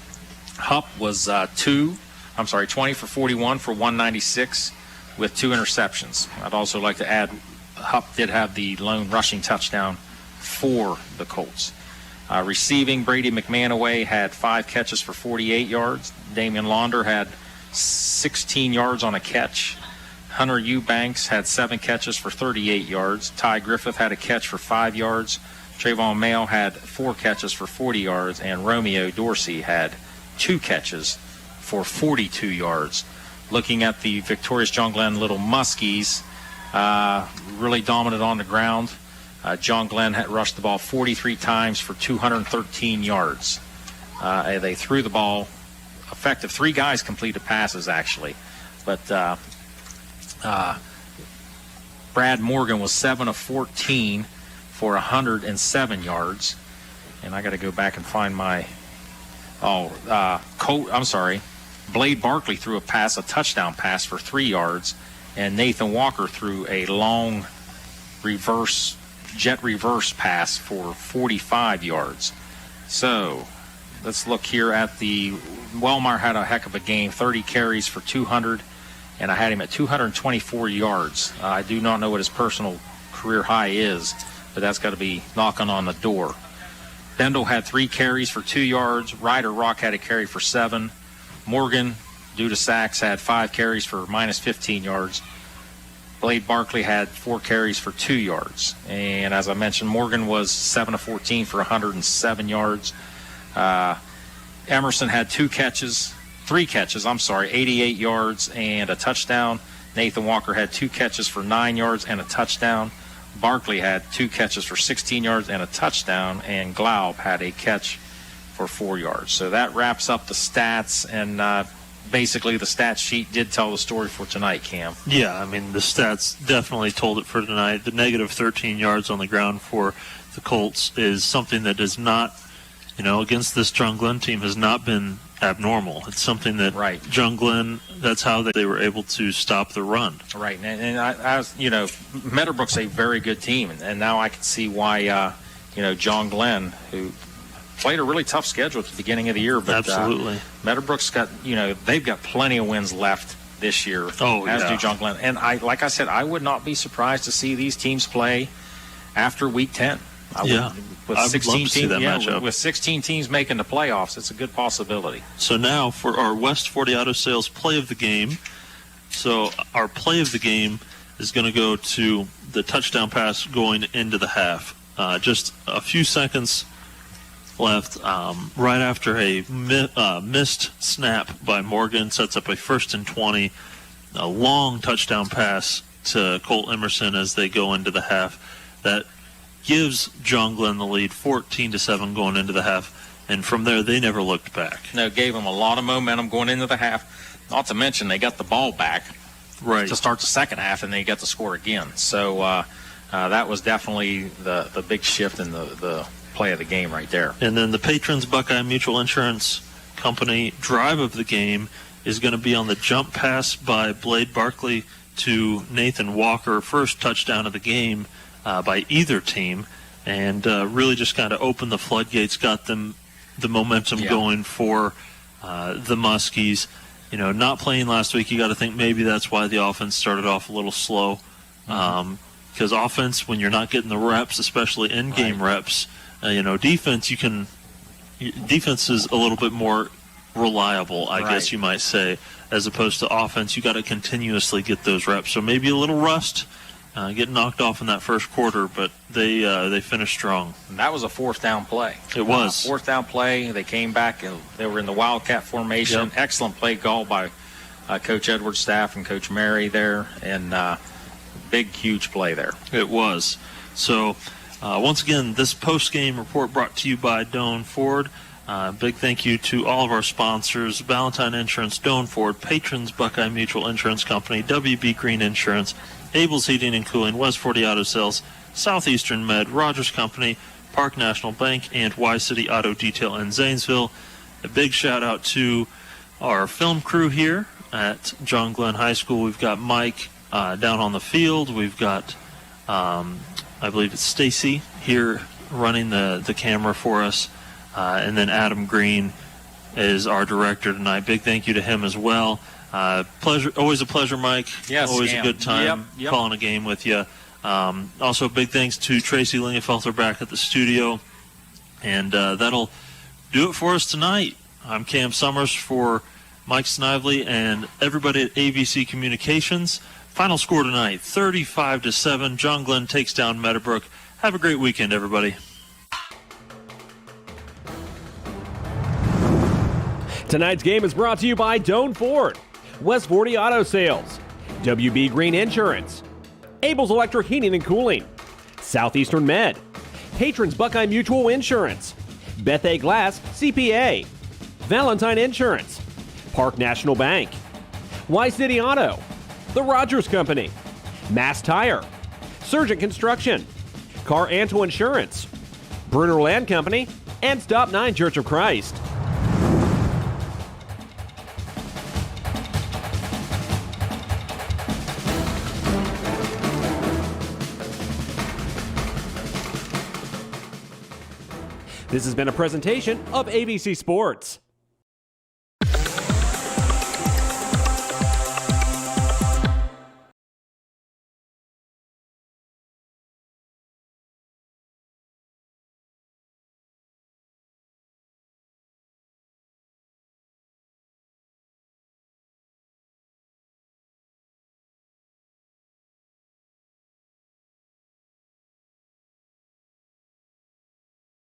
Hupp was 20 for 41 for 196 with 2 interceptions. I'd also like to add, Hupp did have the lone rushing touchdown for the Colts. Receiving, Brady McManaway had 5 catches for 48 yards. Damian Launder had 16 yards on a catch. Hunter Eubanks had 7 catches for 38 yards. Ty Griffith had a catch for 5 yards. Trayvon Mayo had 4 catches for 40 yards. And Romeo Dorsey had 2 catches for 42 yards. Looking at the victorious John Glenn Little Muskies, really dominant on the ground. John Glenn had rushed the ball 43 times for 213 yards. They threw the ball effective. 3 guys completed passes, actually. But Brad Morgan was 7 of 14 for 107 yards. And I got to go back and find my... Blade Barkley threw a touchdown pass for 3 yards. And Nathan Walker threw a long jet reverse pass for 45 yards. So let's look here at the... Wellmeyer had a heck of a game, 30 carries for 200, and I had him at 224 yards. I do not know what his personal career high is, but that's got to be knocking on the door. Bendel had 3 carries for 2 yards. Ryder Rock had a carry for 7. Morgan, due to sacks, had 5 carries for minus 15 yards. Blade Barkley had 4 carries for 2 yards. And as I mentioned, Morgan was 7 of 14 for 107 yards. Emerson had 3 catches, 88 yards and a touchdown. Nathan Walker had 2 catches for 9 yards and a touchdown. Barkley had 2 catches for 16 yards and a touchdown. And Glaub had a catch for 4 yards. So that wraps up the stats, and basically the stat sheet did tell the story for tonight, Cam. Yeah, I mean, the stats definitely told it for tonight. The negative 13 yards on the ground for the Colts is something that is not, against this John Glenn team has not been abnormal. It's something that John Glenn, that's how they were able to stop the run. Right, and I was, Meadowbrook's a very good team, and now I can see why, John Glenn, who played a really tough schedule at the beginning of the year, but absolutely. Meadowbrook's got, they've got plenty of wins left this year, as do John Glenn. And like I said, I would not be surprised to see these teams play after Week 10. I would love to see that matchup. With 16 teams making the playoffs, it's a good possibility. So now for our West 40 Auto Sales play of the game. So our play of the game is going to go to the touchdown pass going into the half. Just a few seconds left, right after a missed snap by Morgan, sets up a 1st and 20, a long touchdown pass to Colt Emerson as they go into the half. That gives John Glenn the lead, 14-7 going into the half, and from there they never looked back. No, gave them a lot of momentum going into the half. Not to mention they got the ball back to start the second half, and they got to score again. So that was definitely the big shift in the play of the game right there. And then the Patrons Buckeye Mutual Insurance Company drive of the game is going to be on the jump pass by Blade Barkley to Nathan Walker, first touchdown of the game by either team, and really just kind of opened the floodgates, got them the momentum going for the Muskies. Not playing last week, you got to think maybe that's why the offense started off a little slow, because offense, when you're not getting the reps, especially in-game reps, defense is a little bit more reliable, I guess you might say, as opposed to offense. You got to continuously get those reps. So maybe a little rust, get knocked off in that first quarter, but they finished strong. And that was a 4th down play. It was. 4th down play. They came back, and they were in the Wildcat formation. Yep. Excellent play call by Coach Edwards' staff and Coach Mary there, and big, huge play there. It was. So, once again, this post-game report brought to you by Doan Ford. Big thank you to all of our sponsors: Valentine Insurance, Doan Ford, Patrons Buckeye Mutual Insurance Company, WB Green Insurance, Abel's Heating and Cooling, West 40 Auto Sales, Southeastern Med, Rogers Company, Park National Bank, and Y City Auto Detail in Zanesville. a big shout out to our film crew here at John Glenn High School. We've got Mike down on the field. We've got, I believe it's Stacy here running the camera for us. And then Adam Green is our director tonight. Big thank you to him as well. Pleasure, always a pleasure, Mike. Yes, always a good time calling a game with you. Also, big thanks to Tracy Lingenfelter back at the studio. And that'll do it for us tonight. I'm Cam Summers for Mike Snively and everybody at ABC Communications. Final score tonight, 35-7. John Glenn takes down Meadowbrook. Have a great weekend, everybody. Tonight's game is brought to you by Doan Ford, West 40 Auto Sales, WB Green Insurance, Abel's Electric Heating and Cooling, Southeastern Med, Patrons Buckeye Mutual Insurance, Bethea Glass CPA, Valentine Insurance, Park National Bank, Y-City Auto, The Rogers Company, Mass Tire, Surgent Construction, Car Anto Insurance, Bruner Land Company, and Stop 9 Church of Christ. This has been a presentation of ABC Sports.